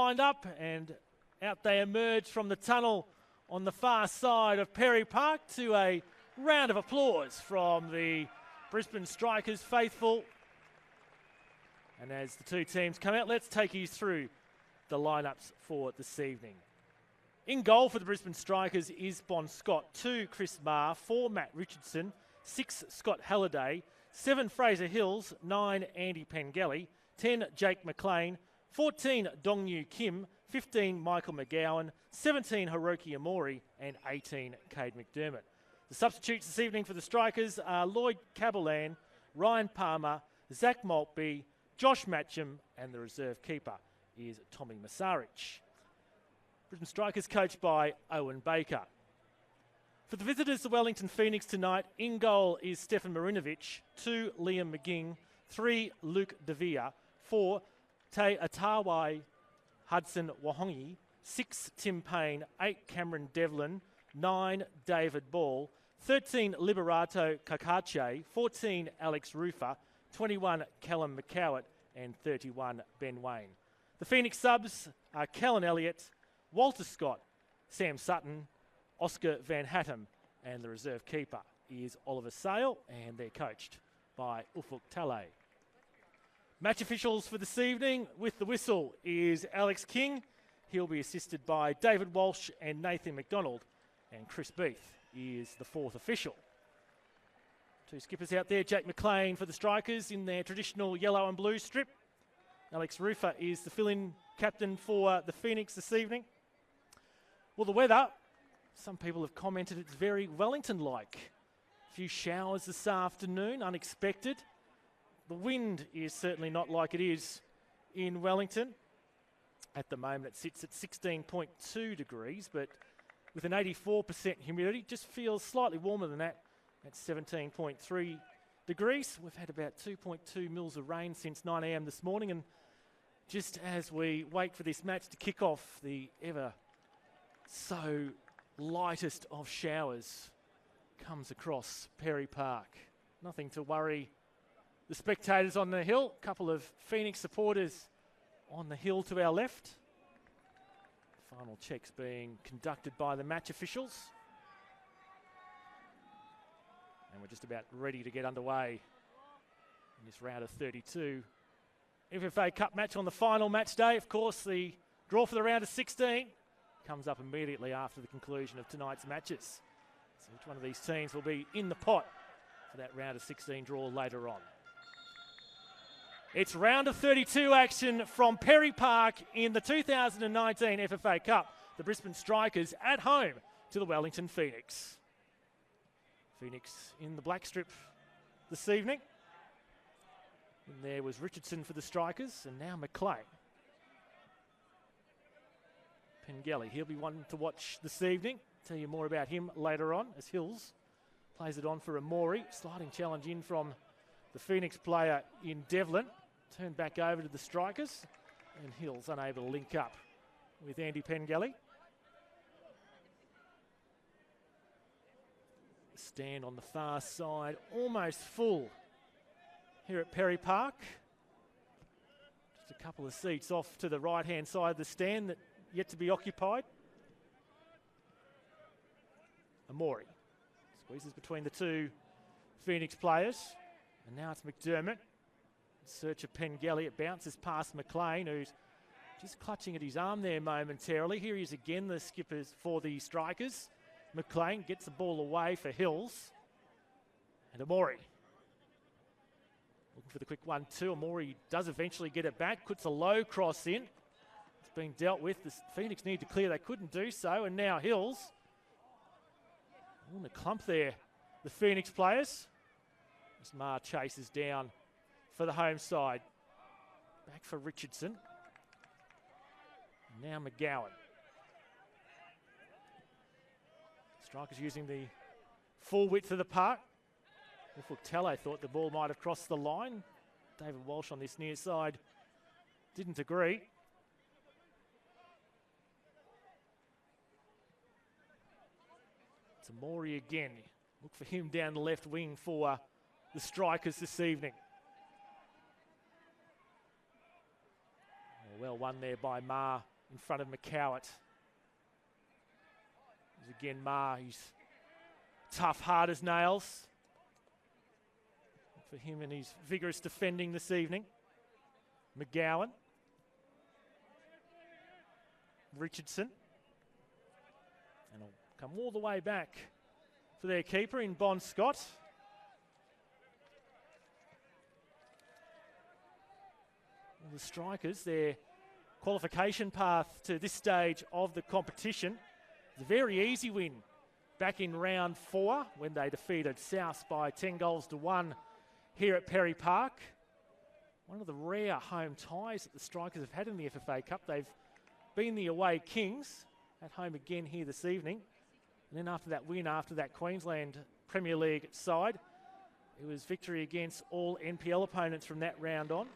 lined up, and out they emerge from the tunnel on the far side of Perry Park to a round of applause from the Brisbane Strikers faithful. And as the two teams come out, let's take you through the lineups for this evening. In goal for the Brisbane Strikers is Bon Scott, 2 Chris Marr, 4 Matt Richardson, 6 Scott Halliday, 7 Fraser Hills, 9 Andy Pengelly, 10 Jake McLean, 14 Dongyu Kim, 15 Michael McGowan, 17 Hiroki Amori, and 18 Cade McDermott. The substitutes this evening for the Strikers are Lloyd Caberlan, Ryan Palmer, Zach Maltby, Josh Matcham, and the reserve keeper is Tommy Masarich. Brisbane Strikers coached by Owen Baker. For the visitors, the Wellington Phoenix tonight, in goal is Stefan Marinovic, 2 Liam McGing, 3 Luke Devere, 4 Te Atawai Hudson Wahongi, 6 Tim Payne, 8 Cameron Devlin, 9 David Ball, 13 Liberato Kakache, 14 Alex Rufer, 21 Callum McCowett, and 31 Ben Wayne. The Phoenix subs are Kellen Elliott, Walter Scott, Sam Sutton, Oscar Van Hattem, and the reserve keeper is Oliver Sale, and they're coached by Ufuk Talay. Match officials for this evening with the whistle is Alex King. He'll be assisted by David Walsh and Nathan McDonald, and Chris Beath is the 4th official. 2 skippers out there, Jake McLean for the Strikers in their traditional yellow and blue strip. Alex Rufer is the fill-in captain for the Phoenix this evening. Well, the weather, some people have commented it's very Wellington-like. A few showers this afternoon, unexpected. The wind is certainly not like it is in Wellington. At the moment it sits at 16.2 degrees, but with an 84% humidity, just feels slightly warmer than that at 17.3 degrees. We've had about 2.2 mils of rain since 9 a.m. this morning, and just as we wait for this match to kick off, the ever so lightest of showers comes across Perry Park. Nothing to worry the spectators on the hill. A couple of Phoenix supporters on the hill to our left. Final checks being conducted by the match officials. And we're just about ready to get underway in this round of 32. FFA Cup match on the final match day. Of course, the draw for the round of 16 comes up immediately after the conclusion of tonight's matches. So each one of these teams will be in the pot for that round of 16 draw later on. It's round of 32 action from Perry Park in the 2019 FFA Cup. The Brisbane Strikers at home to the Wellington Phoenix. Phoenix in the black strip this evening. And there was Richardson for the Strikers, and now McLean. Pengelly, he'll be one to watch this evening. Tell you more about him later on as Hills plays it on for Amori. Sliding challenge in from the Phoenix player in Devlin. Turned back over to the Strikers, and Hills unable to link up with Andy Pengelly. Stand on the far side, almost full here at Perry Park. Just a couple of seats off to the right-hand side of the stand that yet to be occupied. Amori squeezes between the 2 Phoenix players, and now it's McDermott. Search of Pengelly, it bounces past McLean, who's just clutching at his arm there momentarily. Here he is again, the skippers for the Strikers. McLean gets the ball away for Hills. And Amori looking for the quick 1-2. Amori does eventually get it back, puts a low cross in. It's being dealt with. The Phoenix need to clear, they couldn't do so. And now Hills. In the clump there, the Phoenix players. As Marr chases down for the home side. Back for Richardson. Now McGowan. Strikers using the full width of the park. Ufuk Talay thought the ball might have crossed the line. David Walsh on this near side didn't agree. It's Amori again. Look for him down the left wing for the Strikers this evening. Well won there by Marr in front of McCowett. There's again Ma, he's tough, hard as nails. For him and his vigorous defending this evening. McGowan. Richardson. And it'll come all the way back for their keeper in Bon Scott. Well, the Strikers, their qualification path to this stage of the competition is a very easy win back in round 4 when they defeated South by 10 goals to 1 here at Perry Park. One of the rare home ties that the Strikers have had in the FFA Cup. They've been the away kings, at home again here this evening. And then after that win, after that Queensland Premier League side, it was victory against all NPL opponents from that round on.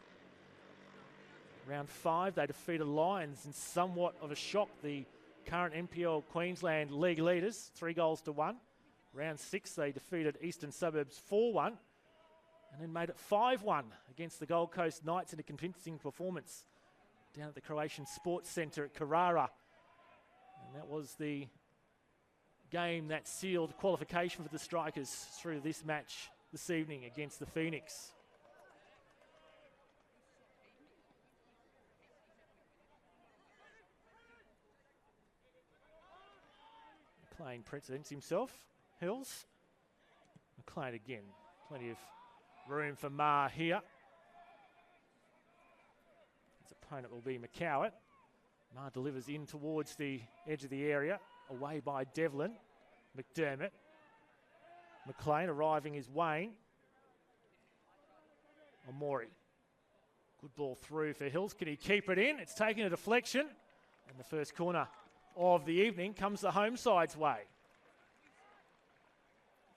Round 5, they defeated Lions in somewhat of a shock, the current NPL Queensland League leaders, 3 goals to 1. Round 6, they defeated Eastern Suburbs 4-1. And then made it 5-1 against the Gold Coast Knights in a convincing performance down at the Croatian Sports Centre at Carrara. And that was the game that sealed qualification for the Strikers through this match this evening against the Phoenix. McLean presents himself. Hills. McLean again. Plenty of room for Ma here. His opponent will be McCowett. Ma delivers in towards the edge of the area. Away by Devlin. McDermott. McLean arriving is Wayne. Omori. Good ball through for Hills. Can he keep it in? It's taken a deflection. And the first corner of the evening comes the home side's way.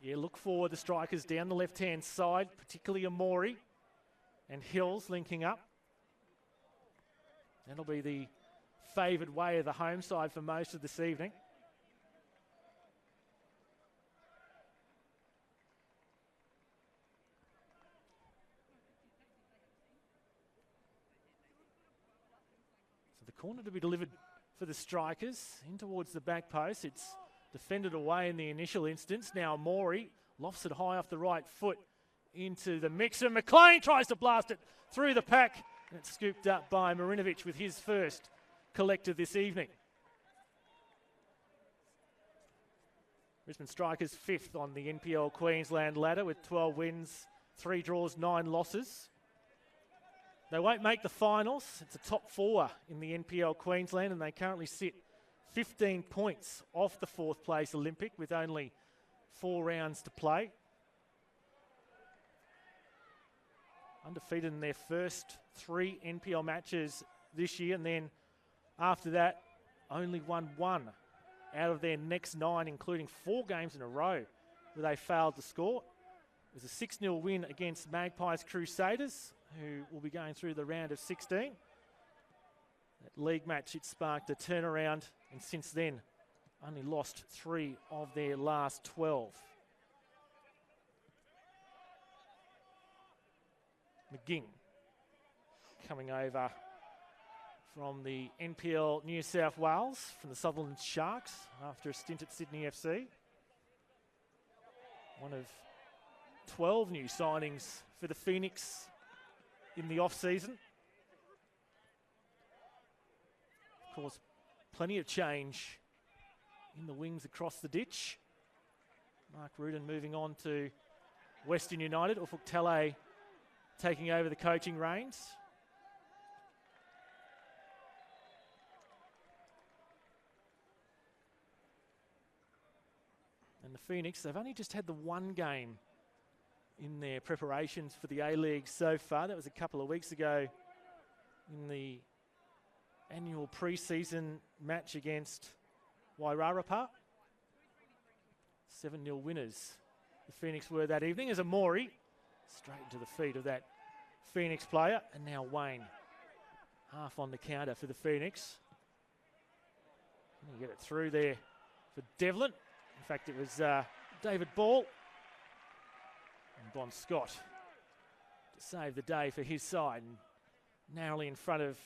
Yeah, look forward, the Strikers down the left-hand side, particularly Omori and Hills linking up. That'll be the favoured way of the home side for most of this evening. So the corner to be delivered for the Strikers in towards the back post. It's defended away in the initial instance. Now Maury lofts it high off the right foot into the mixer. McLean tries to blast it through the pack, and it's scooped up by Marinovic with his first collector this evening. Brisbane Strikers 5th on the NPL Queensland ladder with 12 wins, 3 draws, 9 losses. They won't make the finals. It's a top 4 in the NPL Queensland, and they currently sit 15 points off the 4th place Olympic with only 4 rounds to play. Undefeated in their first 3 NPL matches this year, and then after that only won 1 out of their next 9, including 4 games in a row where they failed to score. It was a 6-0 win against Magpies Crusaders, who will be going through the round of 16. That league match, it sparked a turnaround, and since then only lost 3 of their last 12. McGing coming over from the NPL New South Wales from the Sutherland Sharks after a stint at Sydney FC. One of 12 new signings for the Phoenix in the off-season. Of course, plenty of change in the wings across the ditch. Mark Rudin moving on to Western United. Ufuk Tele taking over the coaching reins. And the Phoenix, they've only just had the 1 game in their preparations for the A-League so far. That was a couple of weeks ago in the annual pre-season match against Wairarapa. 7-0 winners the Phoenix were that evening as Amori straight into the feet of that Phoenix player. And now Wayne half on the counter for the Phoenix. Can you get it through there for Devlin? In fact, it was David Ball and Bon Scott to save the day for his side. And narrowly in front of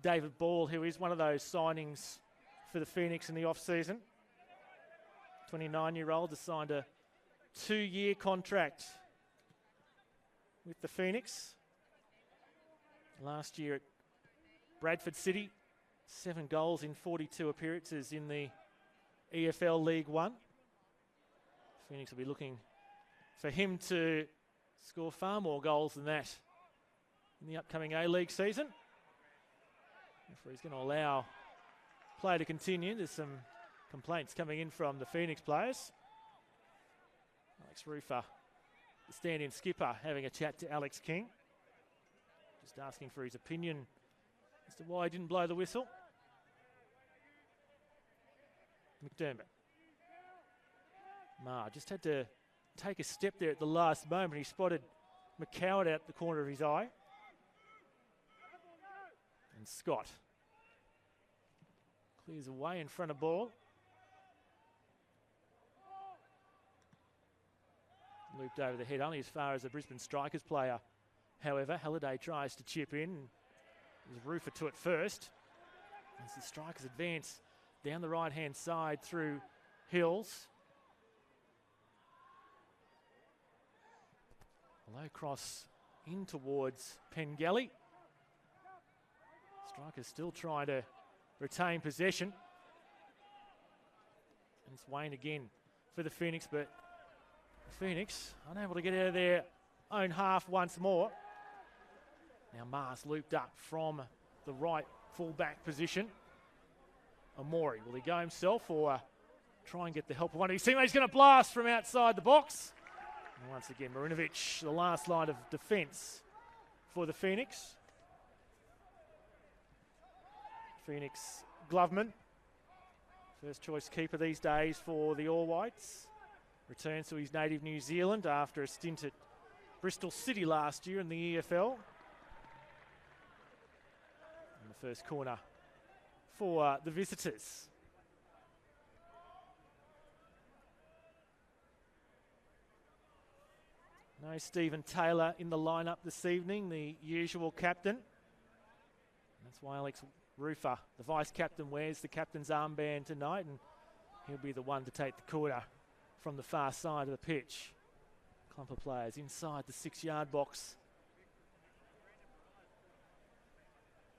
David Ball, who is one of those signings for the Phoenix in the off-season. 29-year-old has signed a 2-year contract with the Phoenix. Last year at Bradford City, 7 goals in 42 appearances in the EFL League One. Phoenix will be looking for him to score far more goals than that in the upcoming A-League season. Referee's going to allow play to continue. There's some complaints coming in from the Phoenix players. Alex Rufer, the stand-in skipper, having a chat to Alex King. Just asking for his opinion as to why he didn't blow the whistle. McDermott. Marr just had to take a step there at the last moment. He spotted McCoward out the corner of his eye. And Scott clears away in front of ball. Looped over the head only as far as the Brisbane Strikers player. However, Halliday tries to chip in. There's Rufer to it first. As the Strikers advance down the right-hand side through Hills. A low cross in towards Pengelly. Strikers still trying to retain possession. And it's Wayne again for the Phoenix, but Phoenix unable to get out of their own half once more. Now Mars looped up from the right full-back position. Amori, will he go himself or try and get the help of one of his teammates? He's going to blast from outside the box. And once again, Marinovic, the last line of defence for the Phoenix. Phoenix Gloveman, first choice keeper these days for the All Whites. Returns to his native New Zealand after a stint at Bristol City last year in the EFL. And the first corner for the visitors. No Stephen Taylor in the lineup this evening, the usual captain. That's why Alex Rufer, the vice-captain, wears the captain's armband tonight, and he'll be the one to take the corner from the far side of the pitch. Clump of players inside the 6-yard box.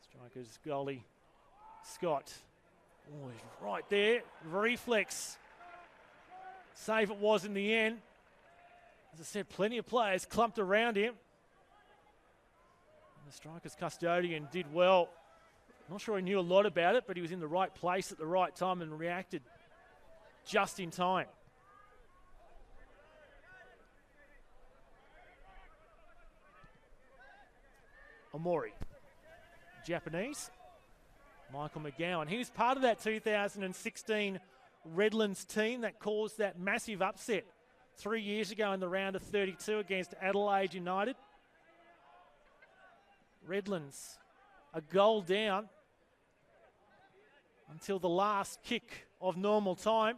Strikers goalie Scott. Oh, he's right there. Reflex. Save it was in the end. As I said, plenty of players clumped around him. And the Strikers custodian did well. Not sure he knew a lot about it, but he was in the right place at the right time and reacted just in time. Amori, Japanese. Michael McGowan. He was part of that 2016 Redlands team that caused that massive upset 3 years ago in the round of 32 against Adelaide United. Redlands, a goal down until the last kick of normal time.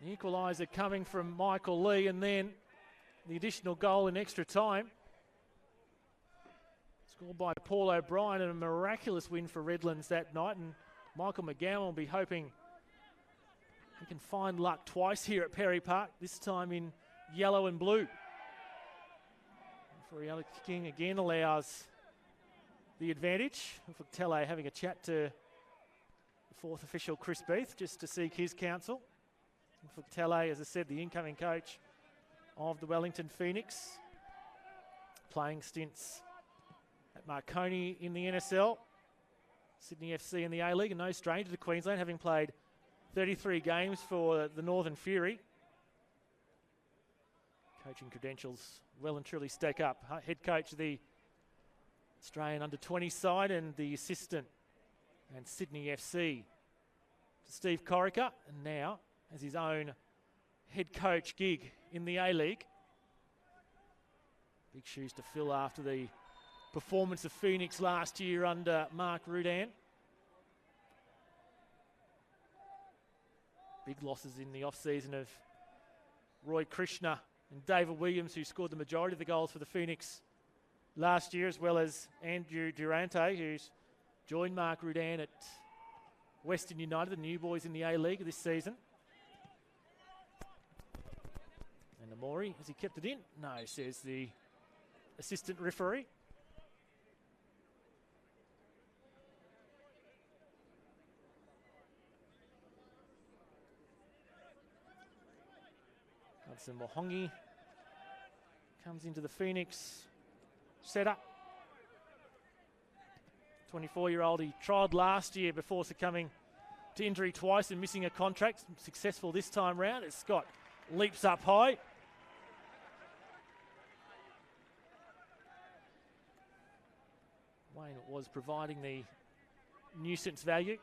The equaliser coming from Michael Lee, and then the additional goal in extra time. Scored by Paul O'Brien, and a miraculous win for Redlands that night. And Michael McGowan will be hoping he can find luck twice here at Perry Park, this time in yellow and blue. Referee Alex King again allows the advantage. Tele having a chat to the fourth official, Chris Beath, just to seek his counsel. Tele, as I said, the incoming coach of the Wellington Phoenix, playing stints at Marconi in the NSL, Sydney FC in the A-League, and no stranger to Queensland, having played 33 games for the Northern Fury. Coaching credentials well and truly stack up. Head coach of the Australian under-20 side and the assistant and Sydney FC to Steve Corica, and now has his own head coach gig in the A-League. Big shoes to fill after the performance of Phoenix last year under Mark Rudan. Big losses in the off-season of Roy Krishna and David Williams, who scored the majority of the goals for the Phoenix last year, as well as Andrew Durante, who's joined Mark Rudan at Western United, the new boys in the A-League this season. And Amori, has he kept it in? No, says the assistant referee. Hudson Mohongi comes into the Phoenix setup. 24-year-old, he trialled last year before succumbing to injury twice and missing a contract. Successful this time round as Scott leaps up high. Wayne was providing the nuisance value.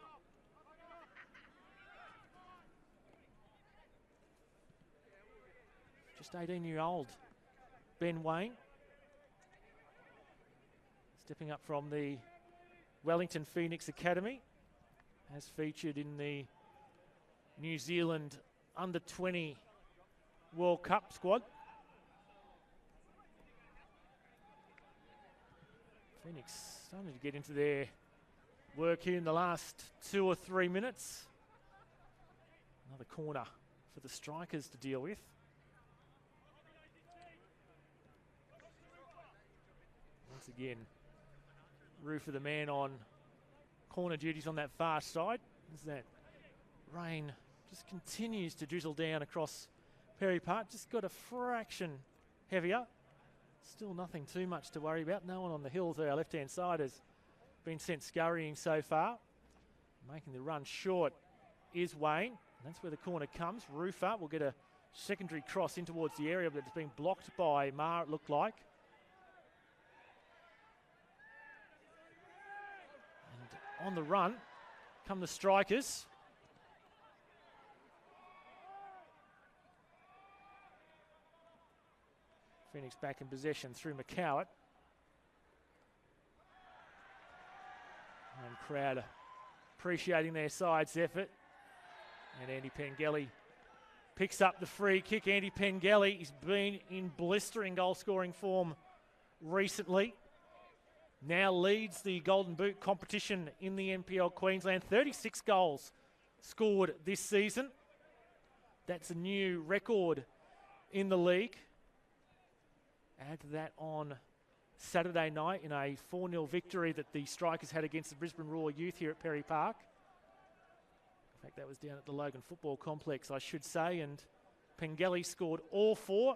Just 18-year-old Ben Wayne, stepping up from the Wellington Phoenix Academy, as featured in the New Zealand Under-20 World Cup squad. Phoenix starting to get into their work here in the last 2 or 3 minutes. Another corner for the Strikers to deal with. Once again, Roofer, the man on corner duties on that far side, as that rain just continues to drizzle down across Perry Park. Just got a fraction heavier. Still nothing too much to worry about. No one on the hills to our left-hand side has been sent scurrying so far. Making the run short is Wayne. And that's where the corner comes. Roofer will get a secondary cross in towards the area, but it's been blocked by Ma, it looked like. And on the run come the Strikers. Phoenix back in possession through McCowett. And crowd appreciating their side's effort. And Andy Pengelly picks up the free kick. Andy Pengelly has been in blistering goal-scoring form recently. Now leads the Golden Boot competition in the NPL Queensland. 36 goals scored this season. That's a new record in the league. Add to that on Saturday night in a 4-0 victory that the Strikers had against the Brisbane Roar Youth here at Perry Park. In fact, that was down at the Logan Football Complex, I should say, and Pengelly scored all 4.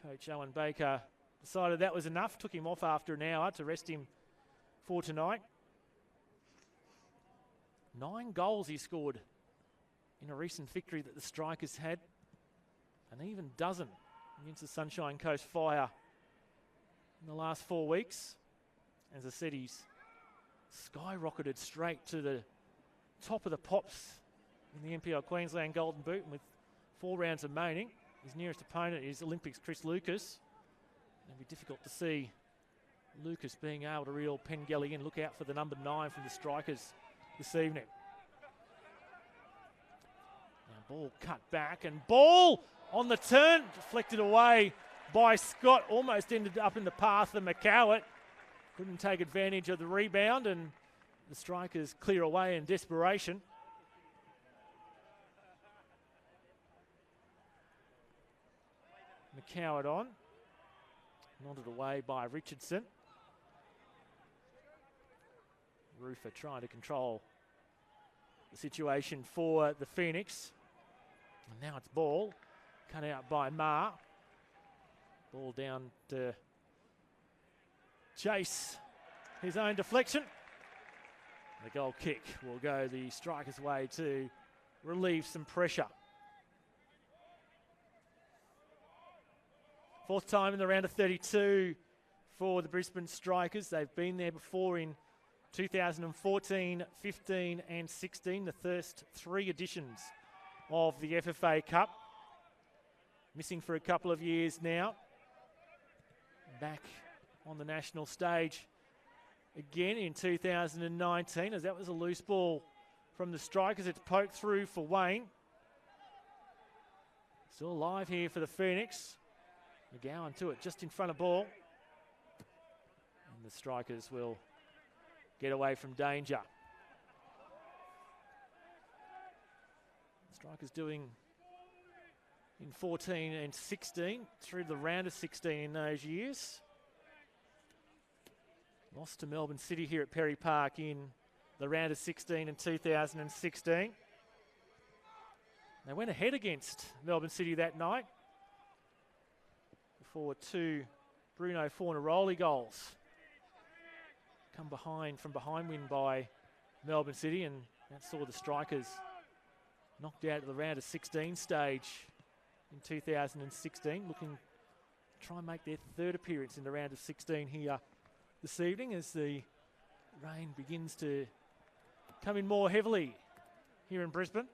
Coach Owen Baker decided that was enough, took him off after an hour to rest him for tonight. 9 goals he scored in a recent victory that the Strikers had, an even dozen against the Sunshine Coast Fire in the last 4 weeks. As I said, he's skyrocketed straight to the top of the pops in the NPL Queensland Golden Boot, and with 4 rounds remaining, his nearest opponent is Olympics' Chris Lucas. It'll be difficult to see Lucas being able to reel Pengelly in. Look out for the number 9 from the Strikers this evening. Now ball cut back, and ball on the turn, deflected away by Scott. Almost ended up in the path of McCowett. Couldn't take advantage of the rebound, and the Strikers clear away in desperation. McCowett on. Nodded away by Richardson. Roofer trying to control the situation for the Phoenix. And now it's ball. Cut out by Ma. Ball down to chase his own deflection. The goal kick will go the Strikers' way to relieve some pressure. 4th time in the round of 32 for the Brisbane Strikers. They've been there before in 2014, 15 and 16, the first 3 editions of the FFA Cup. Missing for a couple of years now. Back on the national stage again in 2019, as that was a loose ball from the Strikers. It's poked through for Wayne. Still alive here for the Phoenix. McGowan to it, just in front of ball. And the Strikers will get away from danger. Strikers doing in 14 and 16 through the round of 16 in those years. Lost to Melbourne City here at Perry Park in the round of 16 in 2016. They went ahead against Melbourne City that night before 2 Bruno Fornaroli goals. Come behind from behind win by Melbourne City, and that saw the Strikers knocked out at the round of 16 stage in 2016, looking to try and make their third appearance in the round of 16 here this evening as the rain begins to come in more heavily here in Brisbane.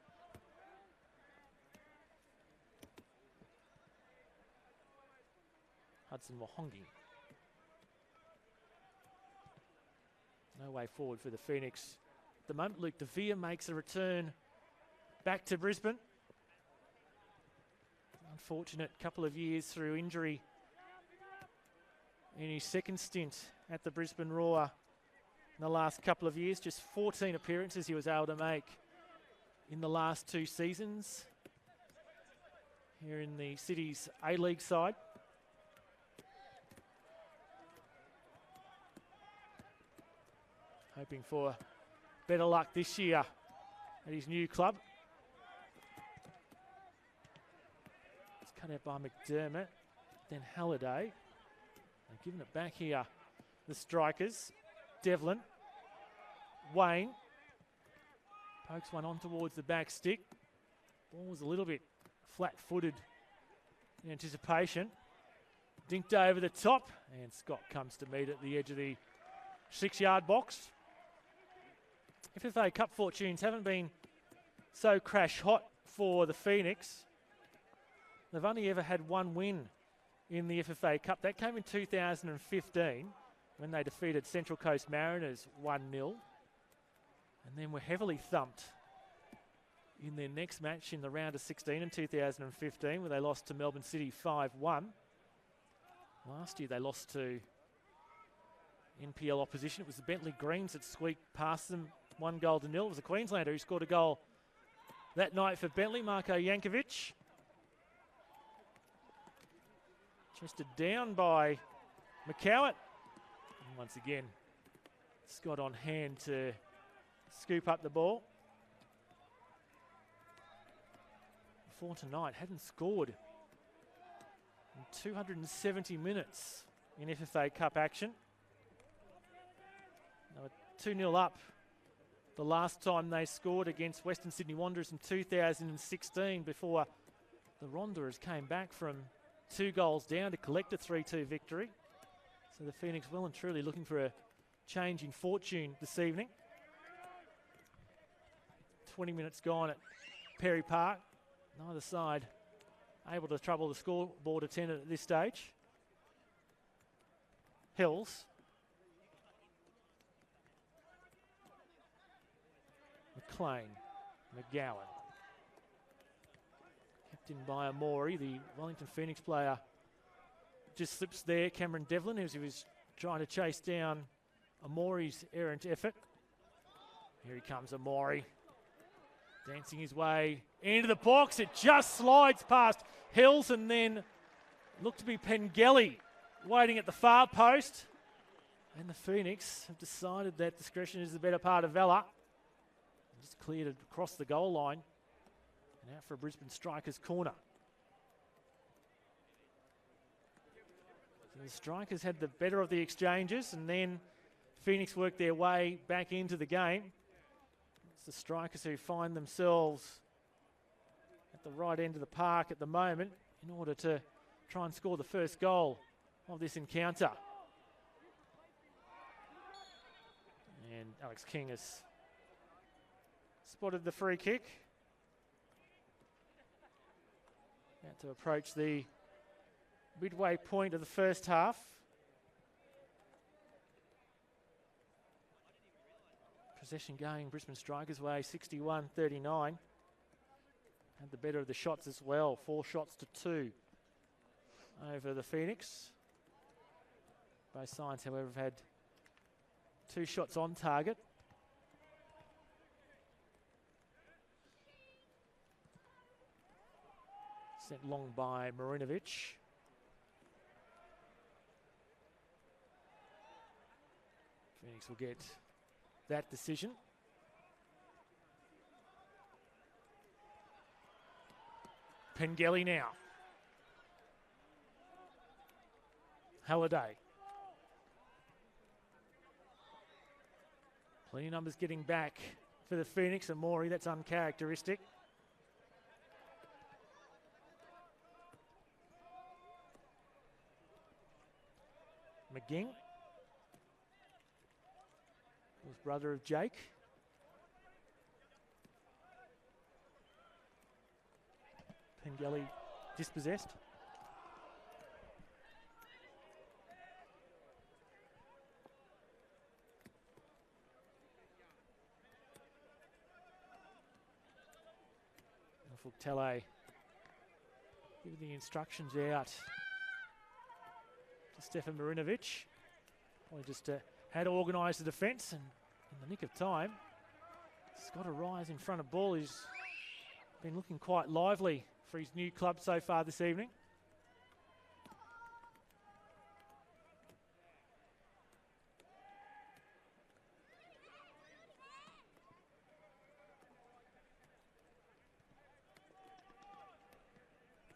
Hudson Wahongi. No way forward for the Phoenix. At the moment, Luke De Vere makes a return back to Brisbane. Unfortunate couple of years through injury in his second stint at the Brisbane Roar in the last couple of years. Just 14 appearances he was able to make in the last 2 seasons here in the City's A-League side. Hoping for better luck this year at his new club. It's cut out by McDermott, then Halliday. They're giving it back here, the Strikers. Devlin, Wayne, pokes one on towards the back stick. Ball was a little bit flat-footed in anticipation. Dinked over the top, and Scott comes to meet at the edge of the 6-yard box. FFA Cup fortunes haven't been so crash hot for the Phoenix. They've only ever had 1 win in the FFA Cup. That came in 2015 when they defeated Central Coast Mariners 1-0. And then were heavily thumped in their next match in the round of 16 in 2015 where they lost to Melbourne City 5-1. Last year they lost to NPL opposition. It was the Bentley Greens that squeaked past them 1-0. It was a Queenslander who scored a goal that night for Bentley, Marko Jankovic. Chested down by McCowett. And once again, Scott on hand to scoop up the ball. Before tonight, hadn't scored in 270 minutes in FFA Cup action. They were 2-0 up the last time they scored against Western Sydney Wanderers in 2016 before the Wanderers came back from 2 goals down to collect a 3-2 victory. So the Phoenix well and truly looking for a change in fortune this evening. 20 minutes gone at Perry Park. Neither side able to trouble the scoreboard attendant at this stage. Hills. McLean. McGowan. Kept in by Amori, the Wellington Phoenix player. Just slips there, Cameron Devlin, as he was trying to chase down Amori's errant effort. Here he comes, Amori. Dancing his way into the box. It just slides past Hills and then looked to be Pengelly waiting at the far post. And the Phoenix have decided that discretion is the better part of valour. Just cleared it across the goal line and out for a Brisbane Strikers corner. So the Strikers had the better of the exchanges and then Phoenix worked their way back into the game. It's the Strikers who find themselves at the right end of the park at the moment in order to try and score the first goal of this encounter. And Alex King has spotted the free kick. About to approach the midway point of the first half. Possession going Brisbane Strikers' way, 61-39. Had the better of the shots as well, 4 shots to 2 over the Phoenix. Both sides, however, have had 2 shots on target. Sent long by Marinovic. Phoenix will get that decision. Pengelly now. Halliday. Plenty of numbers getting back for the Phoenix. And Morey, that's uncharacteristic. McGing. Was brother of Jake. Pengelly dispossessed. Norfolk Tele giving the instructions out to Stefan Marinovic. Probably just had to organise the defence, and in the nick of time, Scott Arise in front of ball. He's been looking quite lively for his new club so far this evening.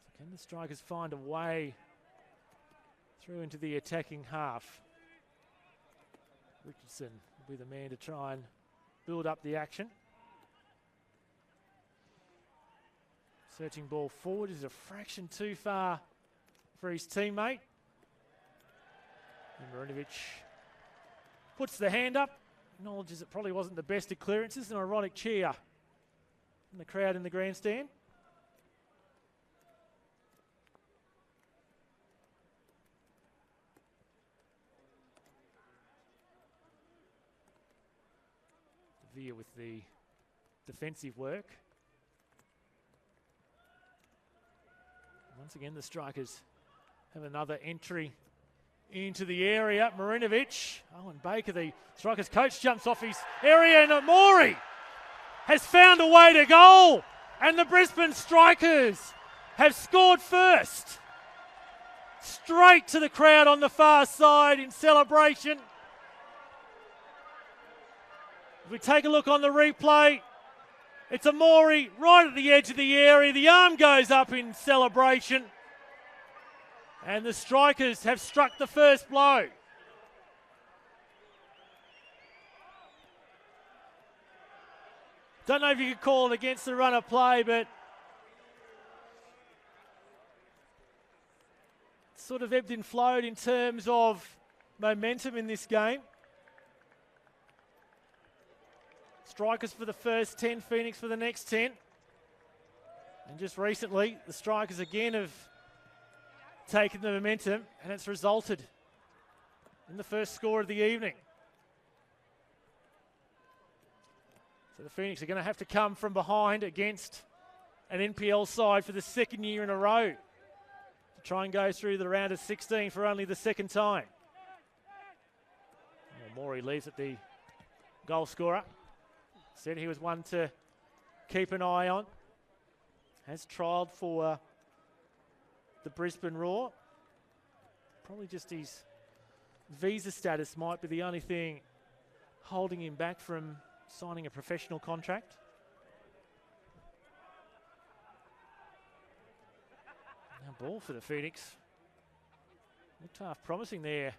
So can the Strikers find a way through into the attacking half? Richardson will be the man to try and build up the action. Searching ball forward is a fraction too far for his teammate. And Marinovic puts the hand up, acknowledges it probably wasn't the best of clearances. An ironic cheer from the crowd in the grandstand. Via with the defensive work. Once again, the Strikers have another entry into the area. Marinovic, Owen Baker, the Strikers coach, jumps off his area, and Morey has found a way to goal. And the Brisbane Strikers have scored first. Straight to the crowd on the far side in celebration. If we take a look on the replay, it's a Morey right at the edge of the area. The arm goes up in celebration. And the Strikers have struck the first blow. Don't know if you could call it against the run of play, but sort of ebbed and flowed in terms of momentum in this game. Strikers for the first 10, Phoenix for the next 10. And just recently, the Strikers again have taken the momentum, and it's resulted in the first score of the evening. So the Phoenix are going to have to come from behind against an NPL side for the second year in a row to try and go through the round of 16 for only the second time. Well, Morey leaves at the goal scorer. Said he was one to keep an eye on. Has trialled for the Brisbane Roar. Probably just his visa status might be the only thing holding him back from signing a professional contract. Now ball for the Phoenix. Looked half promising there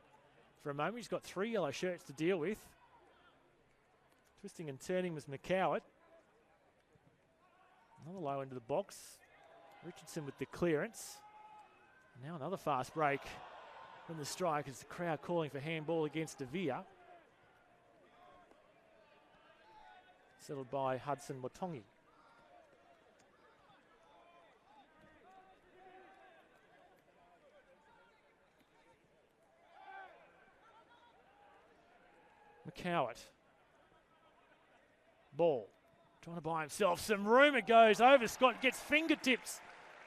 for a moment. He's got 3 yellow shirts to deal with. Twisting and turning was McCowart. Another low into the box. Richardson with the clearance. Now another fast break from the Strikers. The crowd calling for handball against Devere. Settled by Hudson Motongi. McCowart. Ball. Trying to buy himself some room. It goes over. Scott gets fingertips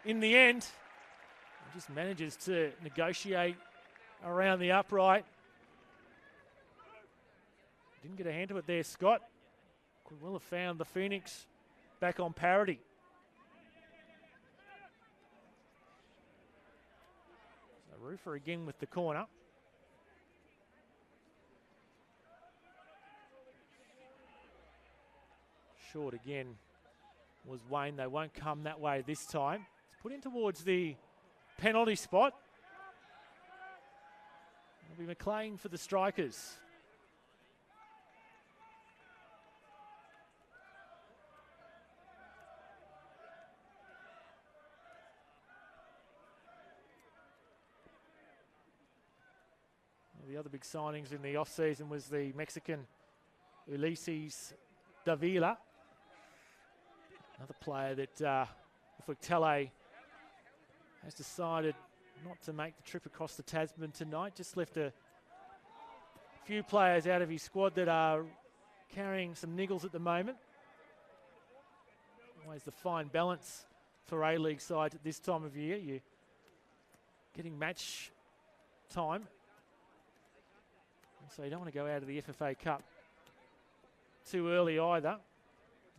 in the end. He just manages to negotiate around the upright. Didn't get a hand to it there, Scott. Could well have found the Phoenix back on parity. So Rufer again with the corner. Short again was Wayne. They won't come that way this time. It's put in towards the penalty spot. It'll be McLean for the Strikers. The other big signings in the off-season was the Mexican Ulises Davila. Another player that Tele has decided not to make the trip across the Tasman tonight. Just left a few players out of his squad that are carrying some niggles at the moment. Always the fine balance for A-League sides at this time of year. You're getting match time. So you don't want to go out of the FFA Cup too early either.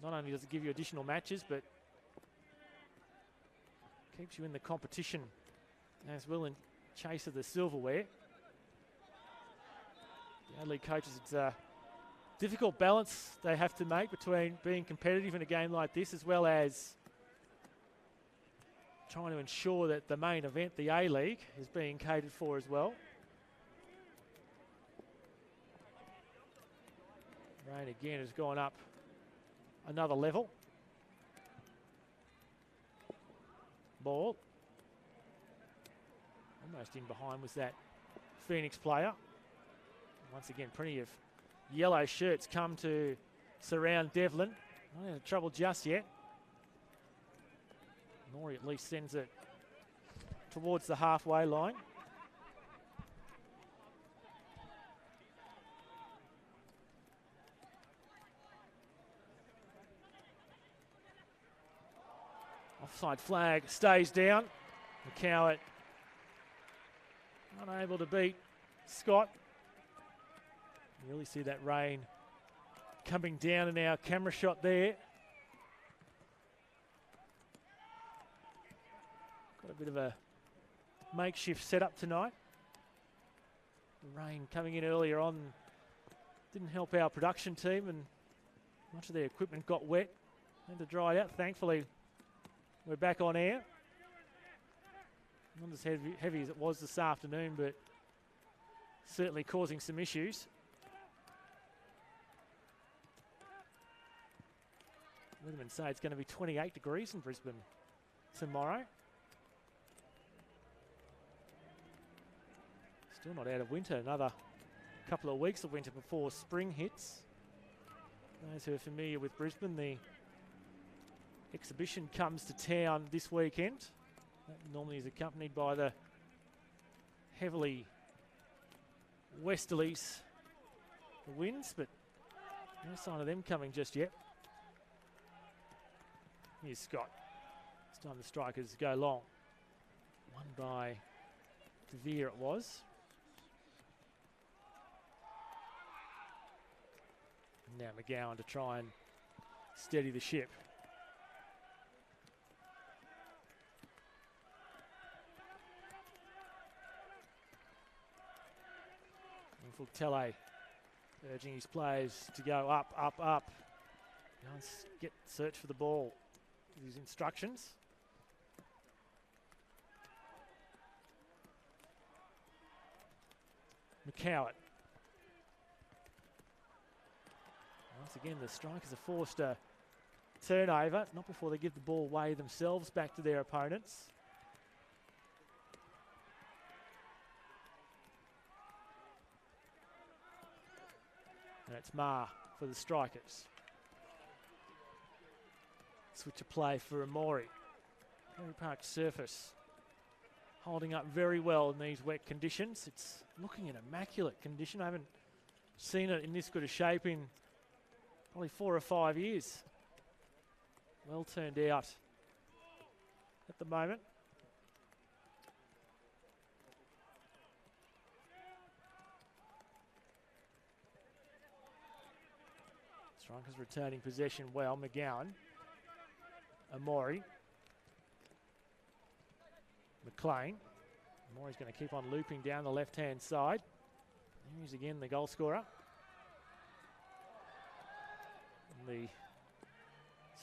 Not only does it give you additional matches, but keeps you in the competition as well in chase of the silverware. The A-League coaches, it's a difficult balance they have to make between being competitive in a game like this as well as trying to ensure that the main event, the A-League, is being catered for as well. Rain again has gone up another level. Ball. Almost in behind was that Phoenix player. Once again, plenty of yellow shirts come to surround Devlin. Not in trouble just yet. Nori at least sends it towards the halfway line. Offside flag stays down. McCowett unable to beat Scott. You really see that rain coming down in our camera shot there. Got a bit of a makeshift setup tonight. The rain coming in earlier on didn't help our production team, and much of their equipment got wet. Had to dry out. Thankfully, we're back on air. Not as heavy as it was this afternoon, but certainly causing some issues. Weathermen say it's going to be 28 degrees in Brisbane tomorrow. Still not out of winter. Another couple of weeks of winter before spring hits. Those who are familiar with Brisbane, the exhibition comes to town this weekend. That normally is accompanied by the heavily westerlies, the winds, but no sign of them coming just yet. Here's Scott. This time the Strikers go long. Won by Devere it was. Now McGowan to try and steady the ship. Tele urging his players to go up, up, up. Go and search for the ball. His instructions. McCowett. Once again, the Strikers are forced a turnover, not before they give the ball away themselves back to their opponents. And it's Ma for the Strikers. Switch of play for Amori. Perry Park surface holding up very well in these wet conditions. It's looking in immaculate condition. I haven't seen it in this good a shape in probably 4 or 5 years. Well turned out at the moment. Strikers returning possession well. McGowan. Amori. McLean. Amori's going to keep on looping down the left-hand side. He's again the goal scorer. And the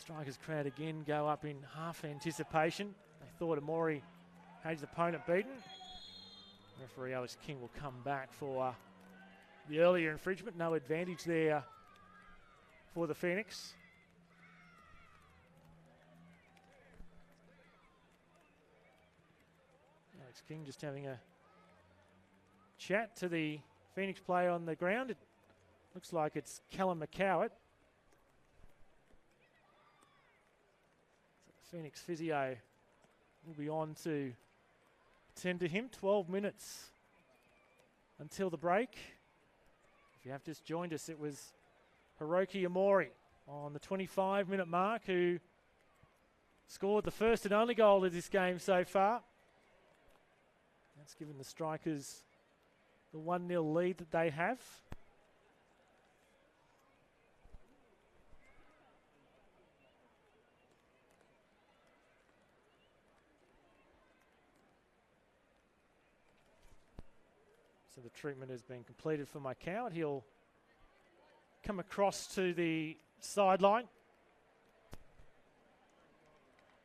Strikers crowd again go up in half anticipation. They thought Amori had his opponent beaten. Referee Alex King will come back for the earlier infringement. No advantage there for the Phoenix. Alex King just having a chat to the Phoenix player on the ground. It looks like it's Callum McCowett. So the Phoenix physio will be on to tend to him. 12 minutes until the break. If you have just joined us, it was Hiroki Amori on the 25-minute mark who scored the first and only goal of this game so far. That's given the Strikers the 1-0 lead that they have. So the treatment has been completed for McCowett. He'll come across to the sideline.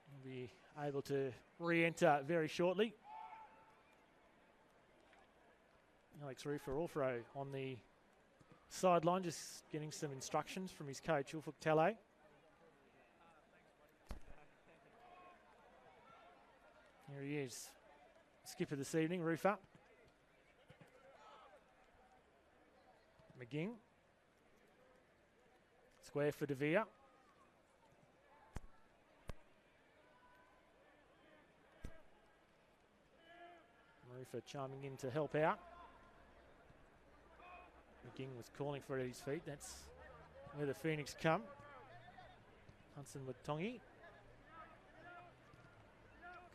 He'll be able to re-enter very shortly. Alex Rufo on the sideline, just getting some instructions from his coach, Ufuk Tele. Here he is, skipper this evening, Rufa. McGing. Square for De Vere. Rufa chiming in to help out. McGing was calling for it at his feet. That's where the Phoenix come. Hudson with Tongi.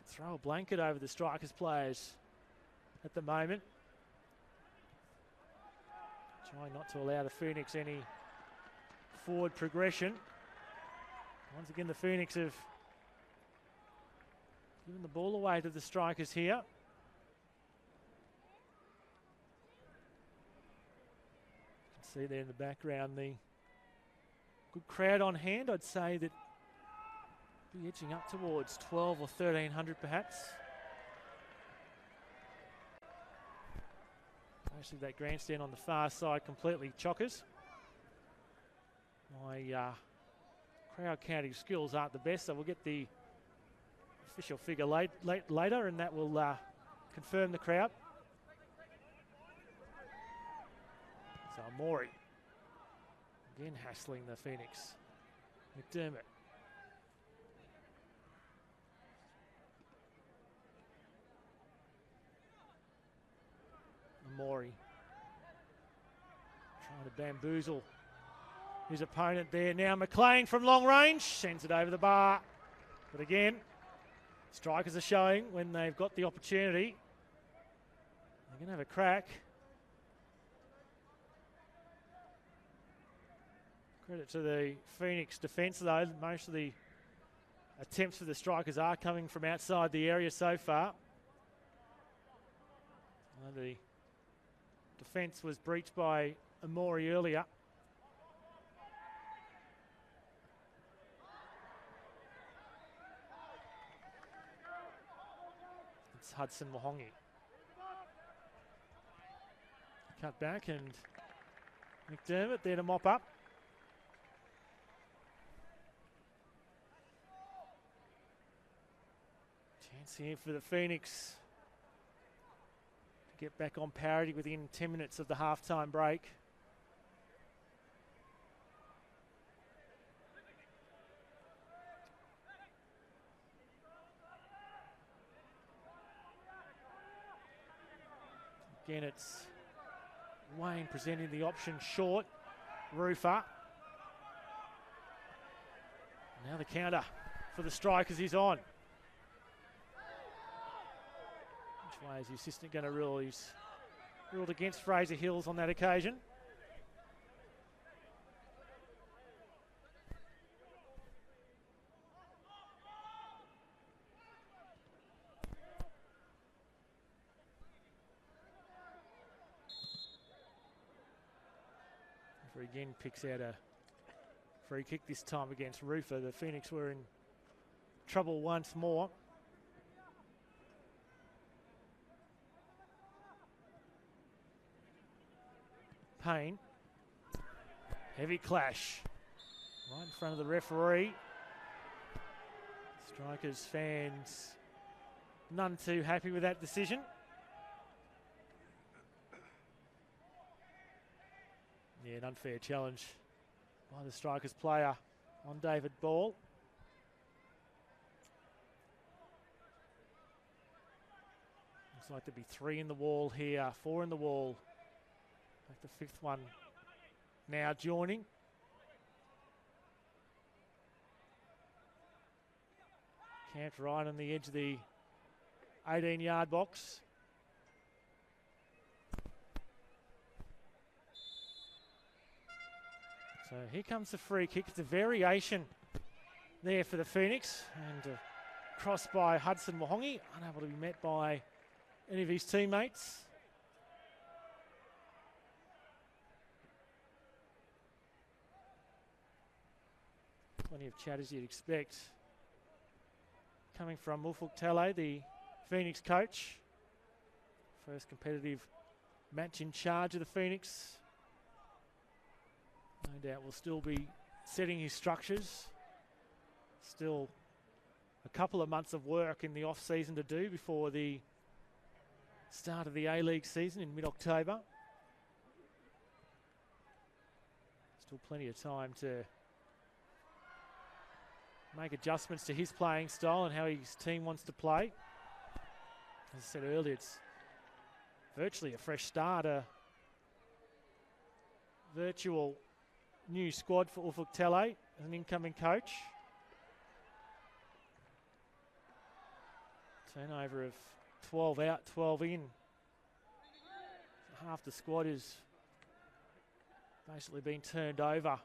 Throw a blanket over the Strikers players at the moment. Trying not to allow the Phoenix any forward progression. Once again, the Phoenix have given the ball away to the Strikers here. You can see there in the background the good crowd on hand. I'd say that be edging up towards 12 or 1,300 perhaps. Actually, that grandstand on the far side completely chockers. My crowd counting skills aren't the best, so we'll get the official figure later, and that will confirm the crowd. So Amori again hassling the Phoenix. McDermott. Amori trying to bamboozle his opponent there. Now McLean from long range sends it over the bar. But again, Strikers are showing when they've got the opportunity. They're going to have a crack. Credit to the Phoenix defence though. Most of the attempts for the Strikers are coming from outside the area so far. The defence was breached by Amori earlier. It's Hudson Mahongi. Cut back and McDermott there to mop up. Chance here for the Phoenix. Get back on parity within 10 minutes of the halftime break. Again, it's Wayne presenting the option short. Rufa. Now the counter for the Strikers is on. Which way is the assistant going to rule? He's ruled against Fraser Hills on that occasion. Referee again picks out a free kick, this time against Rufer. The Phoenix were in trouble once more. Payne. Heavy clash. Right in front of the referee. Strikers fans none too happy with that decision. Yeah, an unfair challenge by the Strikers player on David Ball. Looks like there'll be 3 in the wall here, 4 in the wall. Like the 5th one now joining. Camped right on the edge of the 18-yard box. So here comes the free kick. It's a variation there for the Phoenix. And crossed by Hudson Wahongi, unable to be met by any of his teammates. Plenty of chat as you'd expect. Coming from Ufuk Tele, the Phoenix coach. First competitive match in charge of the Phoenix. No doubt will still be setting his structures. Still a couple of months of work in the off-season to do before the start of the A-League season in mid-October. Still plenty of time to make adjustments to his playing style and how his team wants to play. As I said earlier, it's virtually a fresh start, a virtual new squad for Ufuk Tele as an incoming coach. Turnover of 12 out, 12 in. Half the squad is basically been turned over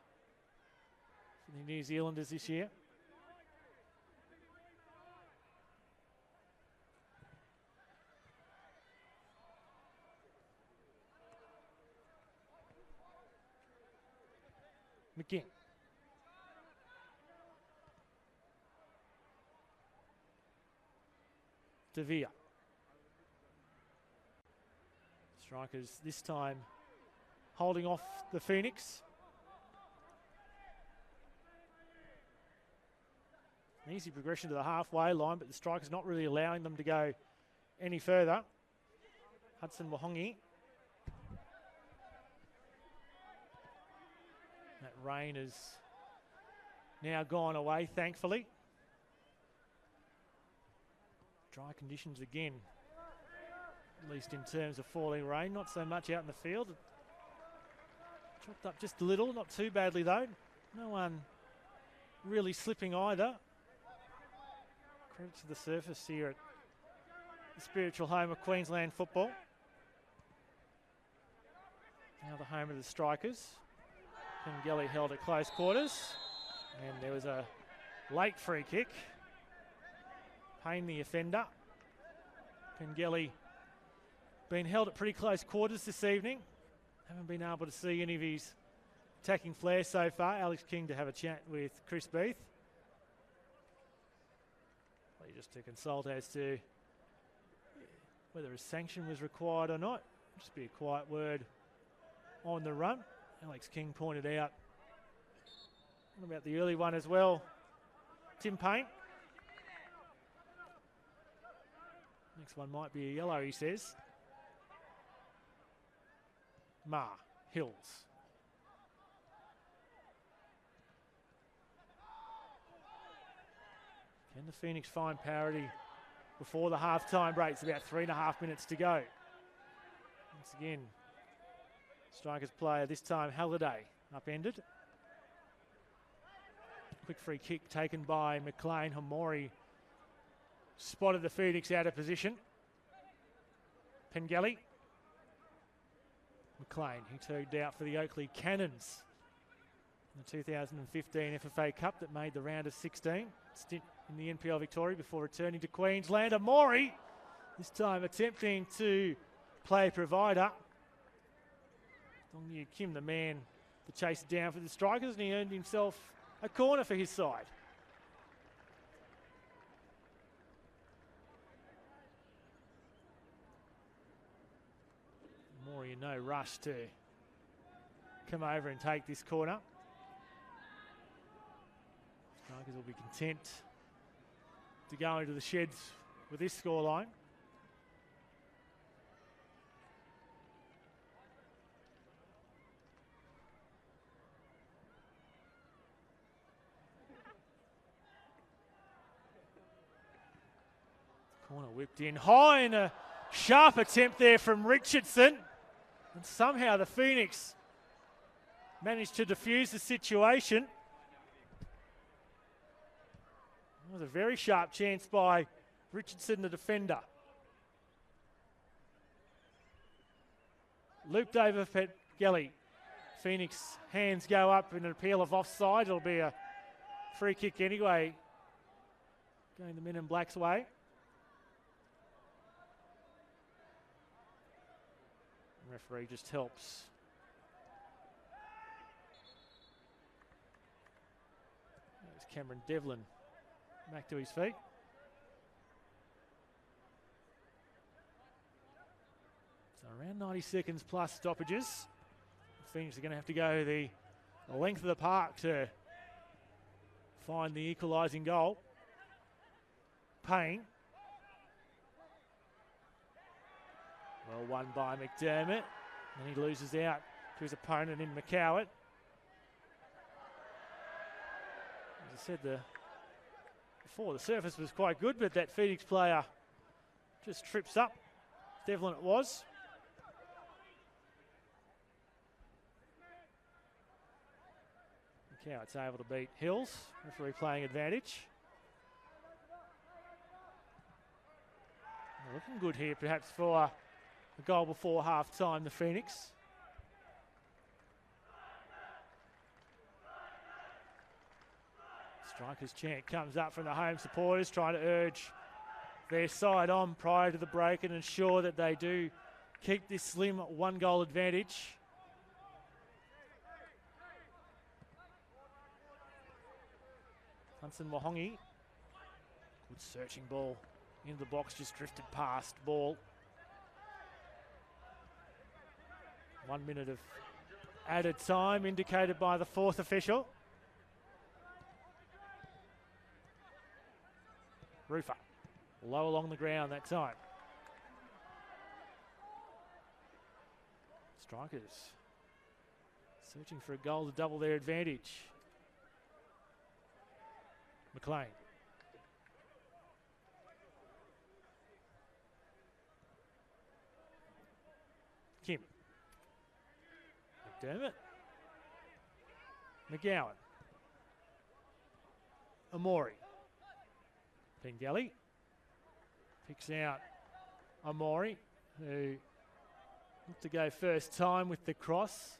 for the New Zealanders this year. McGinn. Devere. Strikers this time holding off the Phoenix. An easy progression to the halfway line, but the Strikers not really allowing them to go any further. Hudson Wahongi. That rain has now gone away, thankfully. Dry conditions again, at least in terms of falling rain. Not so much out in the field. Chopped up just a little, not too badly though. No one really slipping either. Credit to the surface here at the spiritual home of Queensland football. Now the home of the Strikers. Pengelly held at close quarters, and there was a late free kick. Payne the offender. Pengelly been held at pretty close quarters this evening. Haven't been able to see any of his attacking flair so far. Alex King to have a chat with Chris Beath. Just to consult as to whether a sanction was required or not. Just be a quiet word on the run. Alex King pointed out, what about the early one as well, Tim Payne? Next one might be a yellow, he says. Hills. Can the Phoenix find parity before the half-time break? It's about 3.5 minutes to go. Once again, Strikers player, this time Halliday, upended. Quick free kick taken by McLean. Hamori spotted the Phoenix out of position. Pengelly. McLean, he tugged out for the Oakley Cannons in the 2015 FFA Cup that made the round of 16. Stint in the NPL Victoria before returning to Queensland. Amori, this time attempting to play provider. Dong Yu Kim, the man to chase it down for the Strikers, and he earned himself a corner for his side. More in no rush to come over and take this corner. Strikers will be content to go into the sheds with this scoreline. Corner whipped in high, and a sharp attempt there from Richardson. And somehow the Phoenix managed to defuse the situation. It was a very sharp chance by Richardson, the defender. Looped over Petgelly. Phoenix hands go up in an appeal of offside. It'll be a free kick anyway, going the Men in Black's way. The referee just helps. There's Cameron Devlin back to his feet. So around 90 seconds plus stoppages. Phoenix are going to have to go the length of the park to find the equalising goal. Payne. Well won by McDermott. And he loses out to his opponent in McCowett. As I said, before the surface was quite good, but that Phoenix player just trips up. Devlin it was. McCowett's able to beat Hills. Referee playing advantage. Looking good here, perhaps for a goal before half-time, the Phoenix. Strikers chant comes up from the home supporters, trying to urge their side on prior to the break and ensure that they do keep this slim one-goal advantage. Hudson Wahongi. Good searching ball into the box, just drifted past ball. 1 minute of added time indicated by the fourth official. Rufer, low along the ground that time. Strikers searching for a goal to double their advantage. McLean. Kim. McDermott. McGowan. Amori. Pengelly picks out Amori, who looked to go first time with the cross.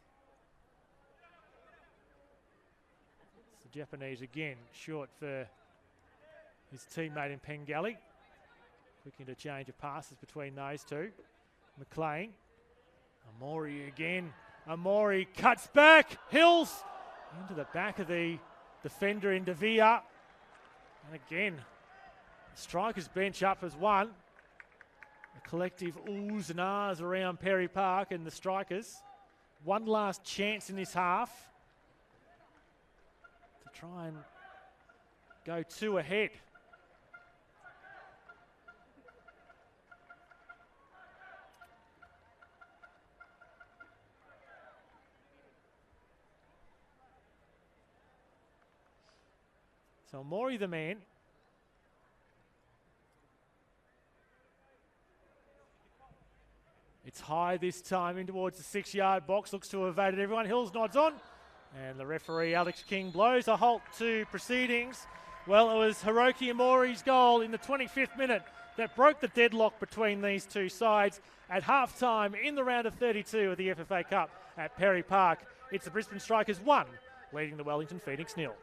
It's the Japanese again, short for his teammate in Pengelly. Quick interchange of passes between those two. McLean. Amori again. Amori cuts back. Hills into the back of the defender in Devere. And again, the Strikers bench up as one. A collective oohs and ahs around Perry Park and the Strikers. One last chance in this half to try and go two ahead. So Maury the man. It's high this time in towards the 6-yard box. Looks to have evaded everyone. Hills nods on. And the referee, Alex King, blows a halt to proceedings. Well, it was Hiroki Amori's goal in the 25th minute that broke the deadlock between these two sides at half-time in the round of 32 of the FFA Cup at Perry Park. It's the Brisbane Strikers 1, leading the Wellington Phoenix 0.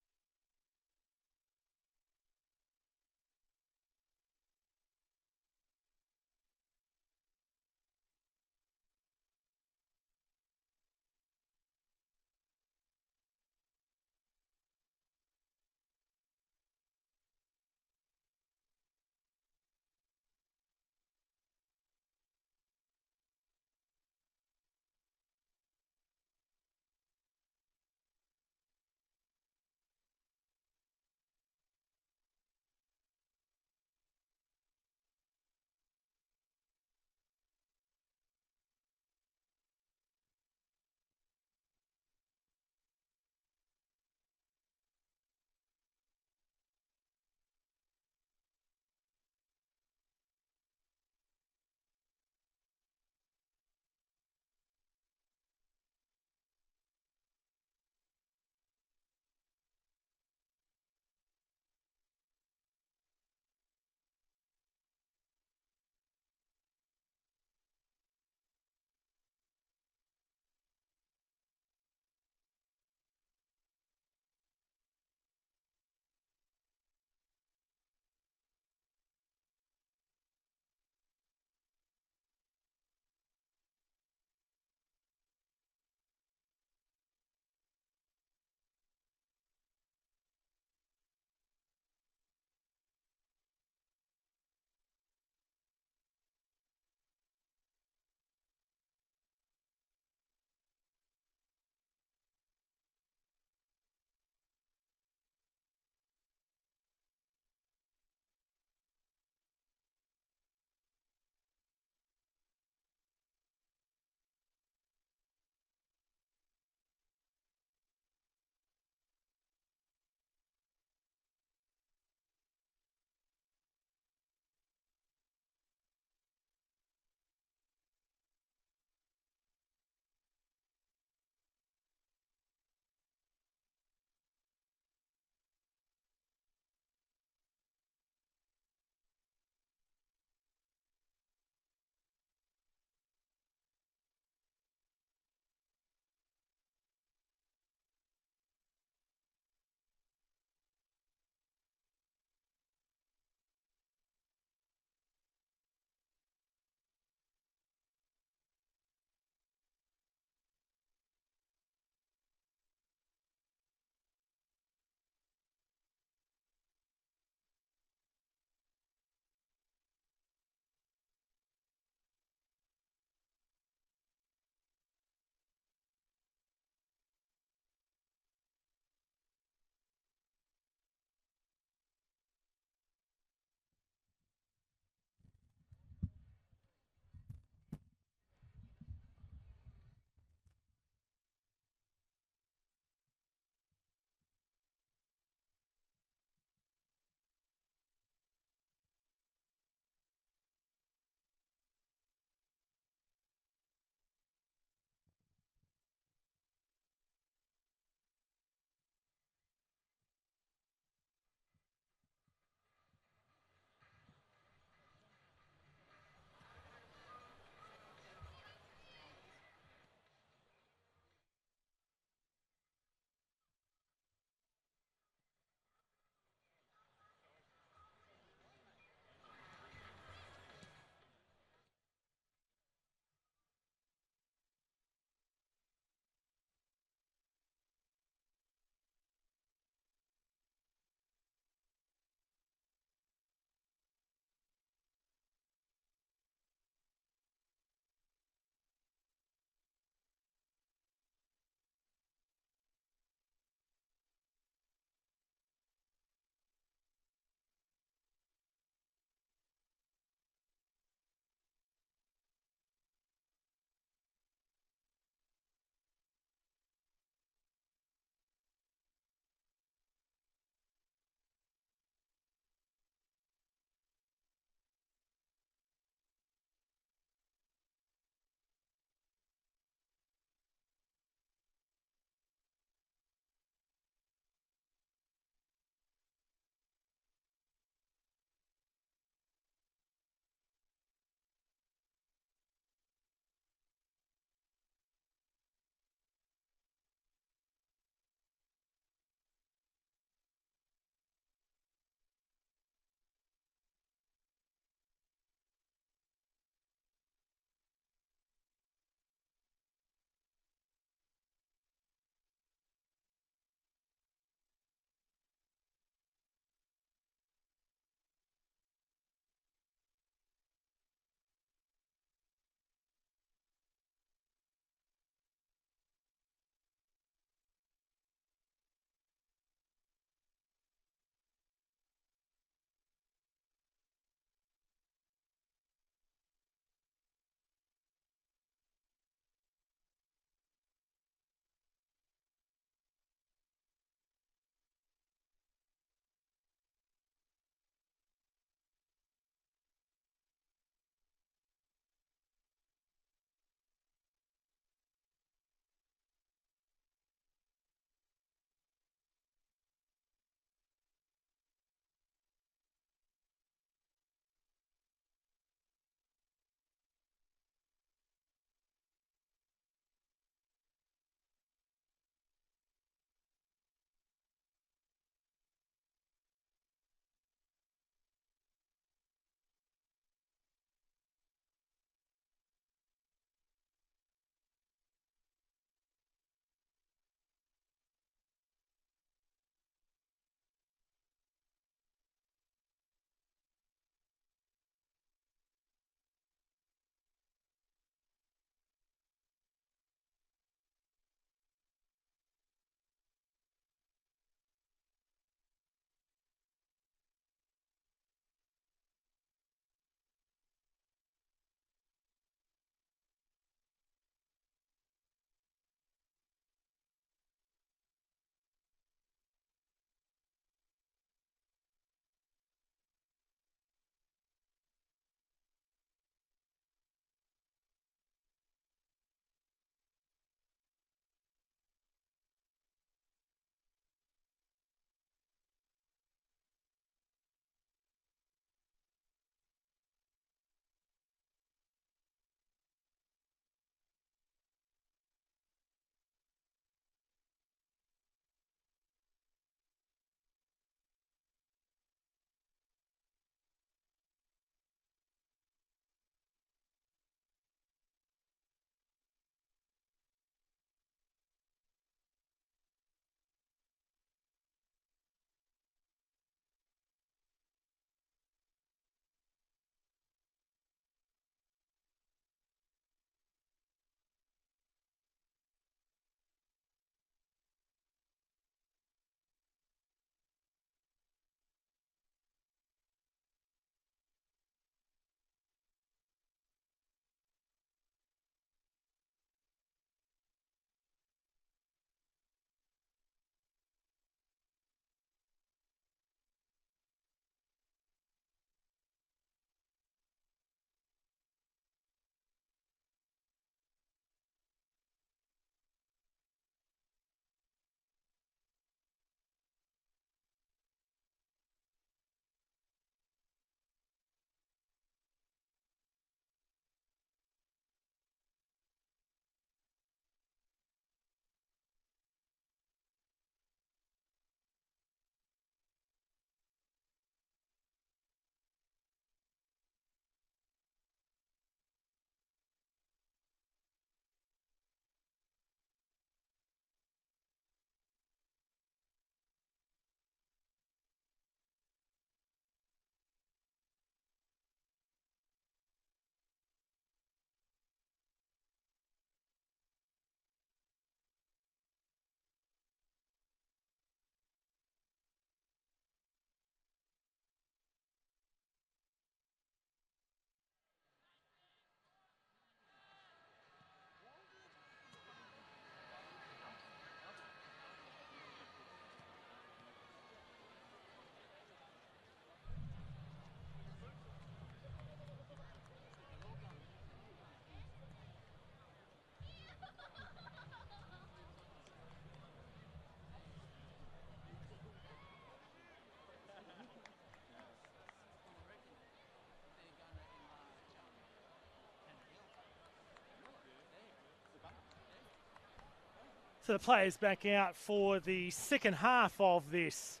So the players back out for the second half of this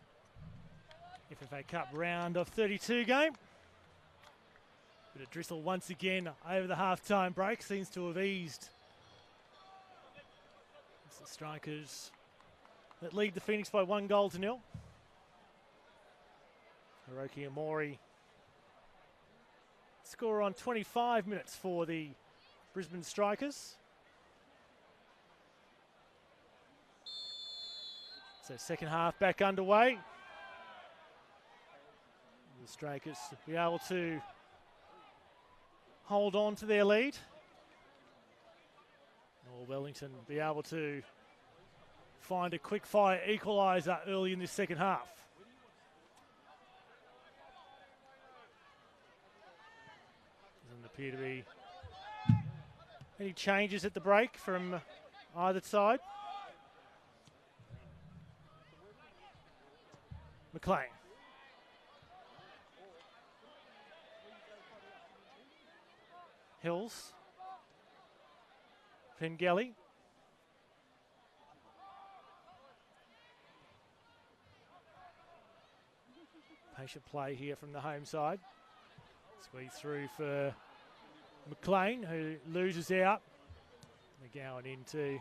FFA Cup round of 32 game. Bit of drizzle once again over the half-time break. Seems to have eased. It's the Strikers that lead the Phoenix by 1-0. Hiroki Amori score on 25 minutes for the Brisbane Strikers. So second half back underway. The Strikers be able to hold on to their lead. Or Wellington be able to find a quick fire equaliser early in this second half. Doesn't appear to be any changes at the break from either side. McLean. Hills. Pengelly. Patient play here from the home side. Squeeze through for McLean, who loses out. McGowan in to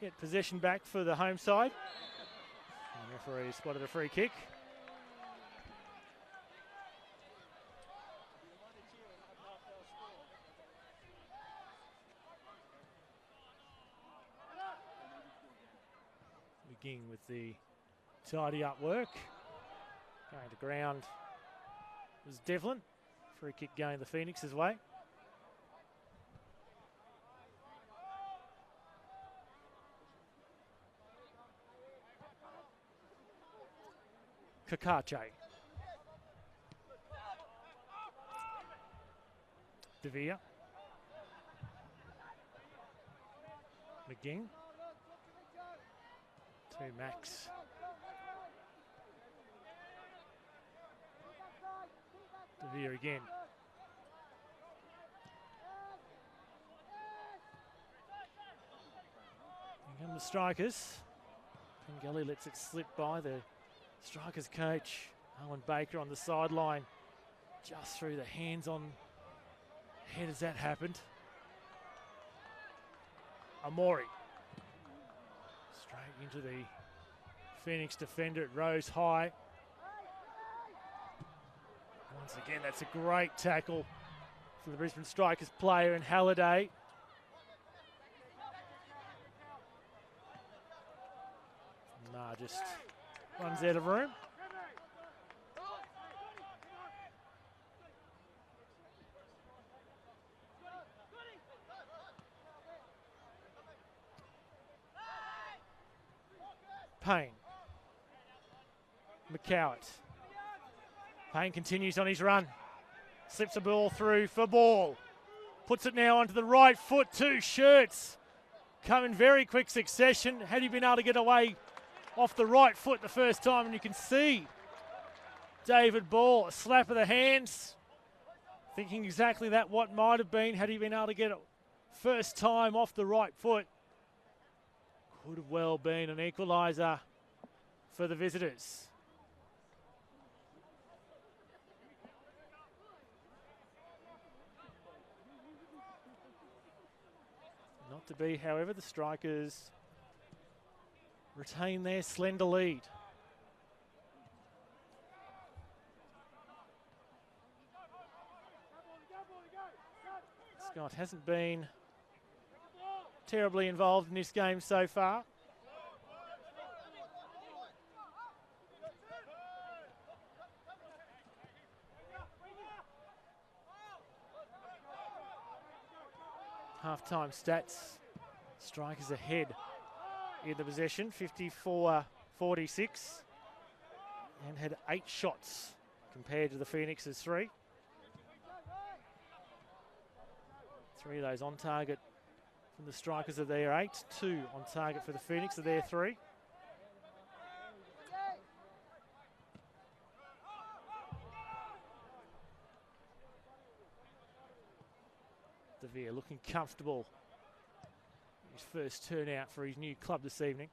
get possession back for the home side. The referee spotted a free kick. Begin with the tidy up work. Going to ground was Devlin. Free kick going the Phoenix's way. Kakache. Devere. McGing. To Max. Devere again. Here come the Strikers. Pengelly lets it slip by the Strikers coach, Owen Baker, on the sideline. Just through the hands on head as that happened. Amori. Straight into the Phoenix defender. It rose high. Once again, that's a great tackle for the Brisbane Strikers player in Halliday. Nah, just runs out of room. Payne. McCowett. Payne continues on his run. Slips the ball through for Ball. Puts it now onto the right foot. Two shirts come in very quick succession. Had he been able to get away off the right foot the first time, and you can see David Ball, a slap of the hands, thinking exactly that what might have been had he been able to get it first time off the right foot. Could have well been an equaliser for the visitors. Not to be, however, the Strikers retain their slender lead. Scott hasn't been terribly involved in this game so far. Half-time stats. Strikers ahead in the possession, 54-46, and had 8 shots compared to the Phoenix's 3. 3 of those on target from the Strikers are their 8. 2 on target for the Phoenix are their 3. Devere looking comfortable. his first turnout for his new club this evening.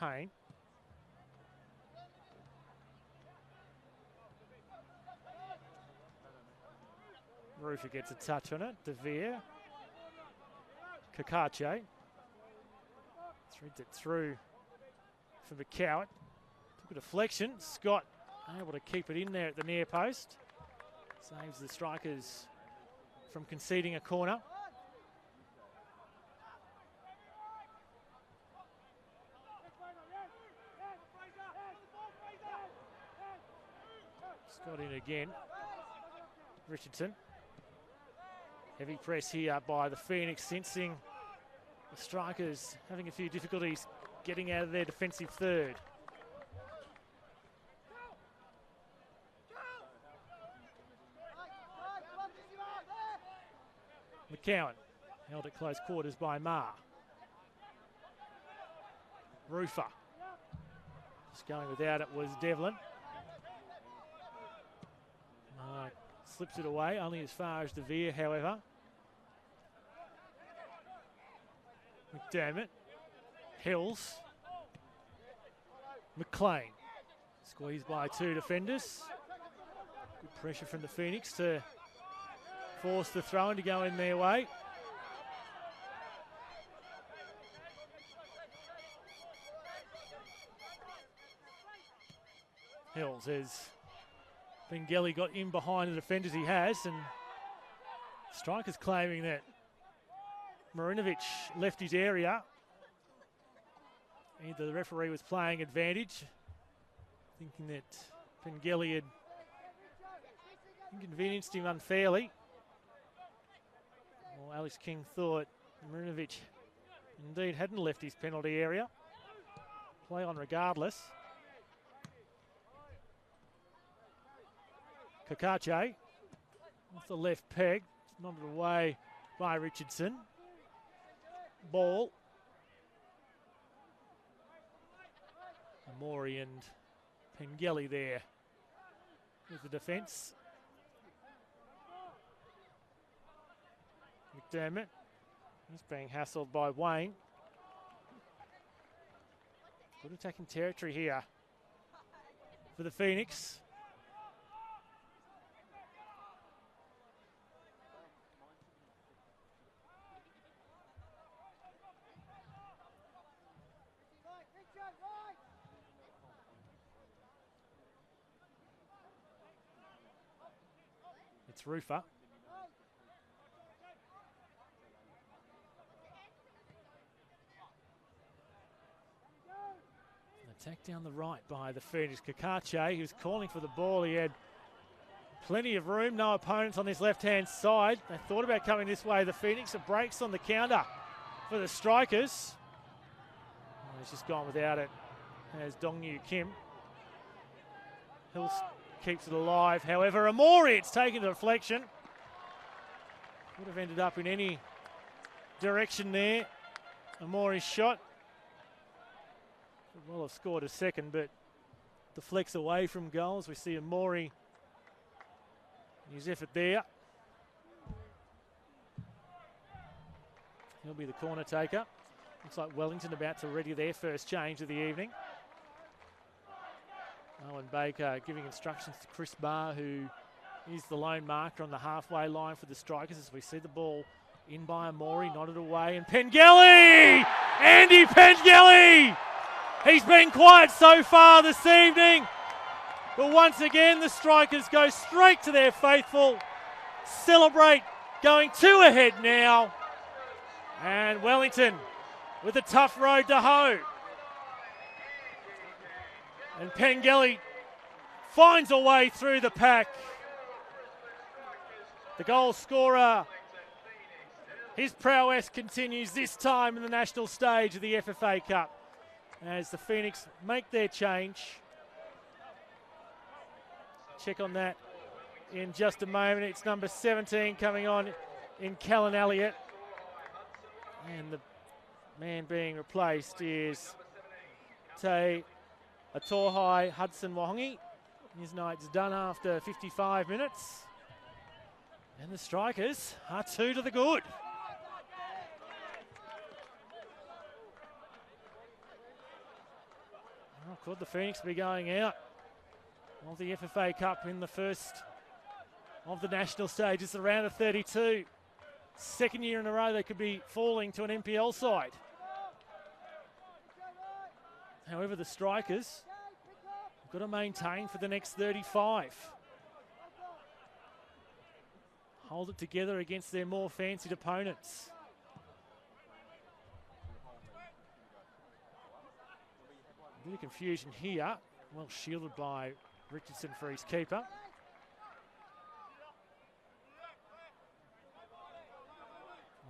Payne. Roofer gets a touch on it. De Vere. Kakache. Threads it through for McCowett. Took a deflection. Scott able to keep it in there at the near post. Saves the Strikers from conceding a corner. Scott in again. Richardson. Heavy press here by the Phoenix, sensing the Strikers having a few difficulties getting out of their defensive third. McCowan held at close quarters by Marr. Roofer. Just going without it was Devlin. Slips it away, only as far as De Vere, however. McDermott. Hills. McLean. Squeezed by two defenders. Good pressure from the Phoenix to force the throw-in to go in their way. Hills as Pengelly got in behind the defenders he has, and Strikers claiming that Marinovic left his area. Either the referee was playing advantage, thinking that Pengelly had inconvenienced him unfairly. Well, Alex King thought Marinovic indeed hadn't left his penalty area. Play on regardless. Kakache off the left peg, nodded away by Richardson. Ball. Amori and Pengelly there with the defence. McDermott, he's being hassled by Wayne. Good attacking territory here for the Phoenix. It's Roofer. An attack down the right by the Phoenix. Kakache, he was calling for the ball. He had plenty of room, no opponents on this left-hand side. They thought about coming this way. The Phoenix, it breaks on the counter for the Strikers. Oh, he's just gone without it as Dongyu Kim. Hills keeps it alive. However, Amori, it's taken the deflection. Would have ended up in any direction there. Amori's shot. Could well have scored a second, but deflects away from goals. We see Amori, his effort there. He'll be the corner taker. Looks like Wellington about to ready their first change of the evening. Owen Baker giving instructions to Chris Barr, who is the lone marker on the halfway line for the Strikers, as we see the ball in by Amori, nodded away, and Pengelly! Andy Pengelly! He's been quiet so far this evening, but once again the Strikers go straight to their faithful, celebrate, going 2 ahead now, and Wellington with a tough road to hoe. And Pengelly finds a way through the pack. The goal scorer, his prowess continues this time in the national stage of the FFA Cup as the Phoenix make their change. Check on that in just a moment. It's number 17 coming on in Callan Elliott. And the man being replaced is Te Atohai Hudson Wahongi. His night's done after 55 minutes. And the Strikers are 2 to the good. Oh, could the Phoenix be going out of the FFA Cup in the first of the national stages, the round of 32? Second year in a row they could be falling to an NPL side. However, the Strikers have got to maintain for the next 35. Hold it together against their more fancied opponents. A bit of confusion here. Well shielded by Richardson for his keeper.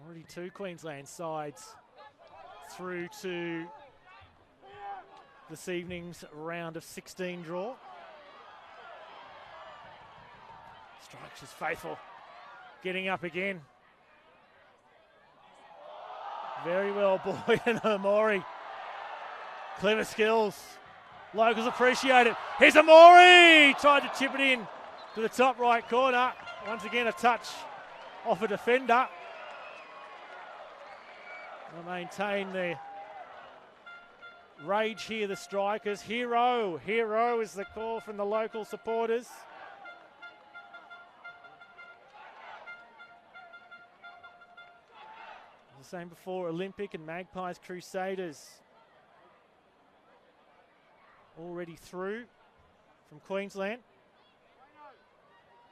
Already 2 Queensland sides through to this evening's round of 16 draw. Strikes is faithful. Getting up again. Very well, Boyd and Amori. Clever skills. Locals appreciate it. Here's Amori! Tried to chip it in to the top right corner. Once again, a touch off a defender. They'll maintain the rage here, the Strikers. Hero is the call from the local supporters. As I was saying before, Olympic and Magpies Crusaders already through from Queensland.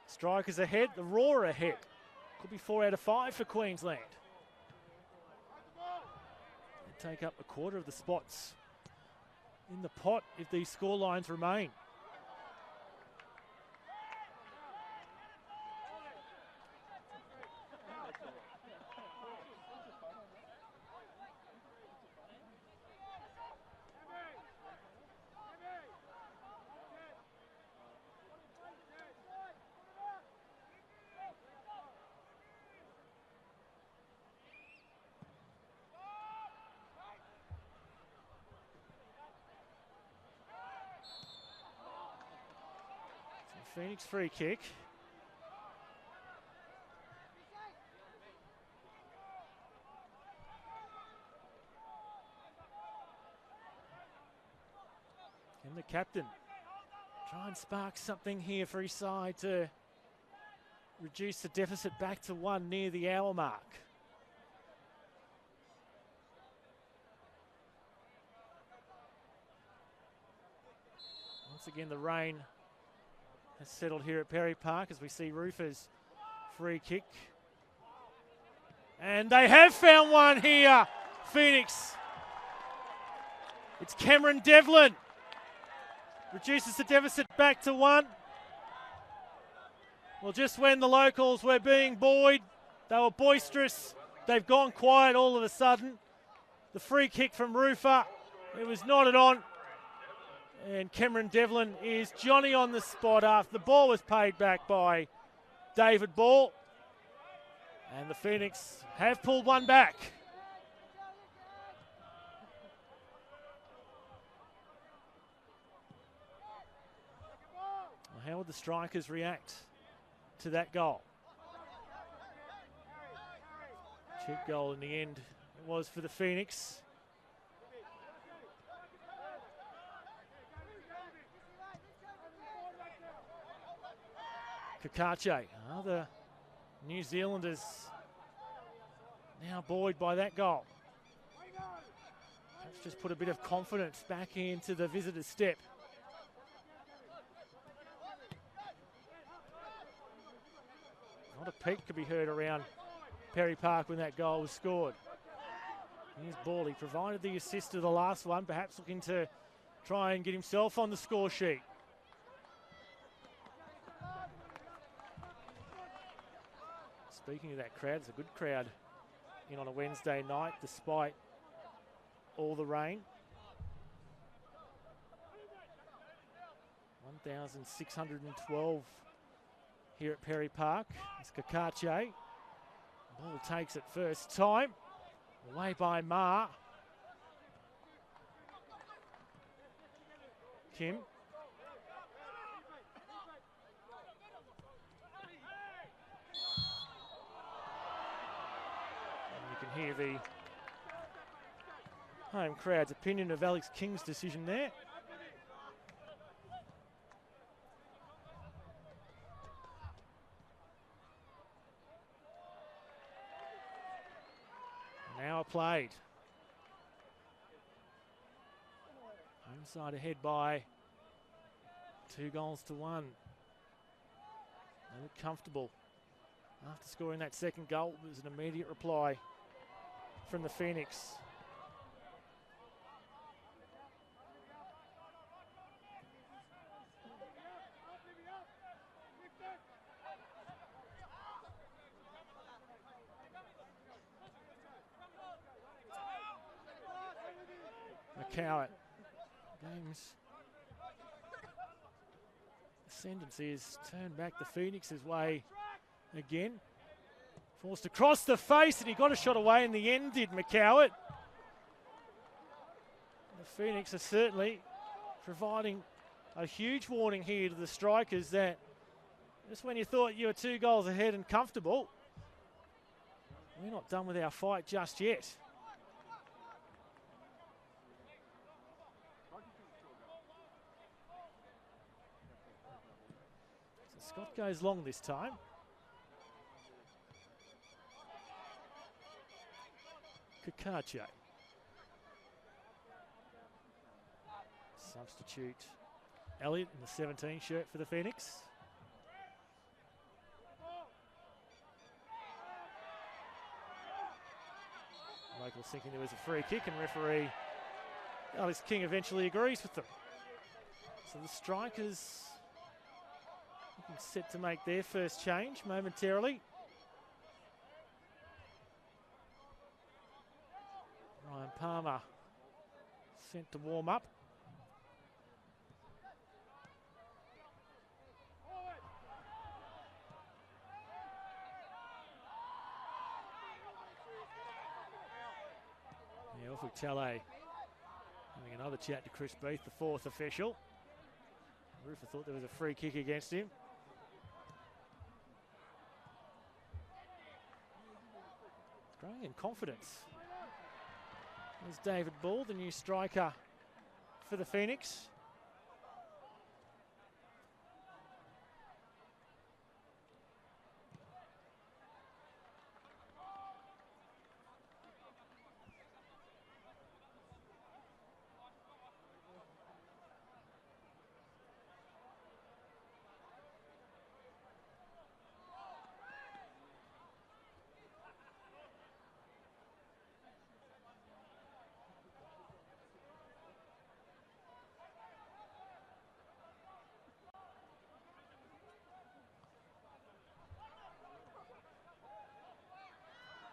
Strikers ahead, the Roar ahead. Could be 4 out of 5 for Queensland. They take up a quarter of the spots in the pot if these score lines remain. Phoenix free kick. Can the captain try and spark something here for his side to reduce the deficit back to 1 near the hour mark? Once again, the rain has settled here at Perry Park as we see Roofer's free kick. And they have found one here, Phoenix. It's Cameron Devlin. Reduces the deficit back to 1. Well, just when the locals were being buoyed, they were boisterous. They've gone quiet all of a sudden. The free kick from Roofer, it was nodded on. And Cameron Devlin is Johnny on the spot after the ball was paid back by David Ball. And the Phoenix have pulled one back. Well, how would the Strikers react to that goal? Cheap goal in the end it was for the Phoenix. Kakache, other New Zealanders now buoyed by that goal. Perhaps just put a bit of confidence back into the visitors' step. Not a peep could be heard around Perry Park when that goal was scored. Here's Ball. He provided the assist to the last one, perhaps looking to try and get himself on the score sheet. Speaking of that crowd, it's a good crowd in on a Wednesday night despite all the rain. 1,612 here at Perry Park. It's Kakache. Ball takes it first time. Away by Ma. Kim. And you can hear the home crowd's opinion of Alex King's decision there. Now played. Home side ahead by 2-1. They look comfortable. After scoring that second goal, there's an immediate reply from the Phoenix. McCowett. Game's ascendancy has turned back the Phoenix's way again. Forced across the face, and he got a shot away in the end, did McCowett. The Phoenix are certainly providing a huge warning here to the Strikers that just when you thought you were 2 goals ahead and comfortable, we're not done with our fight just yet. So Scott goes long this time. Kakache. Substitute Elliott in the 17 shirt for the Phoenix. Locals thinking there was a free kick, and referee Alex King eventually agrees with them. So the Strikers looking set to make their first change momentarily. Ryan Palmer sent to warm up. Tele having another chat to Chris Beath, the 4th official. Roofer thought there was a free kick against him. Growing in confidence. There's David Ball, the new striker for the Phoenix.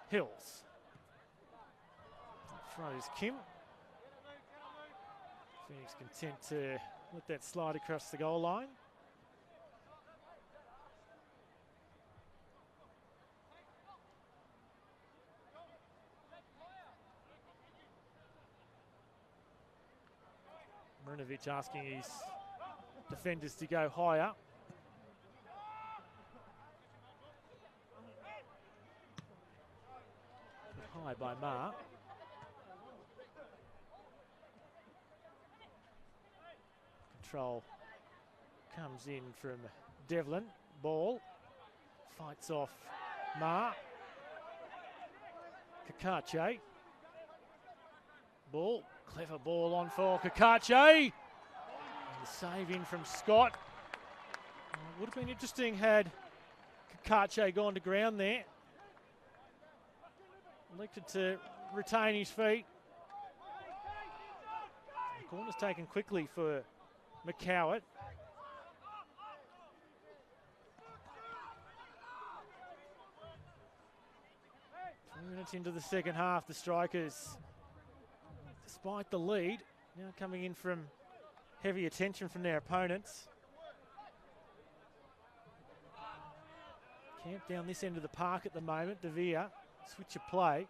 Hills. Front is Kim. Phoenix content to let that slide across the goal line. Mrinovic asking his defenders to go higher. High by Marr. Control comes in from Devlin. Ball fights off Marr. Kakache. Ball, clever ball on for Kakache. And the save in from Scott. Would have been interesting had Kakache gone to ground there. Elected to retain his feet. The corner's taken quickly for McCowett. 2 minutes into the second half, the Strikers, despite the lead, now coming in from heavy attention from their opponents. Camp down this end of the park at the moment, De Vere. Switch of play.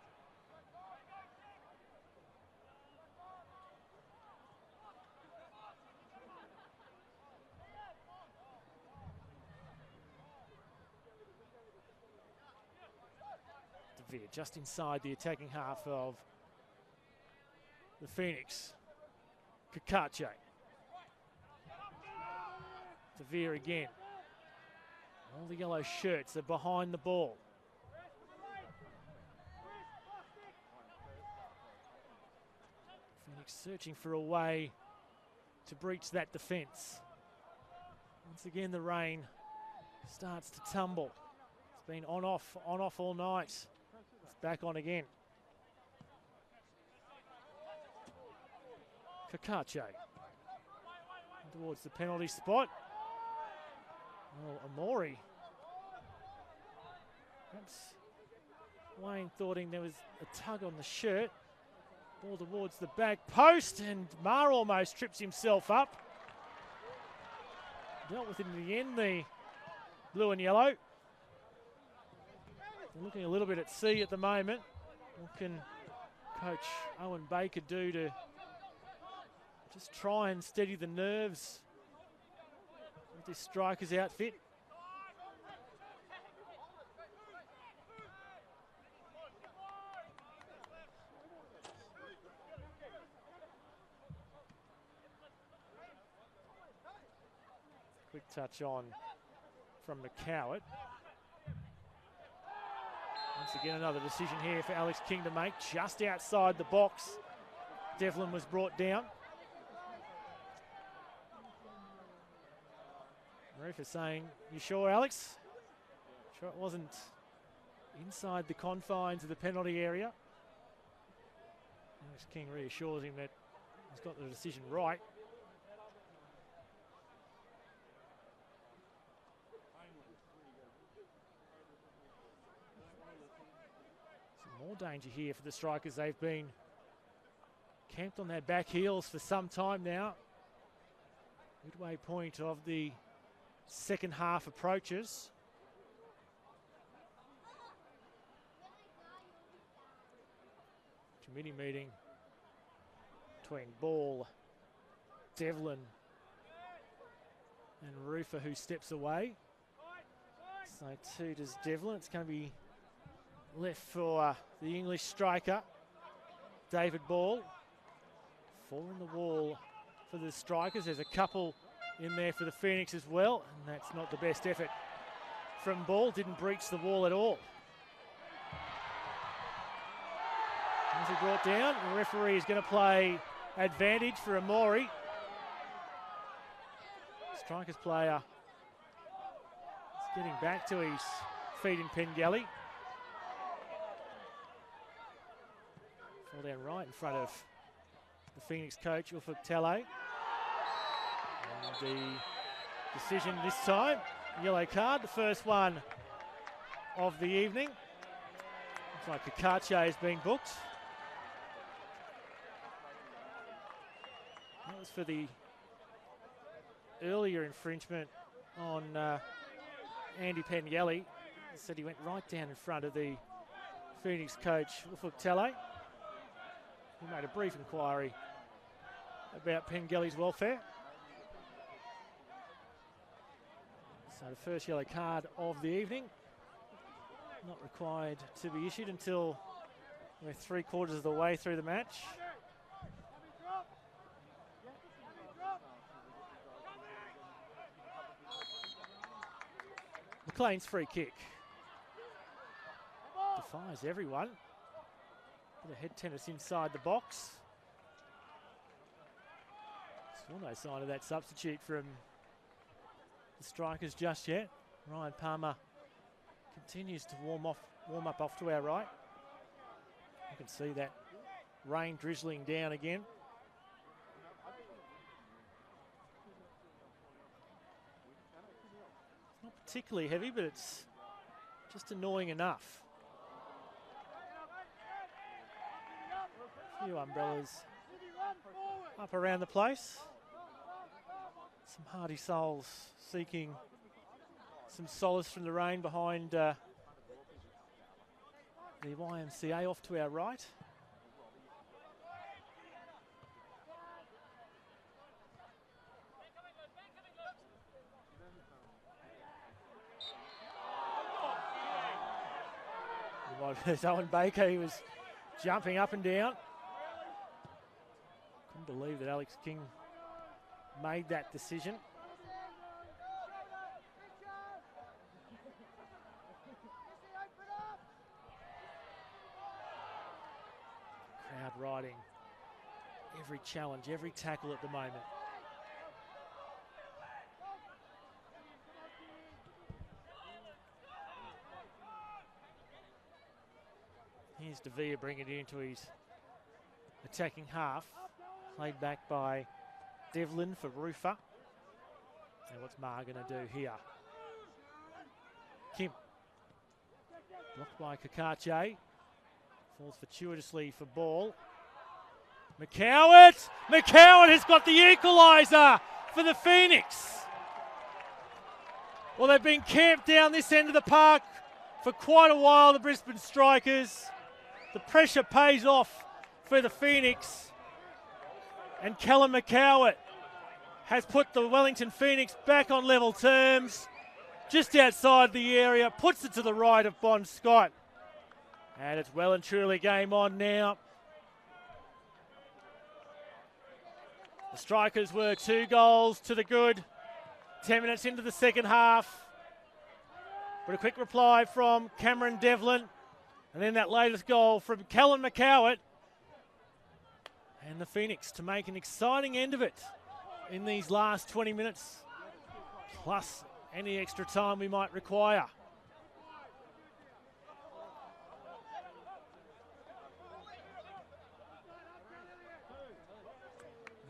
Veer just inside the attacking half of the Phoenix. Kakache. To Veer again. All the yellow shirts are behind the ball. Phoenix searching for a way to breach that defence. Once again, the rain starts to tumble. It's been on off all night. It's back on again. Kakache towards the penalty spot. Oh, Amori. Perhaps Wayne thought there was a tug on the shirt. Ball towards the back post, and Marr almost trips himself up. Dealt with it in the end, the blue and yellow. They're looking a little bit at sea at the moment. What can Coach Owen Baker do to just try and steady the nerves with this Strikers outfit? Quick touch on from McCowett. Once again, another decision here for Alex King to make. Just outside the box, Devlin was brought down. Roofer saying, "You sure, Alex? Sure it wasn't inside the confines of the penalty area?" Alex King reassures him that he's got the decision right. Some more danger here for the Strikers. They've been camped on their back heels for some time now. Midway point of the second half approaches. Committee meeting between Ball, Devlin and Roofer, who steps away. So too does Devlin. It's going to be left for the English striker, David Ball. 4 in the wall for the Strikers. There's a couple in there for the Phoenix as well, and that's not the best effort from Ball. Didn't breach the wall at all. As he brought down, the referee is going to play advantage for Amori. Strikers player is getting back to his feet in Pengelly. Fall down right in front of the Phoenix coach, Ufuk Tele. And the decision this time, yellow card, the first one of the evening. Looks like Kakache is being booked. That was for the earlier infringement on Andy Pengelly. Said he went right down in front of the Phoenix coach, Ufuk Tele. He made a brief inquiry about Pengelly's welfare. So the first yellow card of the evening, not required to be issued until we're 3/4 of the way through the match. McLean's free kick. Defies everyone. Bit of head tennis inside the box. Still no sign of that substitute from the Strikers just yet. Ryan Palmer continues to warm up off to our right. You can see that rain drizzling down again. It's not particularly heavy, but it's just annoying enough. A few umbrellas up around the place. Some hardy souls seeking some solace from the rain behind the YMCA off to our right. God, there's Owen Baker. He was jumping up and down. Couldn't believe that Alex King made that decision. Crowd riding every challenge, every tackle at the moment. Here's De Vere bringing it into his attacking half. Played back by Devlin for Rufer. And what's Ma going to do here? Kim. Blocked by Kakache. Falls fortuitously for ball. McCowart! McCowart has got the equaliser for the Phoenix. Well, they've been camped down this end of the park for quite a while, the Brisbane Strikers. The pressure pays off for the Phoenix. And Callum McCowart has put the Wellington Phoenix back on level terms. Just outside the area, puts it to the right of Bon Scott. And it's well and truly game on now. The Strikers were 2 goals to the good. 10 minutes into the second half. But a quick reply from Cameron Devlin. And then that latest goal from Callum McCowart. And the Phoenix to make an exciting end of it in these last 20 minutes. Plus any extra time we might require.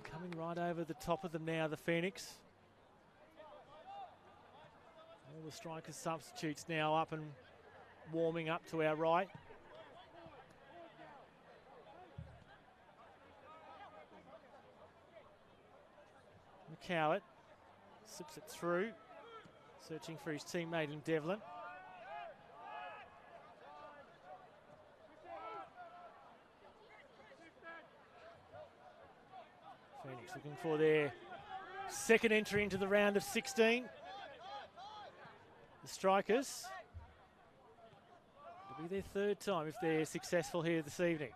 Coming right over the top of them now, the Phoenix. All the Strikers substitutes now up and warming up to our right. McCowart sips it through, searching for his teammate in Devlin. Phoenix looking for their second entry into the round of 16. The Strikers, it'll be their third time if they're successful here this evening.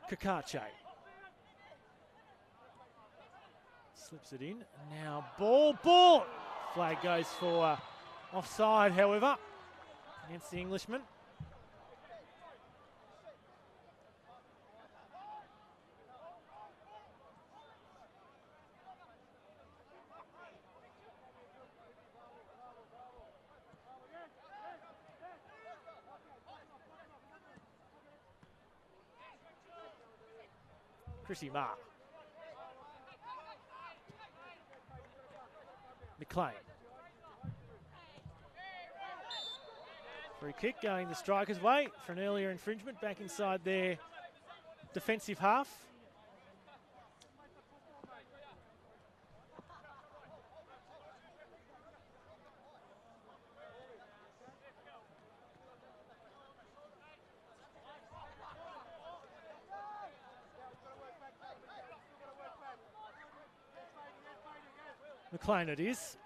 Kakache slips it in. Now ball. Flag goes for offside, however, against the Englishman. Chrissy Ma. McLean. Free kick going the Strikers' way for an earlier infringement back inside their defensive half. McLean it is.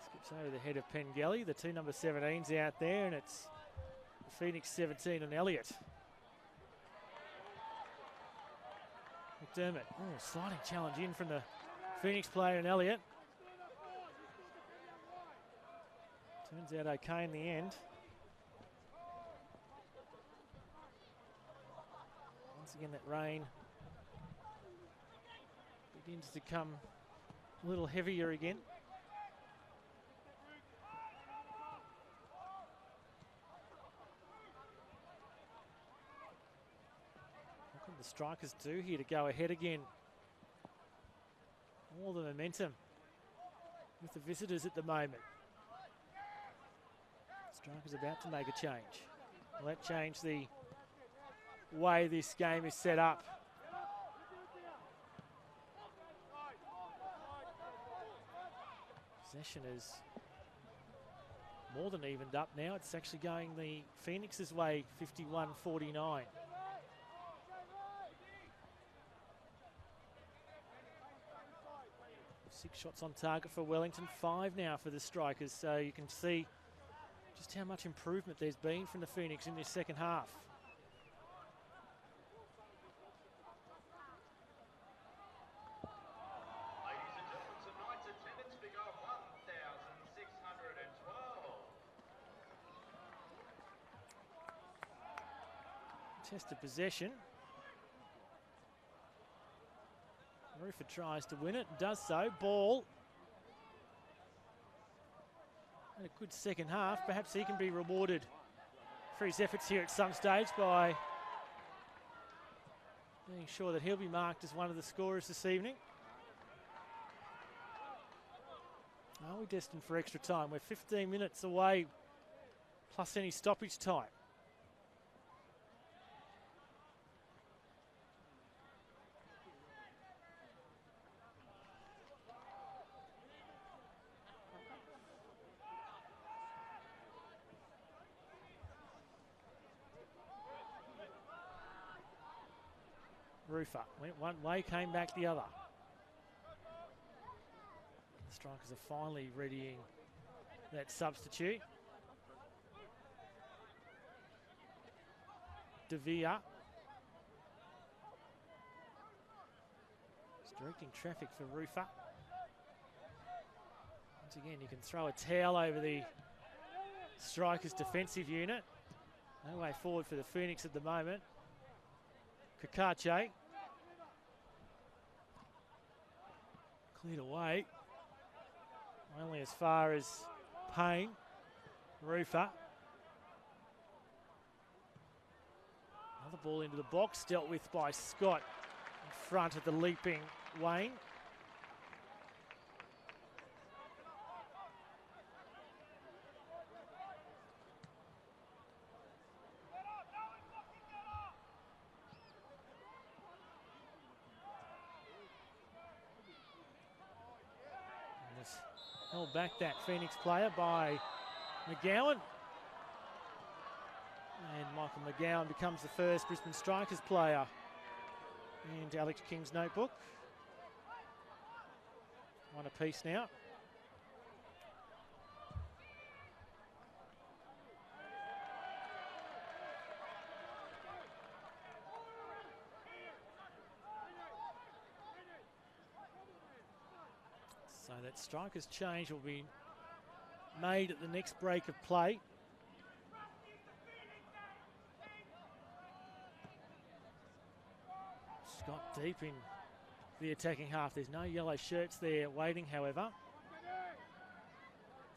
Skips over the head of Pengelly. The 2 number 17s out there, and it's Phoenix 17 and Elliott. McDermott. Oh, sliding challenge in from the Phoenix player and Elliott. Turns out okay in the end. Once again, that rain begins to come a little heavier again. What can the Strikers do here to go ahead again? All the momentum with the visitors at the moment. Strikers about to make a change. Will that change the way this game is set up? Possession is more than evened up now. It's actually going the Phoenix's way, 51-49. 6 shots on target for Wellington, 5 now for the Strikers. So you can see just how much improvement there's been from the Phoenix in this second half. Ladies and gentlemen, tonight's attendance figure 1,612. Tested possession. Rufer tries to win it, does so. Ball. And a good second half. Perhaps he can be rewarded for his efforts here at some stage by being sure that he'll be marked as one of the scorers this evening. Are we destined for extra time? We're 15 minutes away, plus any stoppage time. Rufer went one way, came back the other. The Strikers are finally readying that substitute. De Villa. It's directing traffic for Rufer. Once again, you can throw a towel over the Strikers' defensive unit. No way forward for the Phoenix at the moment. Kakache. Cleared away. Only as far as Payne. Rufer. Another ball into the box, dealt with by Scott in front of the leaping Wayne. Held back that Phoenix player by McGowan. And Michael McGowan becomes the first Brisbane Strikers player into Alex King's notebook. One apiece now. So that Strikers change will be made at the next break of play. Scott deep in the attacking half. There's no yellow shirts there waiting, however.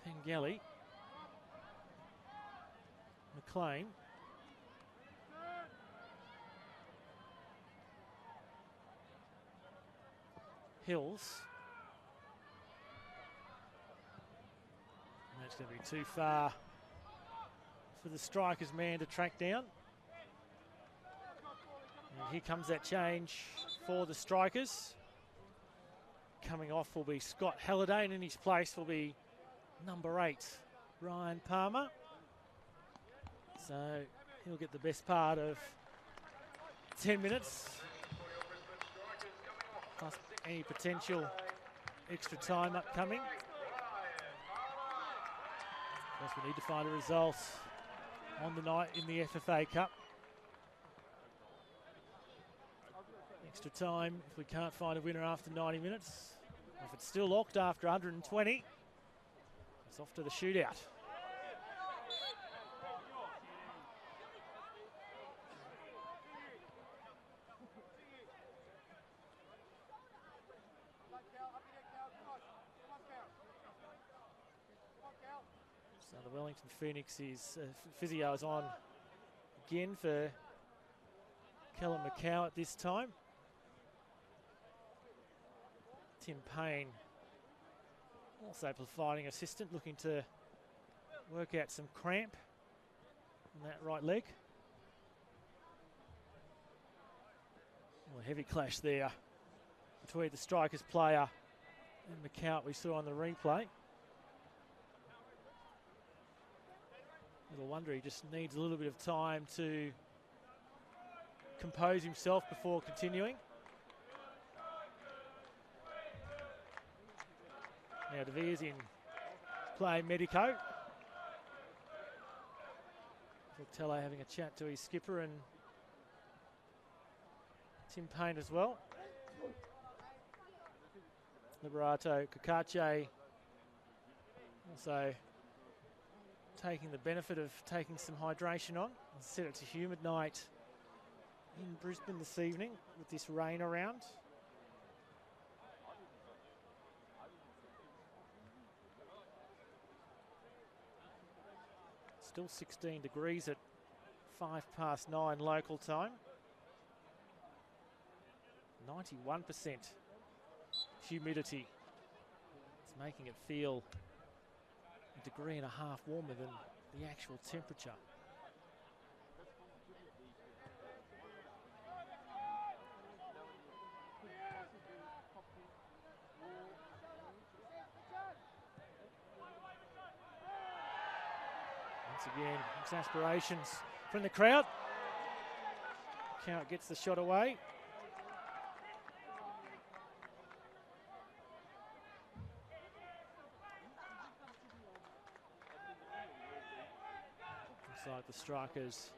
Pengelly. McLean. Hills. And that's going to be too far for the Strikers man to track down. And here comes that change for the Strikers. Coming off will be Scott Halliday, and in his place will be number 8, Ryan Palmer. So he'll get the best part of 10 minutes, plus any potential extra time upcoming. Of course, we need to find a result on the night in the FFA Cup. Extra time if we can't find a winner after 90 minutes. If it's still locked after 120, it's off to the shootout. So the Wellington Phoenix is physio is on again for Callum McCow at this time. Tim Payne also providing assistant, looking to work out some cramp on that right leg. Well, a heavy clash there between the Strikers player and McCow we saw on the replay. Little wonder he just needs a little bit of time to compose himself before continuing. Now De Veer's in play Medico. Tello having a chat to his skipper and Tim Payne as well. Liberato Kakache also taking the benefit of taking some hydration on. Set it to humid night in Brisbane this evening with this rain around. Still 16 degrees at 9:05 local time. 91% humidity. It's making it feel 1.5 degrees warmer than the actual temperature. Once again, exasperations from the crowd. Count gets the shot away. Looks like the strikers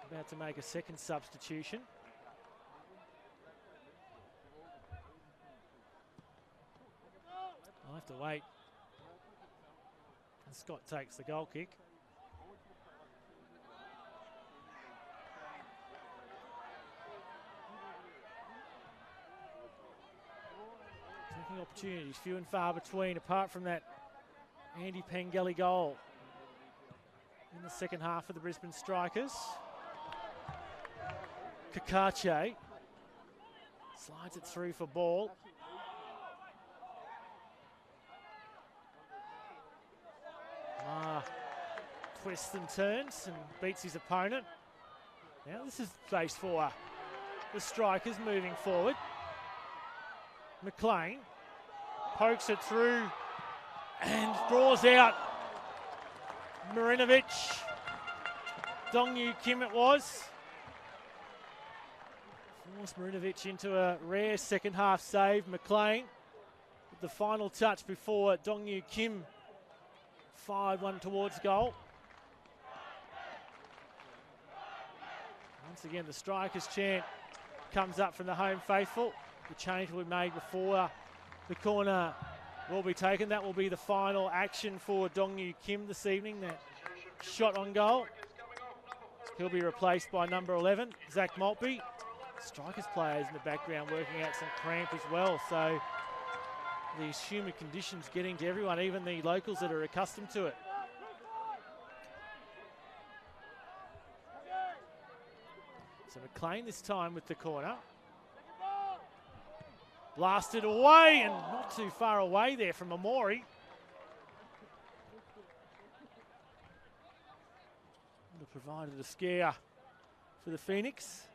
about to make a second substitution. I'll have to wait. And Scott takes the goal kick. Taking opportunities, few and far between, apart from that Andy Pengelly goal in the second half for the Brisbane Strikers. Kakache slides it through for ball. Twists and turns and beats his opponent. Now this is space for the Strikers moving forward. McLean pokes it through and draws out Marinovic. Dongyu Kim it was. Forced Marinovic into a rare second half save. McLean with the final touch before Dongyu Kim fired one towards goal. Once again, the Strikers chant comes up from the home faithful. The change will be made before the corner will be taken. That will be the final action for Dongyu Kim this evening. That shot on goal. He'll be replaced by number 11, Zach Maltby. Strikers players in the background working out some cramp as well. So these humid conditions getting to everyone, even the locals that are accustomed to it. So McLean this time with the corner. Blasted away and not too far away there from Amori. Would have provided a scare for the Phoenix.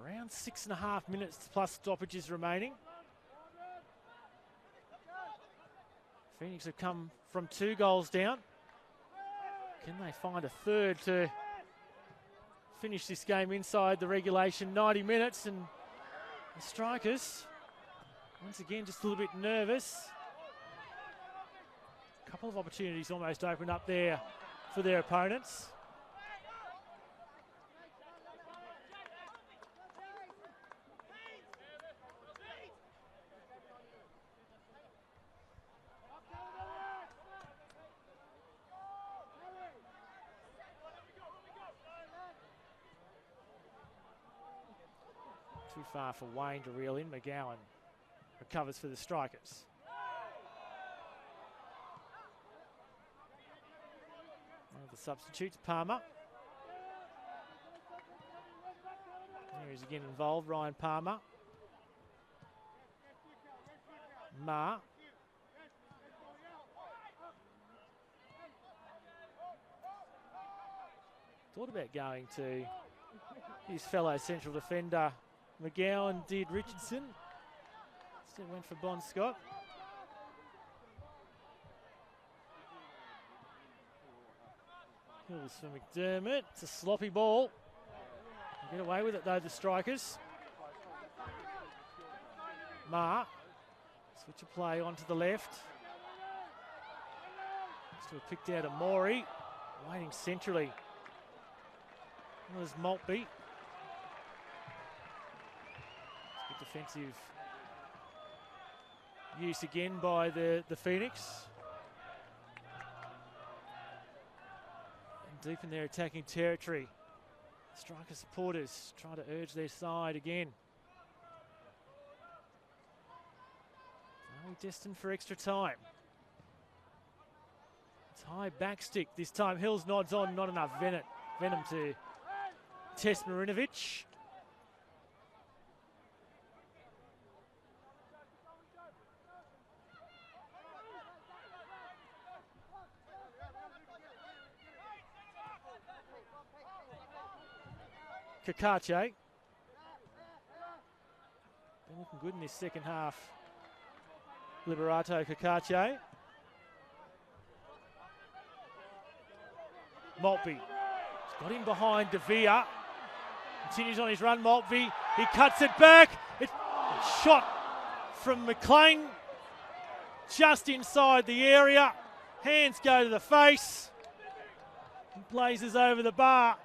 Around 6.5 minutes plus stoppages remaining. Phoenix have come from 2 goals down. Can they find a third to finish this game inside the regulation 90 minutes? And the Strikers, once again, just a little bit nervous. A couple of opportunities almost opened up there for their opponents. Too far for Wayne to reel in. McGowan recovers for the Strikers. One of the substitutes, Palmer. There he's again involved, Ryan Palmer. Ma. Thought about going to his fellow central defender McGowan, did Richardson. Instead went for Bon Scott. Hills for McDermott. It's a sloppy ball. They get away with it though, the Strikers. Ma. Switch of play onto the left. Still picked out of Morey. Waiting centrally. Was Maltby. Good defensive use again by the Phoenix. And deep in their attacking territory. Striker supporters trying to urge their side again. Are we destined for extra time? It's high back stick. This time Hills nods on, not enough venom to test Marinovic. Kakache. Been looking good in this second half. Liberato Kakache. Maltby. He's got him behind De Vere. Continues on his run, Maltby. He cuts it back. It's shot from McLean. Just inside the area. Hands go to the face. He blazes over the bar.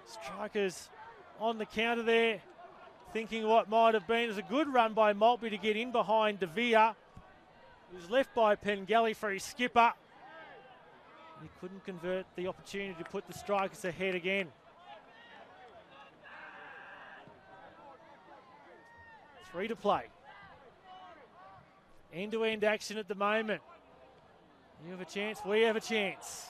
Strikers on the counter there. Thinking what might have been. It was a good run by Maltby to get in behind De Vere. He was left by Pengelly for his skipper. He couldn't convert the opportunity to put the Strikers ahead again. 3 to play. End-to-end action at the moment. You have a chance, we have a chance.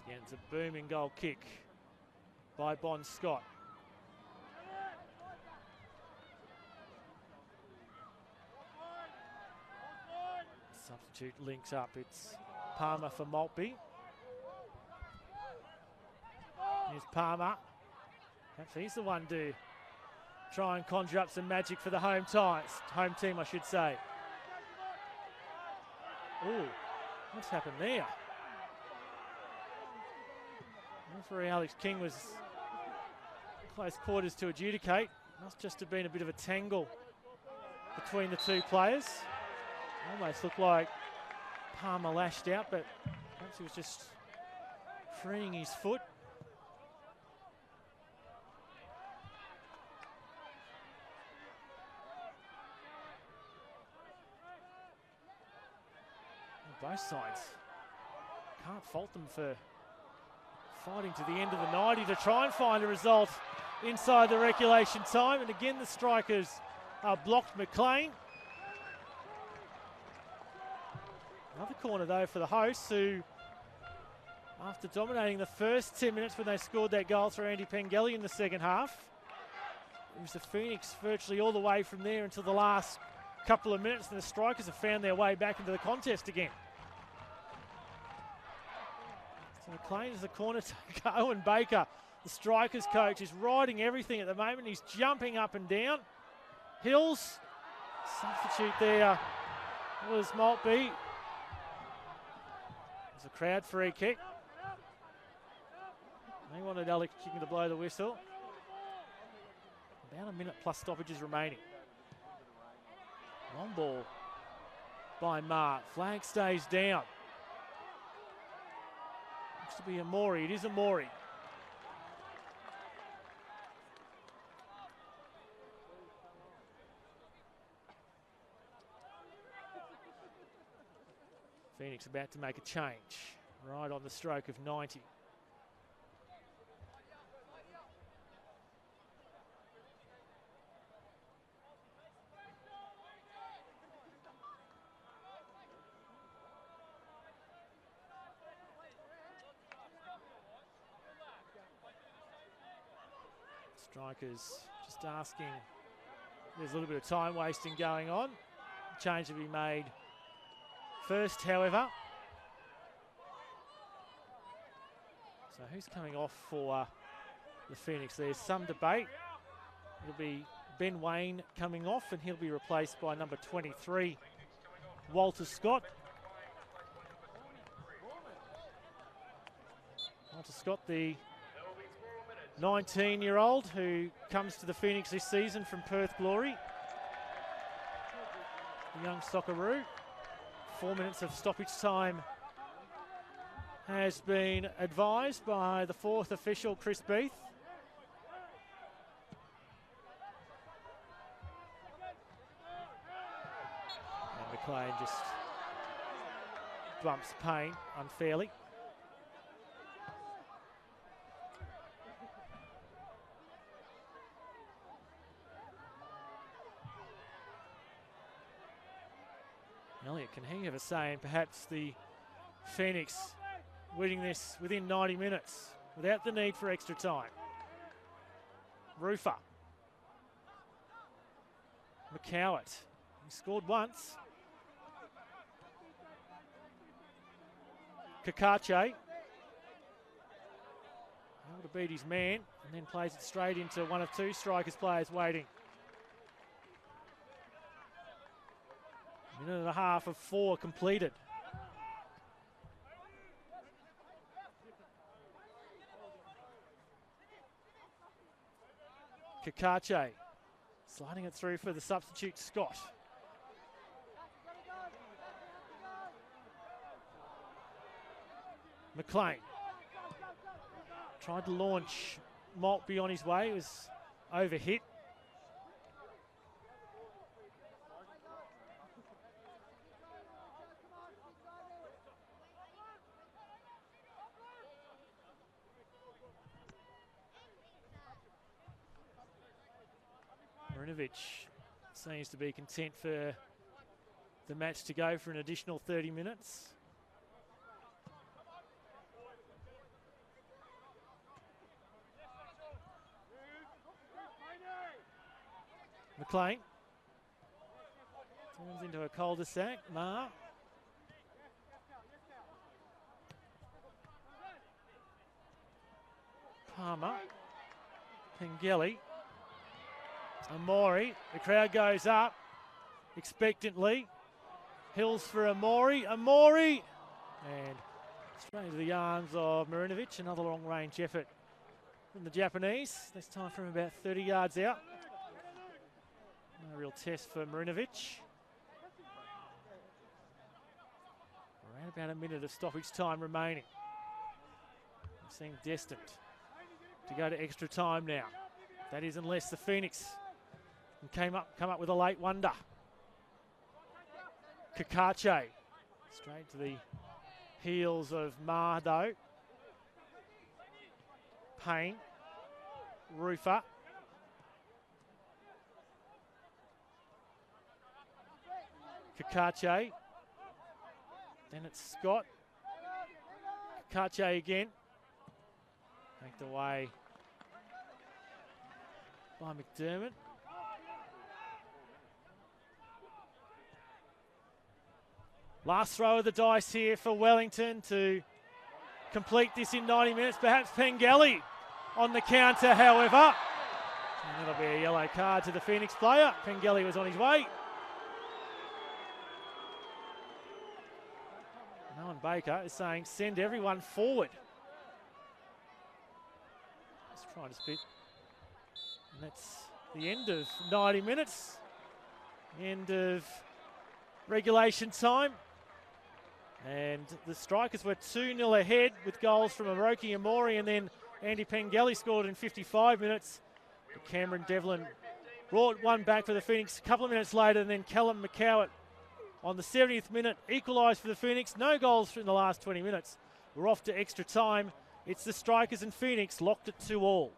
Again, it's a booming goal kick by Bon Scott. Substitute links up. It's Palmer for Maltby. Here's Palmer. Perhaps he's the one to try and conjure up some magic for the home team, I should say. Ooh, what's happened there? Referee Alex King was close quarters to adjudicate. Must just have been a bit of a tangle between the two players. Almost looked like Palmer lashed out, but perhaps he was just freeing his foot. Both sides. Can't fault them for fighting to the end of the 90 to try and find a result inside the regulation time. And again, the Strikers blocked McLean. Another corner though for the hosts, who, after dominating the first 10 minutes when they scored that goal through Andy Pengelly in the second half, it was the Phoenix virtually all the way from there until the last couple of minutes, and the Strikers have found their way back into the contest again. So McLean is the corner taker. Owen Baker, the Strikers coach, is riding everything at the moment. He's jumping up and down. Hills, substitute there was Maltby. There's a crowd free kick. They wanted Alex King to blow the whistle. About a minute plus stoppages remaining. Long ball by Mark. Flag stays down. Looks to be Amori. It is Amori. Phoenix about to make a change right on the stroke of 90. Strikers just asking. There's a little bit of time wasting going on. Change to be made first, however. So who's coming off for the Phoenix? There's some debate. It'll be Ben Wayne coming off, and he'll be replaced by number 23, Walter Scott. Walter Scott, the 19-year-old who comes to the Phoenix this season from Perth Glory. The young Socceroo. 4 minutes of stoppage time has been advised by the fourth official, Chris Beath. And McLean just bumps Payne unfairly. Elliott, can he have a say in perhaps the Phoenix winning this within 90 minutes without the need for extra time? Rufer. McCowett. He scored once. Kakache. Able to beat his man and then plays it straight into one of two Strikers players waiting. Minute and a half of 4 completed. Kakache sliding it through for the substitute Scott. McLean tried to launch Maltby on his way, was overhit. Marinovic seems to be content for the match to go for an additional 30 minutes. McLean turns into a cul-de-sac. Mar. Palmer. Pengelly. Amori, the crowd goes up expectantly. Hills for Amori, and straight into the arms of Marinovic. Another long-range effort from the Japanese. This time from about 30 yards out. No real test for Marinovic. Around about a minute of stoppage time remaining. They seem destined to go to extra time now. That is, unless the Phoenix come up with a late wonder. Kakache straight to the heels of Mardo. Payne. Rufer. Kakache. Then it's Scott. Kakache again. Backed away by McDermott. Last throw of the dice here for Wellington to complete this in 90 minutes. Perhaps Pengelly on the counter, however. And that'll be a yellow card to the Phoenix player. Pengelly was on his way. Owen Baker is saying send everyone forward. Let's try to spit. And that's the end of 90 minutes. End of regulation time. And the Strikers were 2-0 ahead with goals from Oroki Amori, and then Andy Pengelly scored in 55 minutes. But Cameron Devlin brought one back for the Phoenix a couple of minutes later, and then Callum McCowett on the 70th minute equalised for the Phoenix. No goals in the last 20 minutes. We're off to extra time. It's the Strikers and Phoenix locked at 2-2.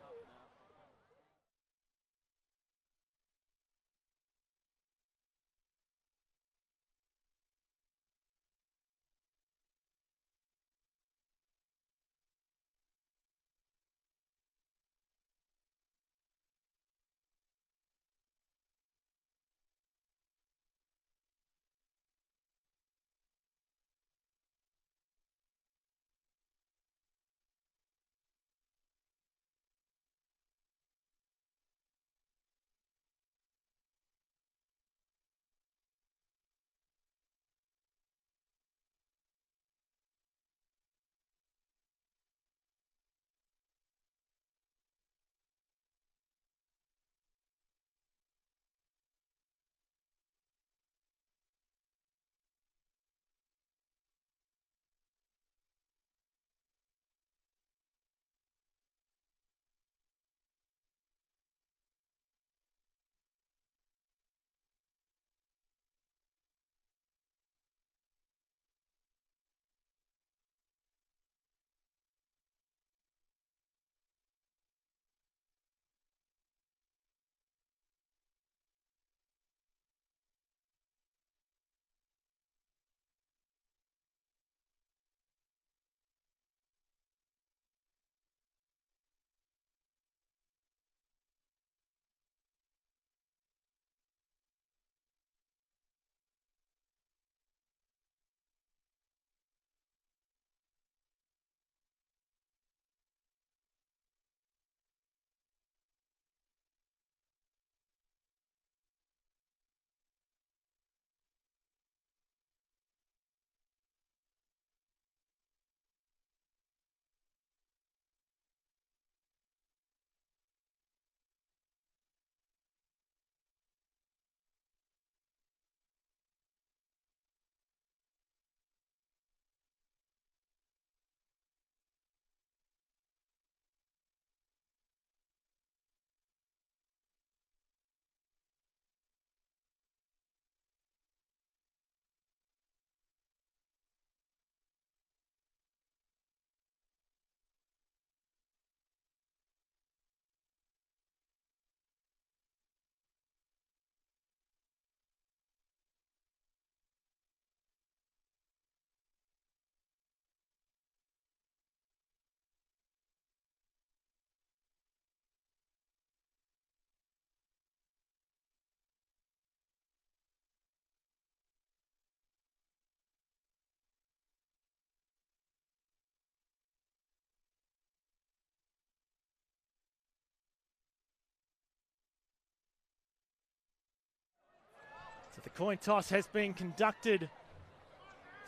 So the coin toss has been conducted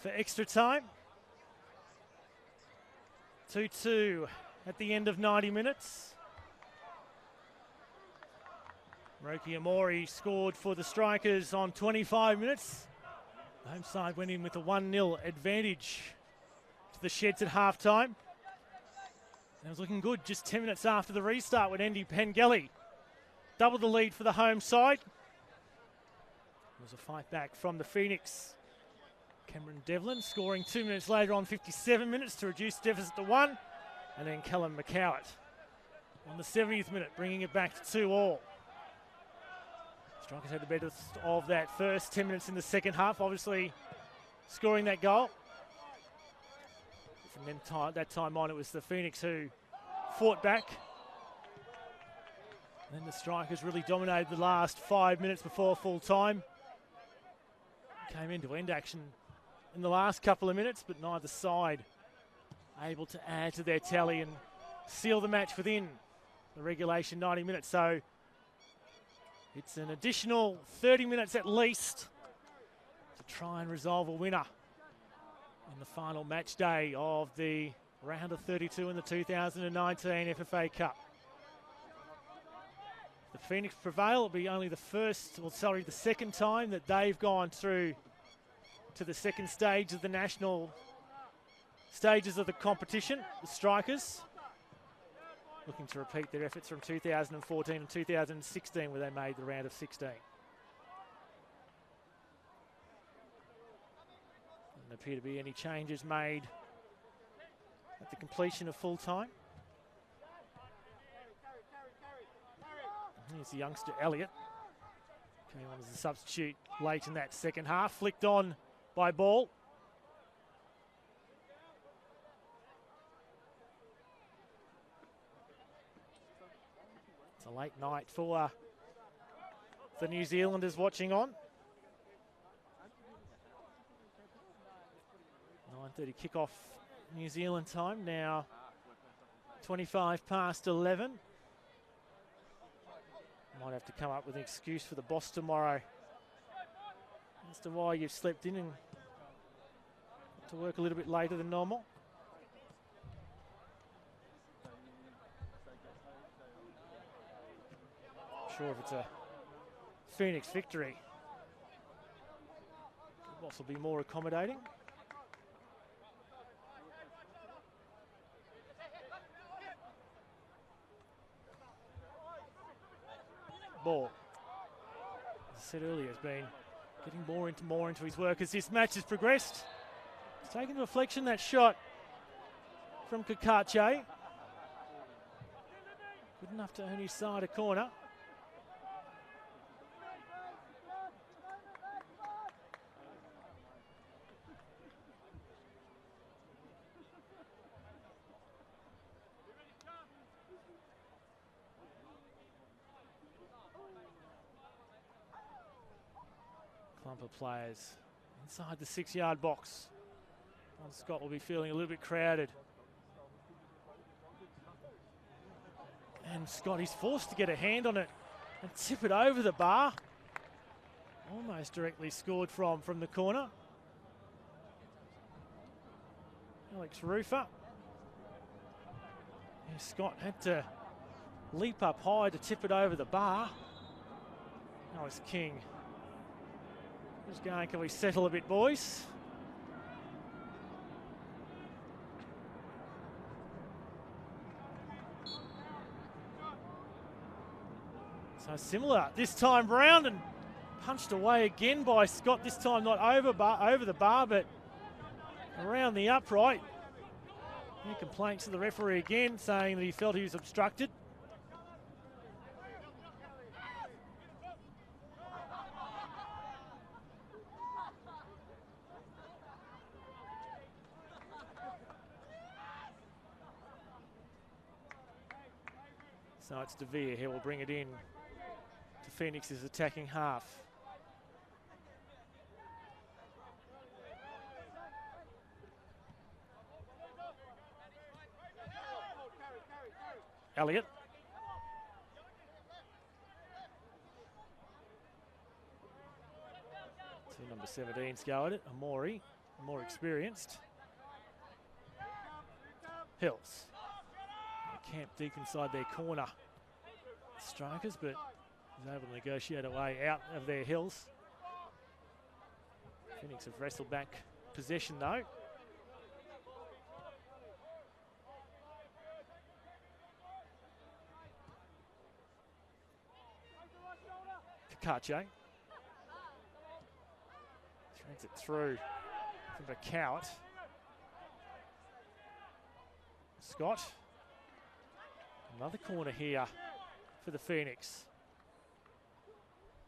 for extra time. 2-2 at the end of 90 minutes. Roki Amori scored for the Strikers on 25 minutes. The home side went in with a 1-0 advantage to the Sheds at half-time. And it was looking good just 10 minutes after the restart when Andy Pengelly doubled the lead for the home side. It was a fight back from the Phoenix. Cameron Devlin scoring 2 minutes later on 57 minutes to reduce deficit to 1. And then Callum McCowett on the 70th minute, bringing it back to 2-2. Strikers had the better of that first 10 minutes in the second half, obviously scoring that goal. From then that time on, it was the Phoenix who fought back. And then the Strikers really dominated the last 5 minutes before full time. Came into end action in the last couple of minutes, but neither side able to add to their tally and seal the match within the regulation 90 minutes. So it's an additional 30 minutes at least to try and resolve a winner in the final match day of the round of 32 in the 2019 FFA Cup. The Phoenix prevail. It'll be only the second time that they've gone through to the second stage of the national stages of the competition. The Strikers looking to repeat their efforts from 2014 and 2016 where they made the round of 16. Doesn't appear to be any changes made at the completion of full time. Here's the youngster Elliott. Came on as a substitute late in that second half. Flicked on by Ball. It's a late night for the New Zealanders watching on. 9:30 kickoff New Zealand time. Now 25 past 11. Might have to come up with an excuse for the boss tomorrow as to why you've slept in and to work a little bit later than normal. Not sure if it's a Phoenix victory, the boss will be more accommodating. Ball, as I said earlier, has been getting more into his work as this match has progressed. It's taken reflection, that shot from Kakache. Good enough to earn his side a corner. Clump of players inside the 6-yard box. Scott will be feeling a little bit crowded. And Scott is forced to get a hand on it and tip it over the bar. Almost directly scored from the corner. Alex Rufer. Yeah, Scott had to leap up high to tip it over the bar. Now it's King. Just going, can we settle a bit, boys? So similar this time round and punched away again by Scott, this time not over the bar, but around the upright. He complaints to the referee again, saying that he felt he was obstructed. So it's De Vere here will bring it in to Phoenix's attacking half. Elliott. Number 17's go at it. Amori, more experienced. Hills. Camp deep inside their corner. Strikers, but is able to negotiate a way out of their Hills. Phoenix have wrestled back possession though. Kakache. Threads it through from the Cowett. Scott. Another corner here for the Phoenix.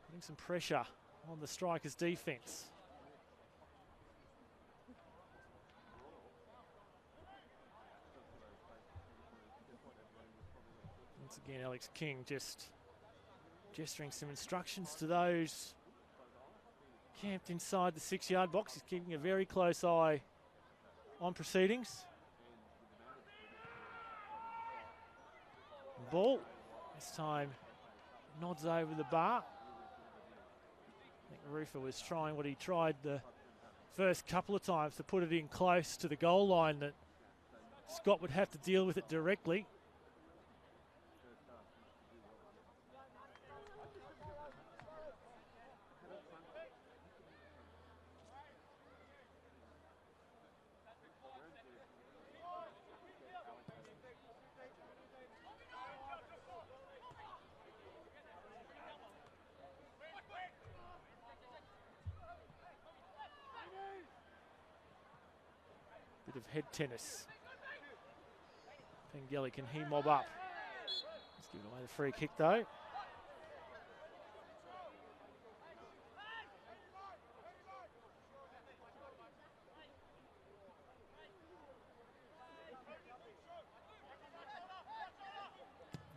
Putting some pressure on the Strikers' defence. Once again, Alex King just gesturing some instructions to those camped inside the 6-yard box. He's keeping a very close eye on proceedings. Ball, this time nods over the bar. I think Rufer was trying what he tried the first couple of times, to put it in close to the goal line, that Scott would have to deal with it directly. Bit of head tennis. Pengelly, can he mob up? Let's give away the free kick though.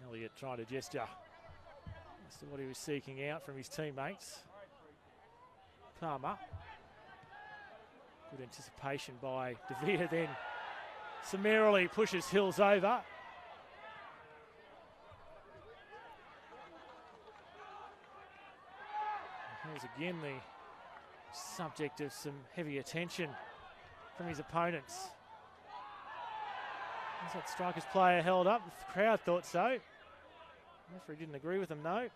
Elliott trying to gesture as to what he was seeking out from his teammates. Palmer. Good anticipation by De Vere, then summarily pushes Hills over. Hills again the subject of some heavy attention from his opponents. Was that Strikers player held up? The crowd thought so. The referee didn't agree with him, no.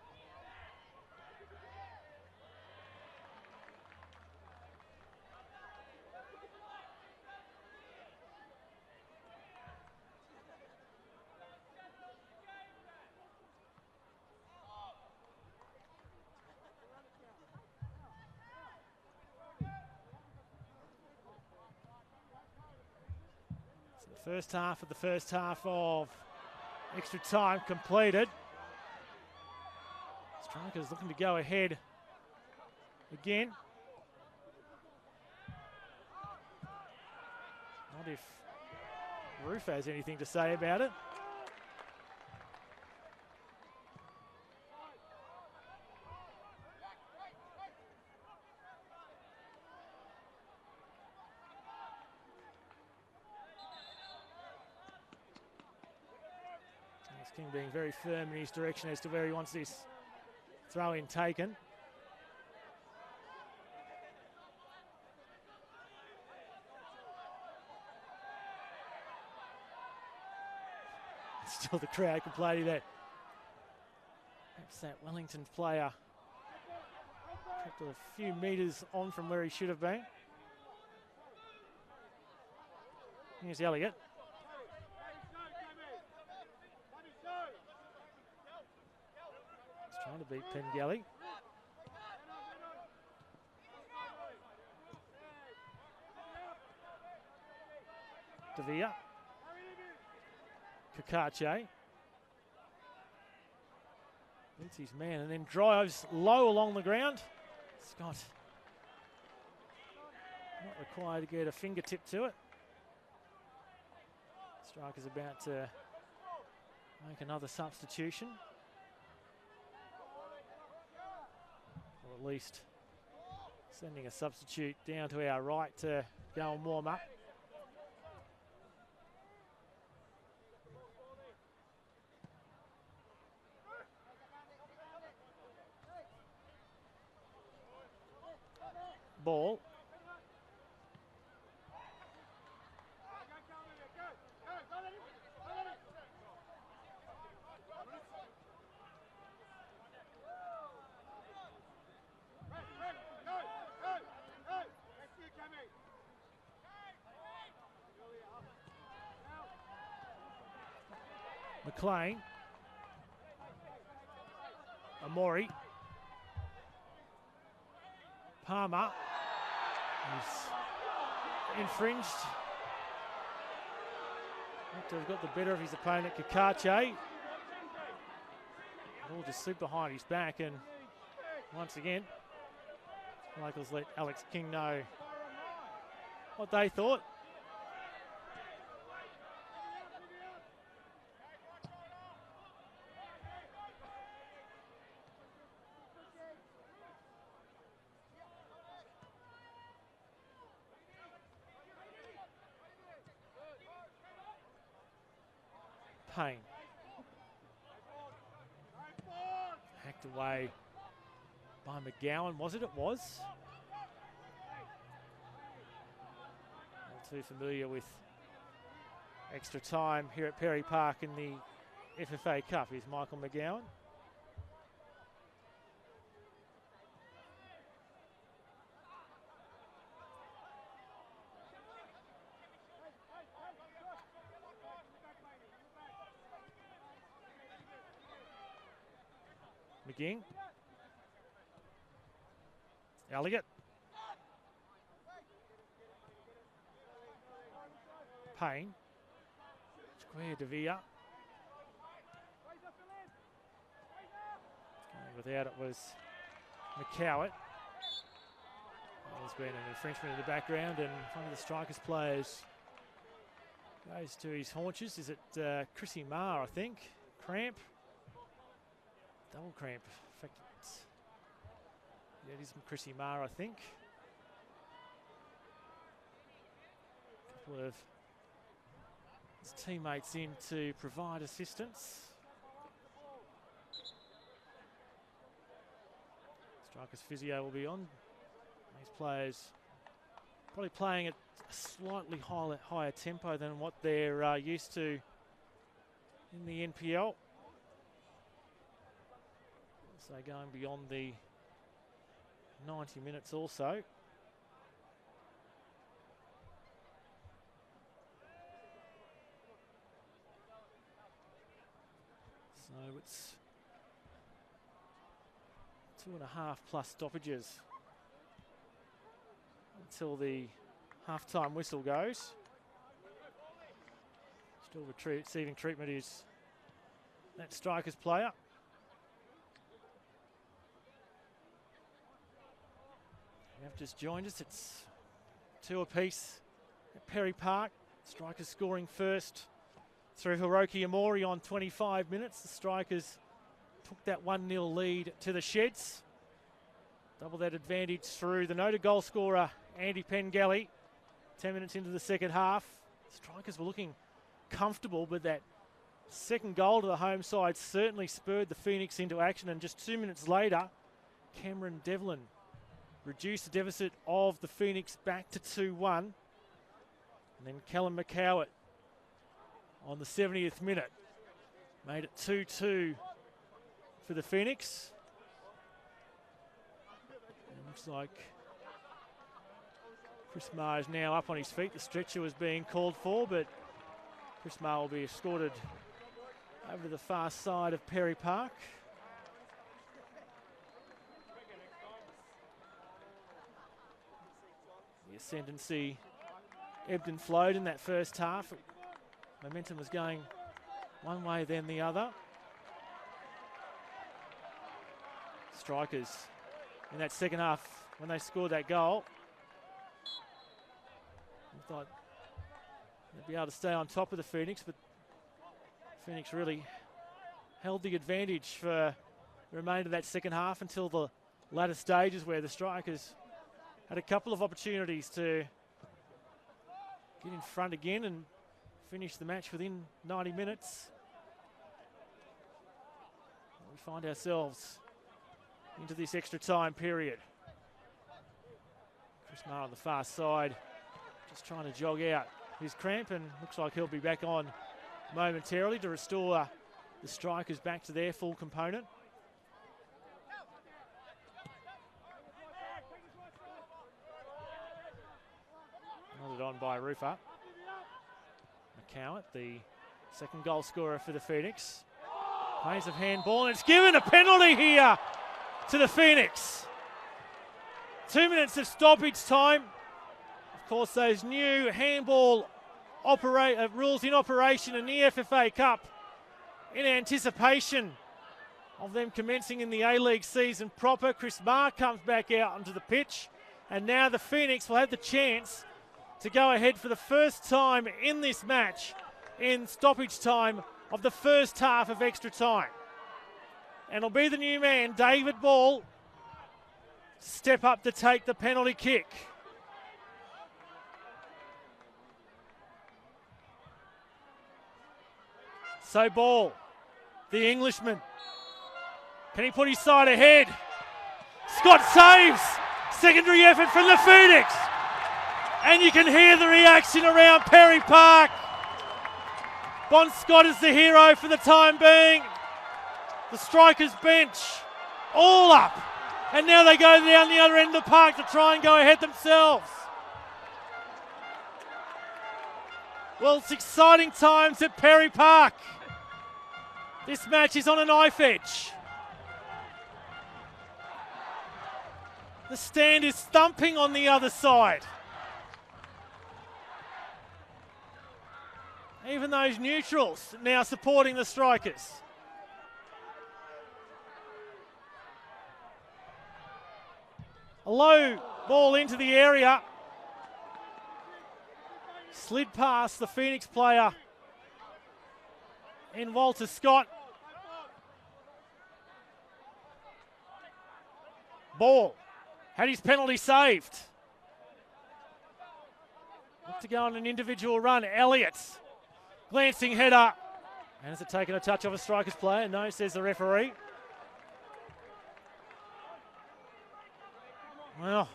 First half of the first half of extra time completed. Strikers looking to go ahead again. Not if Roof has anything to say about it. King being very firm in his direction as to where he wants this throw in taken. Still the crowd complaining that perhaps that Wellington player kept a few metres on from where he should have been. Here's Elliott. Trying to beat Pengelly. De Vere. Kakache. Beats his man and then drives low along the ground. Scott not required to get a fingertip to it. Striker's about to make another substitution. Or at least sending a substitute down to our right to go and warm up. ball. McLean. Amori. Palmer. He's infringed. Looked to have got the better of his opponent, Kakache. Ball just slipped behind his back, and once again, Michael's let Alex King know what they thought. Payne. Hacked away by McGowan, was it? It was. All too familiar with extra time here at Perry Park in the FFA Cup is Michael McGowan. McGing. Elliott. Payne. Square to Villa. Without it was McCowett. There's been an infringement in the background, and one of the Strikers players goes to his haunches. Is it Chrissy Marr, I think? Cramp. Double cramp. In fact, yeah, it is Chrissy Marr, I think. A couple of his teammates in to provide assistance. Strikers physio will be on. These players probably playing at a slightly higher tempo than what they're used to in the NPL. So going beyond the 90 minutes or so. So it's 2.5 plus stoppages until the half-time whistle goes. Still receiving treatment is that Strikers player. You have just joined us. It's 2 apiece at Perry Park. Strikers scoring first through Hiroki Amori on 25 minutes. The Strikers took that 1-0 lead to the Sheds. Double that advantage through the noted goal scorer, Andy Pengelly. 10 minutes into the second half. Strikers were looking comfortable, but that second goal to the home side certainly spurred the Phoenix into action. And just 2 minutes later, Cameron Devlin reduced the deficit of the Phoenix back to 2-1. And then Callum McCowett on the 70th minute made it 2-2 for the Phoenix. It looks like Chris Marr is now up on his feet. The stretcher was being called for, but Chris Marr will be escorted over to the far side of Perry Park. The ascendancy ebbed and flowed in that first half. Momentum was going one way then the other. Strikers in that second half, when they scored that goal, I thought they'd be able to stay on top of the Phoenix, but Phoenix really held the advantage for the remainder of that second half until the latter stages, where the Strikers had a couple of opportunities to get in front again and finish the match within 90 minutes. We find ourselves into this extra time period. Chris Maher on the far side, just trying to jog out his cramp, and looks like he'll be back on momentarily to restore the Strikers back to their full component. Nodded on by Rufer. McCowett, the second goal scorer for the Phoenix. Plays of handball, and it's given a penalty here to the Phoenix. 2 minutes of stoppage time. Of course, those new handball rules in operation in the FFA Cup in anticipation of them commencing in the A-League season proper. Chris Maher comes back out onto the pitch, and now the Phoenix will have the chance to go ahead for the first time in this match in stoppage time of the first half of extra time. And it'll be the new man, David Ball, step up to take the penalty kick. So Ball, the Englishman, can he put his side ahead? Scott saves. Secondary effort from the Phoenix. And you can hear the reaction around Perry Park. Bon Scott is the hero for the time being. The Strikers bench all up. And now they go down the other end of the park to try and go ahead themselves. Well, it's exciting times at Perry Park. This match is on a knife edge. The stand is thumping on the other side. Even those neutrals now supporting the Strikers. A low ball into the area. Slid past the Phoenix player in Walter Scott. Ball had his penalty saved. Look to go on an individual run. Elliott. Glancing header. And has it taken a touch off a Strikers player? No, says the referee. Well,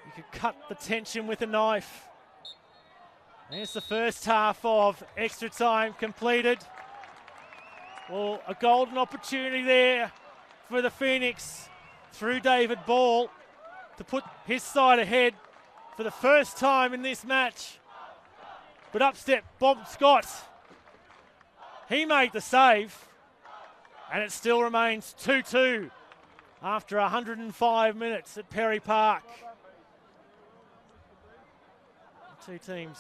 you could cut the tension with a knife. There's the first half of extra time completed. Well, a golden opportunity there for the Phoenix through David Ball to put his side ahead for the first time in this match. But up step Bon Scott. He made the save, and it still remains 2-2 after 105 minutes at Perry Park. Two teams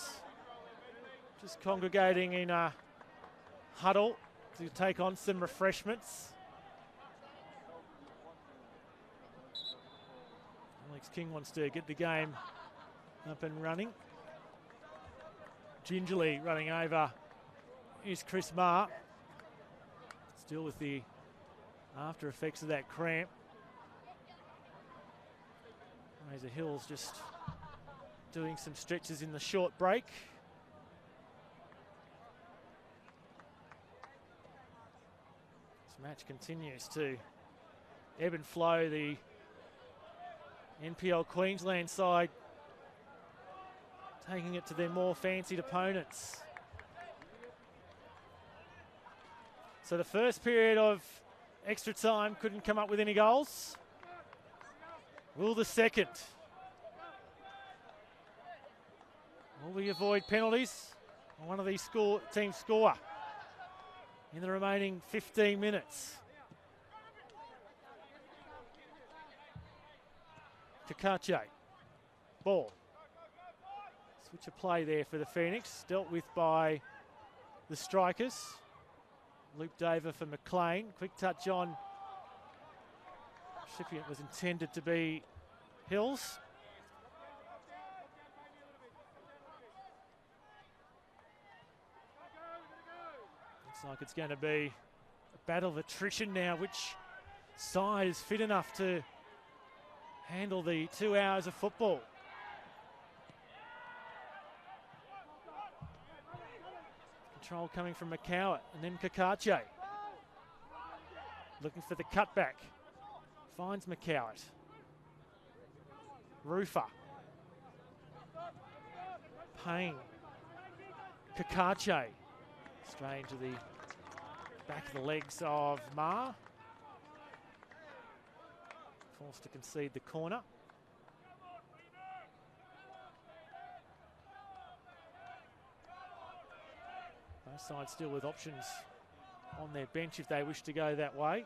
just congregating in a huddle to take on some refreshments. Alex King wants to get the game up and running. Gingerly running over is Chris Maher. Still with the after effects of that cramp. Razor Hills just doing some stretches in the short break. This match continues to ebb and flow. The NPL Queensland side taking it to their more fancied opponents. So the first period of extra time couldn't come up with any goals. Will the second? Will we avoid penalties? Will one of these teams score in the remaining 15 minutes? Kakache. Ball. Switch of play there for the Phoenix. Dealt with by the Strikers. Looped over for McLean. Quick touch on. Recipient was intended to be Hills. Looks like it's going to be a battle of attrition now. Which side is fit enough to handle the 2 hours of football? Control coming from McCowett and then Kakache. Looking for the cutback. Finds McCowett. Rufa. Payne. Kakache. Straight into the back of the legs of Ma. Forced to concede the corner. Both sides still with options on their bench if they wish to go that way.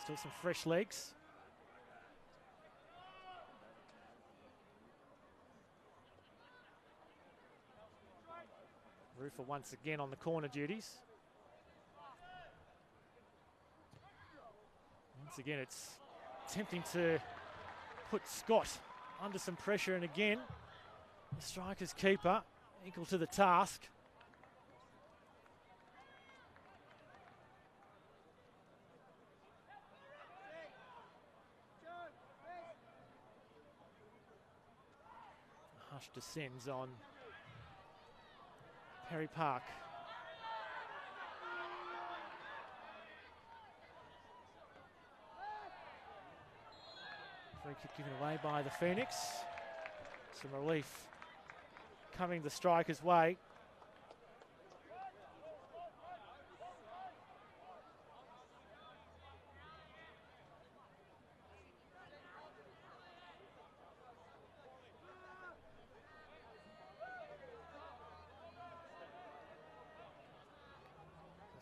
Still some fresh legs. Rufa once again on the corner duties. Once again, it's attempting to put Scott under some pressure, and again, the Strikers keeper equal to the task. The hush descends on Perry Park. Free kick given away by the Phoenix. Some relief coming the Strikers' way.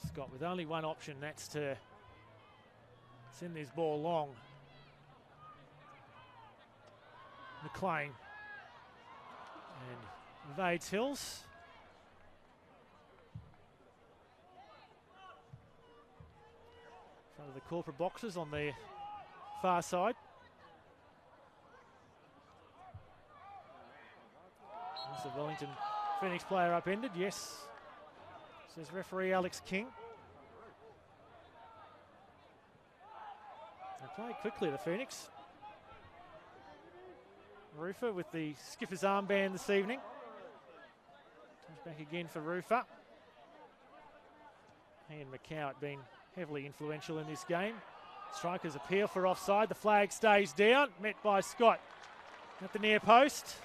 Scott with only one option, that's to send this ball long. McLean and evades Hills. In front of the corporate boxes on the far side. There's a Wellington Phoenix player upended, yes, says referee Alex King. They play quickly, the Phoenix. Rufa with the skipper's armband this evening. Comes back again for Rufa. He and McCow been heavily influential in this game. Strikers appeal for offside. The flag stays down, met by Scott at the near post.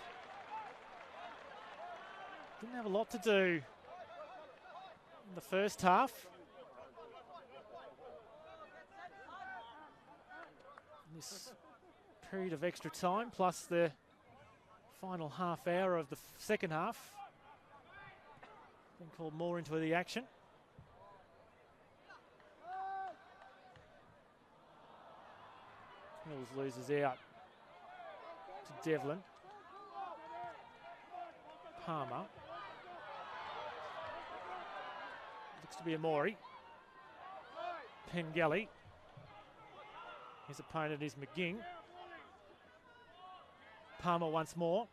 Didn't have a lot to do in the first half. This period of extra time plus the final half hour of the second half. Been called more into the action. Hills loses out to Devlin. Palmer. Looks to be Amori. Pengelly. His opponent is McGing. Palmer once more.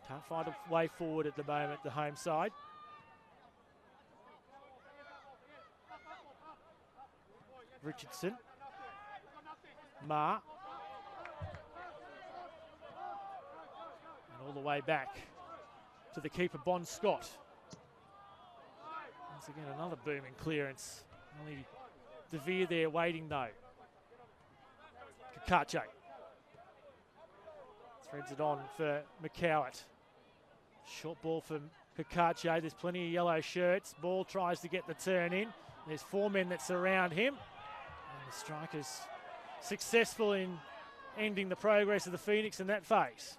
Can't find a way forward at the moment, the home side. Richardson. Ma. And all the way back to the keeper, Bon Scott. Once again, another booming clearance. Only De Vere there waiting though. Kakache. Threads it on for McCowett. Short ball for Kakache. There's plenty of yellow shirts. Ball tries to get the turn in. There's four men that surround him. And the Strikers successful in ending the progress of the Phoenix in that phase.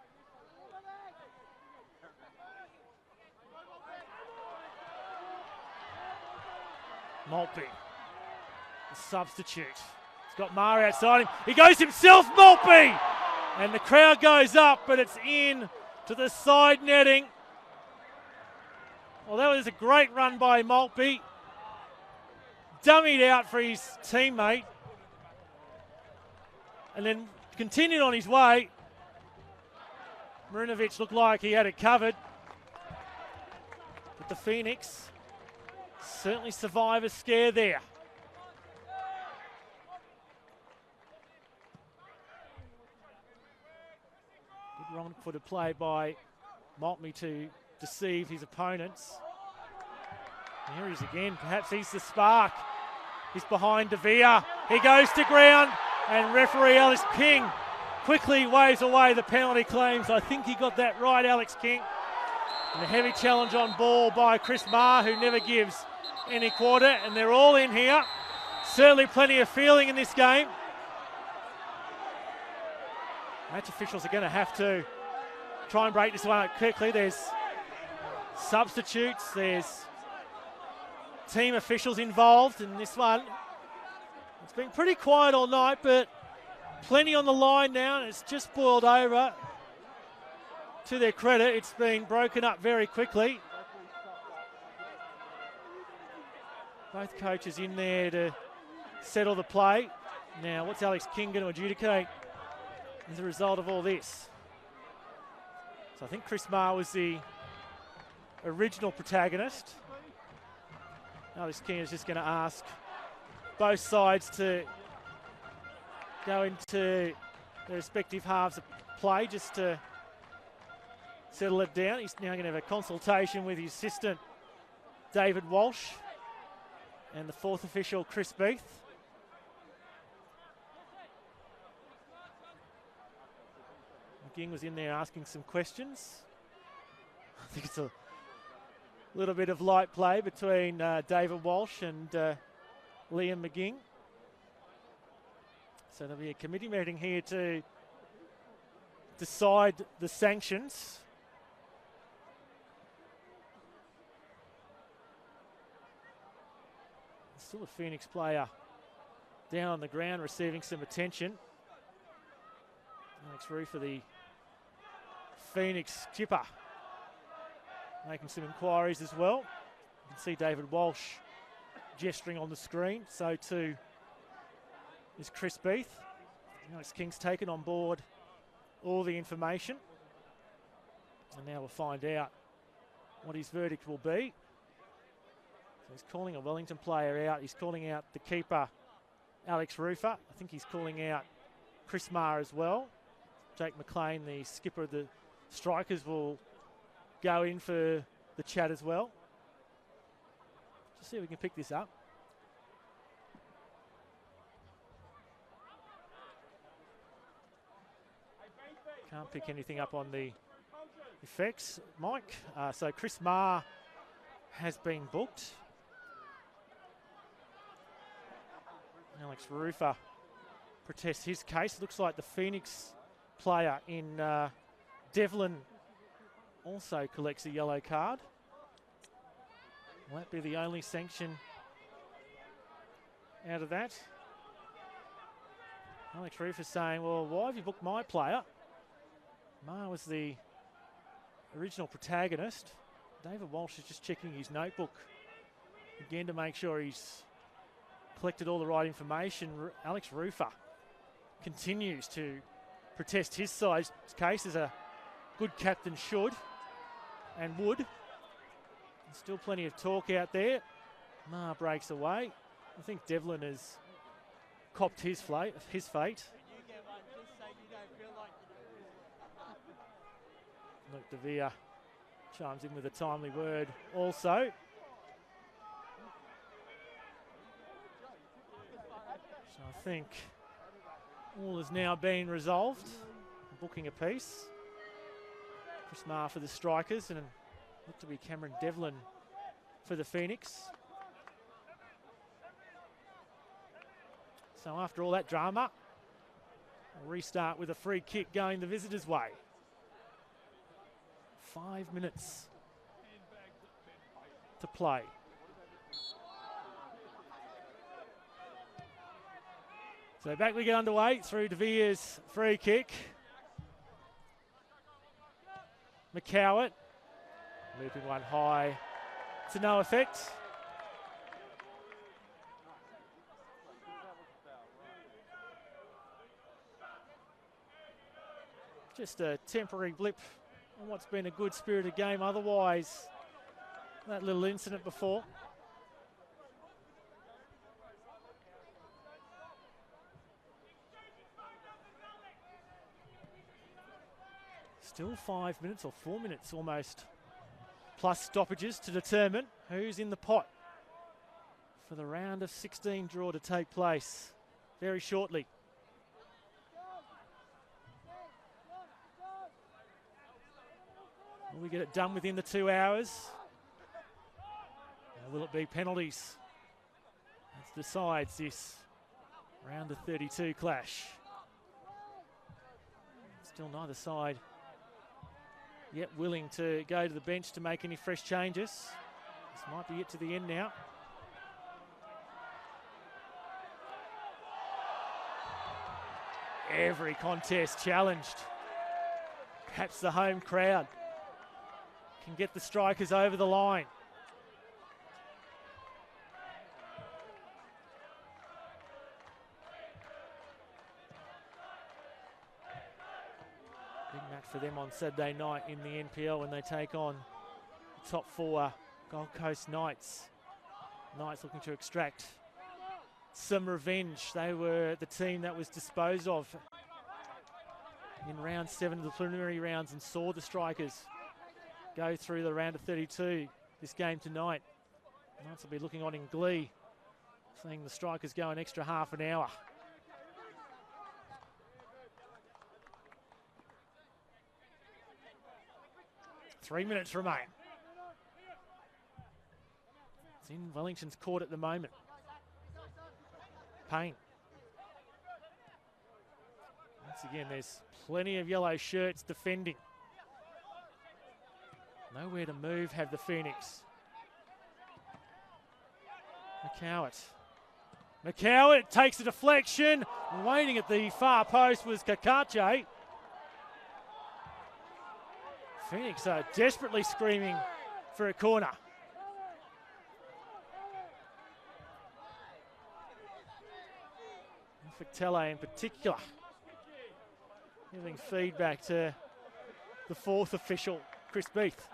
Maltby, the substitute. He's got Maher outside him. He goes himself, Maltby! And the crowd goes up, but it's in to the side netting. Well, that was a great run by Maltby. Dummied out for his teammate. And then continued on his way. Marinovic looked like he had it covered. But the Phoenix certainly survive a scare there. Good wrong-footed play by Maltby to deceive his opponents. And here he is again. Perhaps he's the spark. He's behind De Vere. He goes to ground, and referee Alex King quickly waves away the penalty claims. I think he got that right, Alex King. And a heavy challenge on ball by Chris Marr, who never gives any quarter, and they're all in here. Certainly plenty of feeling in this game. Match officials are going to have to try and break this one up quickly. There's substitutes, there's team officials involved in this one. It's been pretty quiet all night, but plenty on the line now, and it's just boiled over. To their credit, it's been broken up very quickly. Both coaches in there to settle the play. Now, what's Alex King going to adjudicate as a result of all this? So I think Chris Marr was the original protagonist. Alex King is just going to ask both sides to go into their respective halves of play just to settle it down. He's now going to have a consultation with his assistant, David Walsh, and the fourth official, Chris Beath. McGing was in there asking some questions. I think it's a little bit of light play between David Walsh and Liam McGing. So there'll be a committee meeting here to decide the sanctions. Still a Phoenix player down on the ground receiving some attention. Alex Rufer, the Phoenix skipper, making some inquiries as well. You can see David Walsh gesturing on the screen. So too is Chris Beath. Alex King's taken on board all the information. And now we'll find out what his verdict will be. So he's calling a Wellington player out. He's calling out the keeper, Alex Rufer. I think he's calling out Chris Marr as well. Jake McLean, the skipper of the Strikers, will go in for the chat as well. Just see if we can pick this up. Can't pick anything up on the effects, Mike. So Chris Marr has been booked. Alex Rufer protests his case. Looks like the Phoenix player in Devlin also collects a yellow card. Will that be the only sanction out of that? Alex Rufer saying, well, why have you booked my player? Marr was the original protagonist. David Walsh is just checking his notebook again to make sure he's collected all the right information. Alex Rufer continues to protest his side's case as a good captain should and would. There's still plenty of talk out there. Marr breaks away. I think Devlin has copped his fate. Luke De Vere chimes in with a timely word also. So I think all has now been resolved. Booking a piece. Chris Marr for the Strikers and look to be Cameron Devlin for the Phoenix. So after all that drama, we'll restart with a free kick going the visitors' way. 5 minutes to play. So back we get underway through De Vere's free kick. McCowett looping one high to no effect. Just a temporary blip on what's been a good spirited game otherwise. That little incident before. Still 5 minutes or 4 minutes almost, plus stoppages to determine who's in the pot for the round of 16 draw to take place very shortly. Will we get it done within the 2 hours? Or will it be penalties? That decides this round of 32 clash. Still neither side yet willing to go to the bench to make any fresh changes. This might be it to the end now. Every contest challenged. Perhaps the home crowd can get the Strikers over the line. Big match for them on Saturday night in the NPL when they take on the top 4 Gold Coast Knights. Knights looking to extract some revenge. They were the team that was disposed of in round 7 of the preliminary rounds and saw the Strikers go through the round of 32 this game tonight. Knights will be looking on in glee, seeing the Strikers go an extra half an hour. Three minutes remain. It's in Wellington's court at the moment. Payne. Once again, there's plenty of yellow shirts defending. Nowhere to move have the Phoenix. McCowett takes a deflection. Waiting at the far post was Kakache. Phoenix are desperately screaming for a corner. Fictele in particular giving feedback to the 4th official, Chris Beath.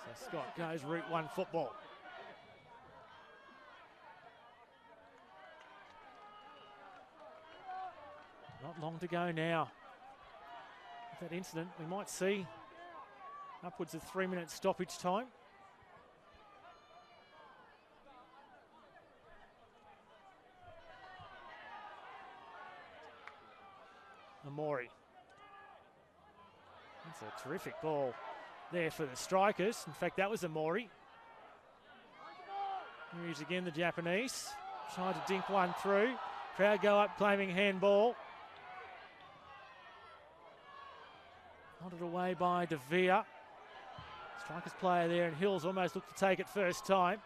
So Scott goes Route 1 football. Not long to go now. With that incident, we might see upwards of 3 minutes stoppage time. Amori. That's a terrific ball there for the Strikers. In fact, that was Amori. Here he is again, the Japanese. Trying to dink one through. Crowd go up claiming handball. Nodded away by De Vere. Strikers player there, and Hills almost looked to take it first time.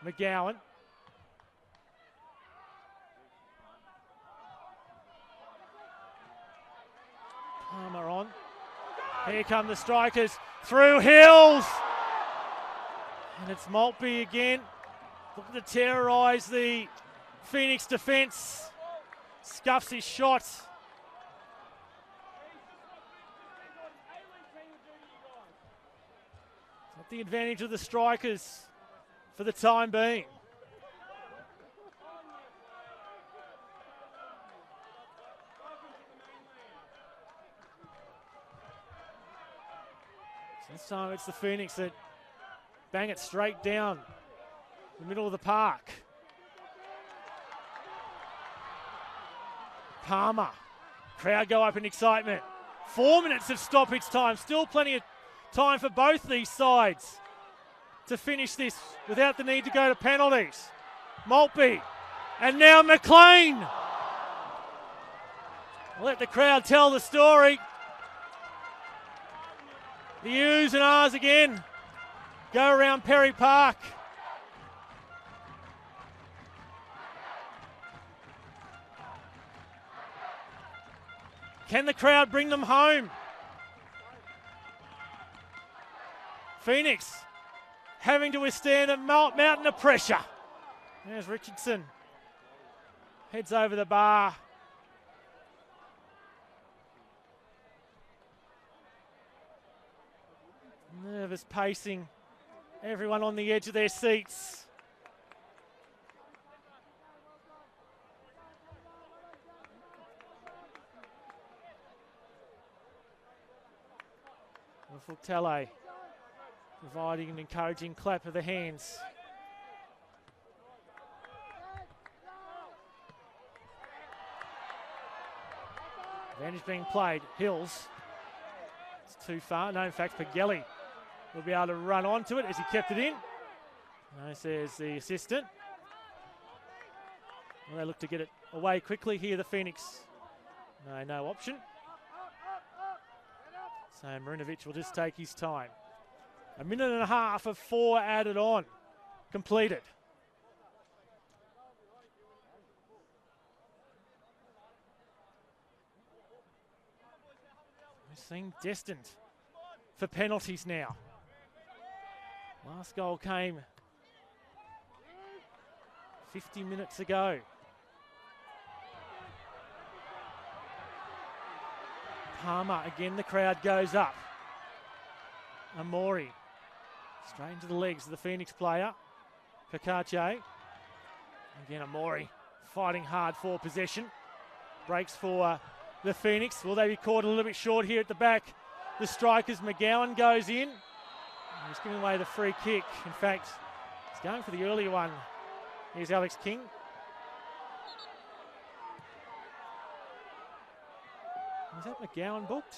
McGowan. Palmer on. Here come the Strikers through Hills. And it's Maltby again. Looking to terrorise the Phoenix defence. Scuffs his shot. Not the advantage of the Strikers for the time being. So this time it's the Phoenix that bang it straight down the middle of the park. Palmer. Crowd go up in excitement. 4 minutes of stoppage time. Still plenty of time for both these sides to finish this without the need to go to penalties. Maltby. And now McLean. Let the crowd tell the story. The U's and R's again go around Perry Park. Can the crowd bring them home? Phoenix having to withstand a mountain of pressure. There's Richardson. Heads over the bar. Nervous pacing. Everyone on the edge of their seats. Fuktele providing an encouraging clap of the hands. Advantage being played. Hills. It's too far. No, in fact, Pagelli will be able to run onto it as he kept it in. No, says the assistant. Well, they look to get it away quickly here, the Phoenix. No option. So Marinovic will just take his time. 1.5 minutes of 4 added on. Completed. We seem destined for penalties now. Last goal came 50 minutes ago. Palmer, again the crowd goes up. Amori, straight into the legs of the Phoenix player. Kakache. Again Amori, fighting hard for possession. Breaks for the Phoenix. Will they be caught a little bit short here at the back? The Strikers, McGowan goes in. He's giving away the free kick. In fact, he's going for the earlier one. Here's Alex King. Was that McGowan booked?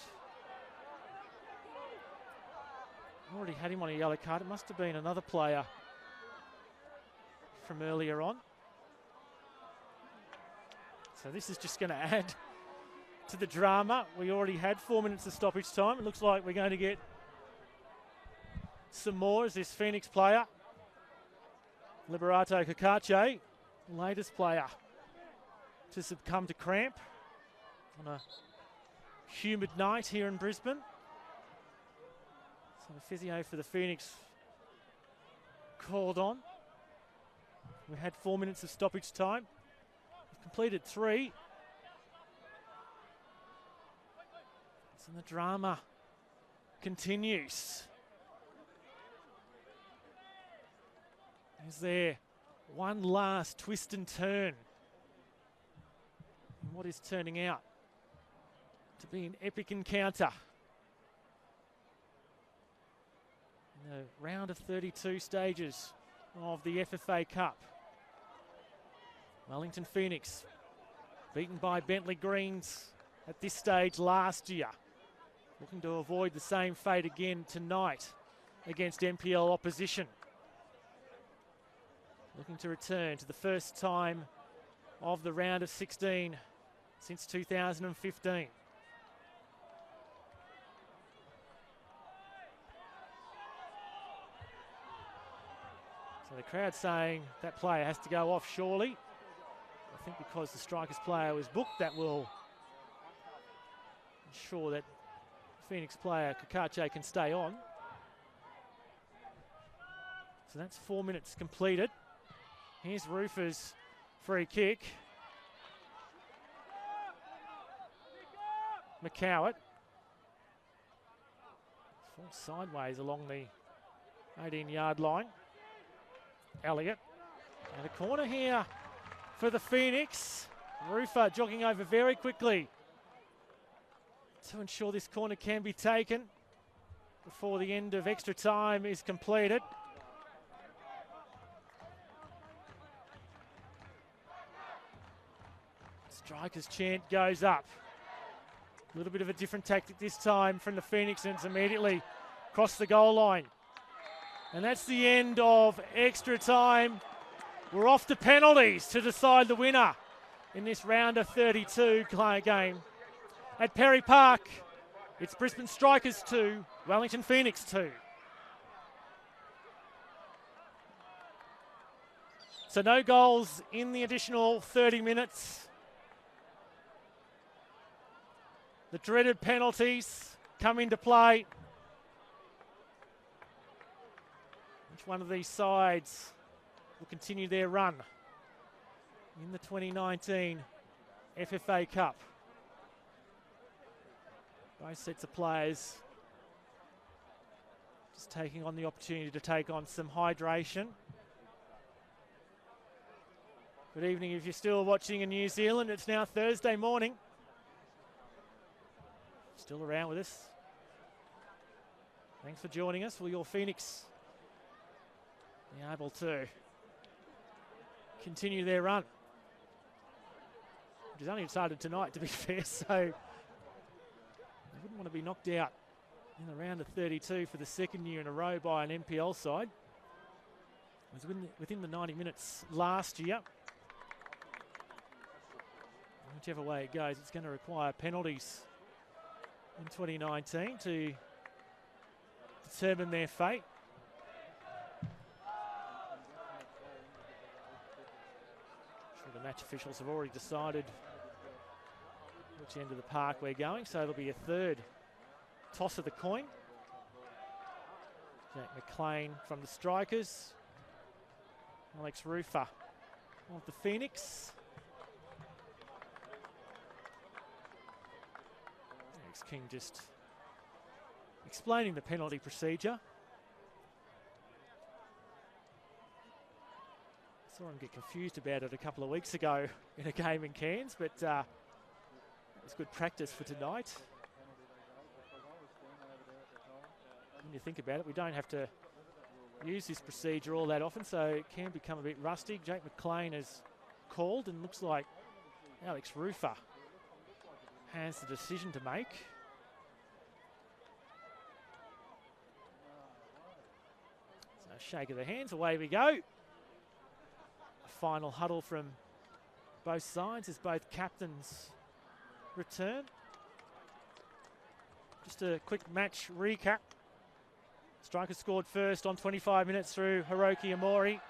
Already had him on a yellow card. It must have been another player from earlier on. So this is just going to add to the drama. We already had 4 minutes of stoppage time. It looks like we're going to get some more as this Phoenix player, Liberato Kakache, latest player to succumb to cramp on a humid night here in Brisbane. So the physio for the Phoenix called on. We had 4 minutes of stoppage time. We've completed 3. So the drama continues. Is there one last twist and turn in what is turning out to be an epic encounter? In the round of 32 stages of the FFA Cup. Wellington Phoenix beaten by Bentley Greens at this stage last year. Looking to avoid the same fate again tonight against NPL opposition. Looking to return to the first time of the round of 16 since 2015. So the crowd saying that player has to go off surely. I think because the Strikers player was booked, that will ensure that Phoenix player Kakache can stay on. So that's 4 minutes completed. Here's Rufer's free kick. McCowett falls sideways along the 18-yard line. Elliott. And a corner here for the Phoenix. Rufer jogging over very quickly to ensure this corner can be taken before the end of extra time is completed. Strikers chant goes up. A little bit of a different tactic this time from the Phoenix, and it's immediately across the goal line. And that's the end of extra time. We're off to penalties to decide the winner in this round of 32 game. At Perry Park, it's Brisbane Strikers 2, Wellington Phoenix 2. So no goals in the additional 30 minutes. The dreaded penalties come into play. Which one of these sides will continue their run in the 2019 FFA Cup? Both sets of players just taking on the opportunity to take on some hydration. Good evening if you're still watching in New Zealand. It's now Thursday morning. Still around with us. Thanks for joining us. Will your Phoenix be able to continue their run? Which has only started tonight, to be fair, so they wouldn't want to be knocked out in the round of 32 for the second year in a row by an NPL side. It was within the 90 minutes last year. Whichever way it goes, it's going to require penalties in 2019 to determine their fate. I'm sure the match officials have already decided which end of the park we're going, so it'll be a third toss of the coin. Jack McLean from the Strikers. Alex Rufer of the Phoenix. Alex King just explaining the penalty procedure. Saw him get confused about it a couple of weeks ago in a game in Cairns, but it was good practice for tonight. When you think about it, we don't have to use this procedure all that often, so it can become a bit rusty. Jake McLean has called, and looks like Alex Rufer has the decision to make. So shake of the hands, away we go. A final huddle from both sides as both captains return. Just a quick match recap. Strikers scored first on 25 minutes through Hiroki Amori.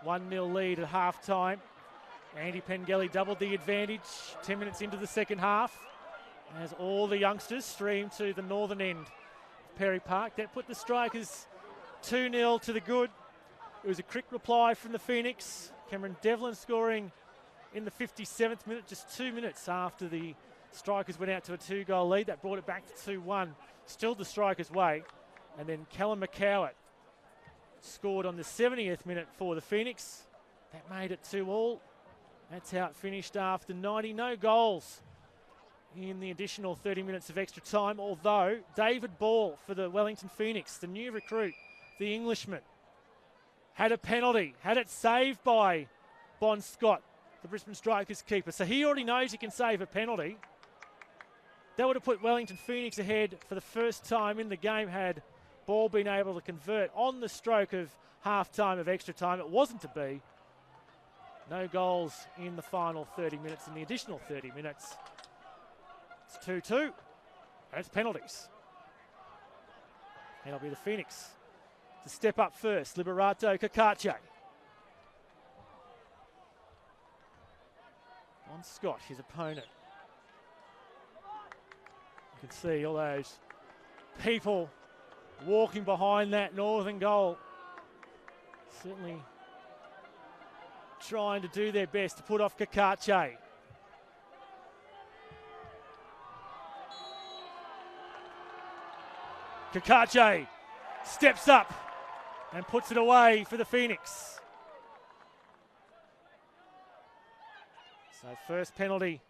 1-0 lead at half-time. Andy Pengelly doubled the advantage 10 minutes into the second half as all the youngsters streamed to the northern end of Perry Park. That put the Strikers 2-0 to the good. It was a quick reply from the Phoenix. Cameron Devlin scoring in the 57th minute, just 2 minutes after the Strikers went out to a 2-goal lead. That brought it back to 2-1. Still the Strikers' way. And then Callum McCowett scored on the 70th minute for the Phoenix. That made it 2-2. That's how it finished after 90. No goals in the additional 30 minutes of extra time, although David Ball for the Wellington Phoenix, the new recruit, the Englishman, had a penalty, had it saved by Bon Scott, the Brisbane Strikers keeper. So he already knows he can save a penalty. That would have put Wellington Phoenix ahead for the first time in the game had Ball been able to convert on the stroke of half-time of extra time. It wasn't to be. No goals in the final 30 minutes. In the additional 30 minutes, it's 2-2. And it's penalties. And it'll be the Phoenix to step up first. Liberato Kakache. On Scott, his opponent. You can see all those people walking behind that northern goal. Certainly trying to do their best to put off Kakache. Kakache steps up and puts it away for the Phoenix. So first penalty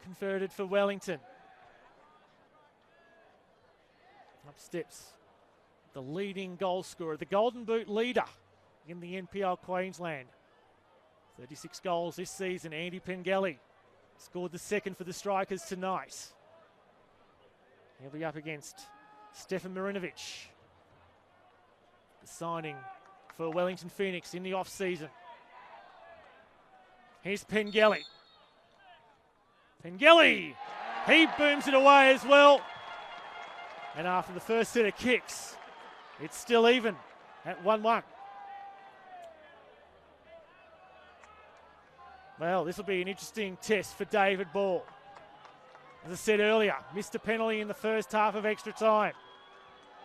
converted for Wellington. Up steps the leading goal scorer, the Golden Boot leader in the NPL Queensland. 36 goals this season. Andy Pengelly scored the second for the Strikers tonight. He'll be up against Stefan Marinovic, the signing for Wellington Phoenix in the off-season. Here's Pengelly. Pengelly, he booms it away as well. And after the first set of kicks, it's still even at 1-1. Well, this will be an interesting test for David Ball. As I said earlier, missed a penalty in the first half of extra time.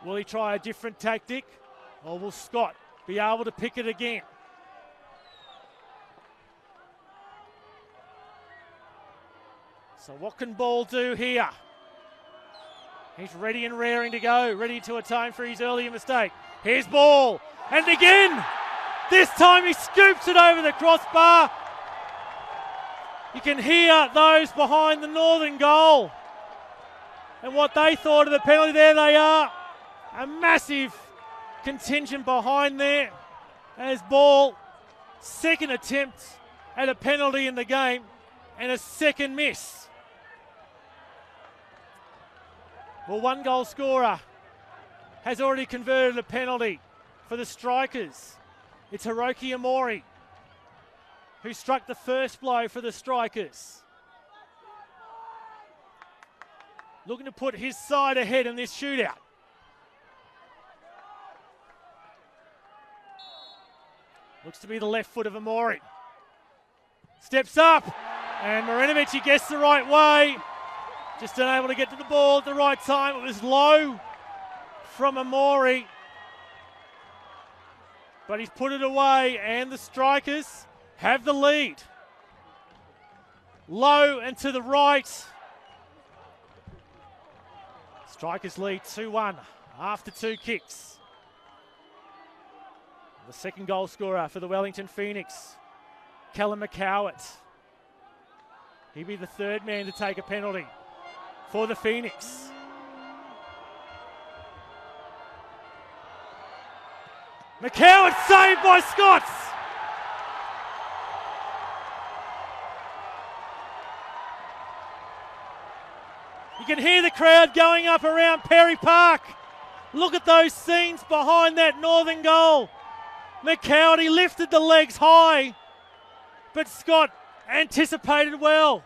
Will he try a different tactic, or will Scott be able to pick it again? So what can Ball do here? He's ready and raring to go, ready to atone for his earlier mistake. Here's Ball, and again, this time he scoops it over the crossbar. You can hear those behind the northern goal and what they thought of the penalty. There they are. A massive contingent behind there as ball. Second attempt at a penalty in the game and a second miss. Well, one goal scorer has already converted a penalty for the Strikers. It's Hiroki Amori who struck the first blow for the Strikers. Looking to put his side ahead in this shootout. Looks to be the left foot of Amori. Steps up, and Marinovic, he gets the right way. Just unable to get to the ball at the right time. It was low from Amori, but he's put it away, and the Strikers have the lead. Low and to the right. Strikers lead 2-1 after 2 kicks. The second goal scorer for the Wellington Phoenix, Callum McCowett. He'd be the third man to take a penalty for the Phoenix. McCowett saved by Scots. You can hear the crowd going up around Perry Park. Look at those scenes behind that northern goal. McCowett, he lifted the legs high, but Scott anticipated well.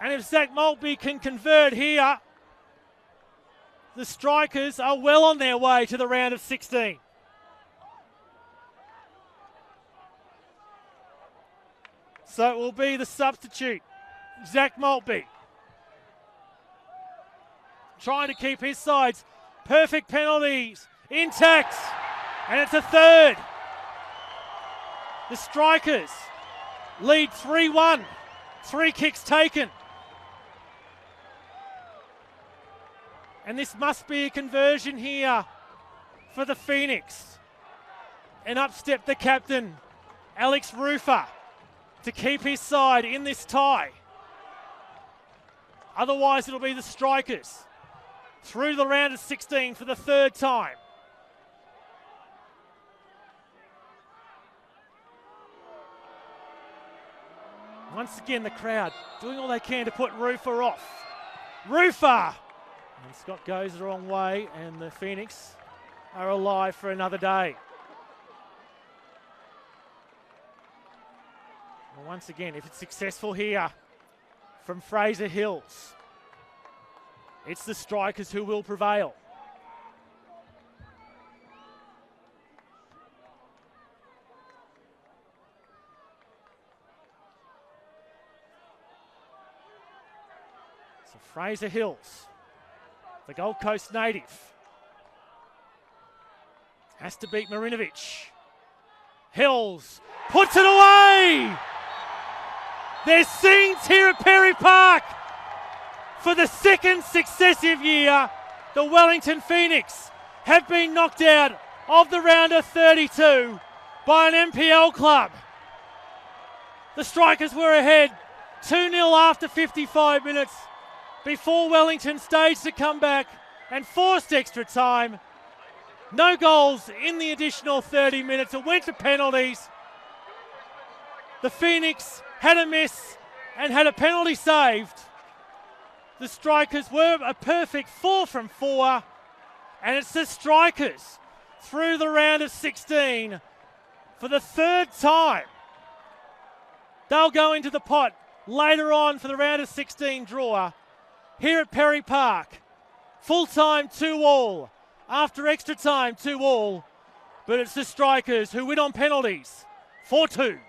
And if Zach Maltby can convert here, the Strikers are well on their way to the round of 16. So it will be the substitute, Zach Maltby, trying to keep his sides perfect penalties intact, and it's a third. The Strikers lead 3-1, 3 kicks taken. And this must be a conversion here for the Phoenix. And up stepped the captain, Alex Rufer, to keep his side in this tie. Otherwise, it'll be the Strikers through the round of 16 for the third time. Once again, the crowd doing all they can to put Rufer off. Rufer! And Scott goes the wrong way, and the Phoenix are alive for another day. Well, once again, if it's successful here from Fraser Hills, it's the Strikers who will prevail. So Fraser Hills, the Gold Coast native, has to beat Marinovic. Hills puts it away! There's scenes here at Perry Park. For the second successive year, the Wellington Phoenix have been knocked out of the round of 32 by an NPL club. The Strikers were ahead 2-0 after 55 minutes before Wellington staged a comeback and forced extra time. No goals in the additional 30 minutes. It went to penalties. The Phoenix had a miss and had a penalty saved. The Strikers were a perfect 4 from 4, and it's the Strikers through the round of 16 for the third time. They'll go into the pot later on for the round of 16 draw here at Perry Park. Full time 2-2, after extra time 2-2, but it's the Strikers who win on penalties 4-2.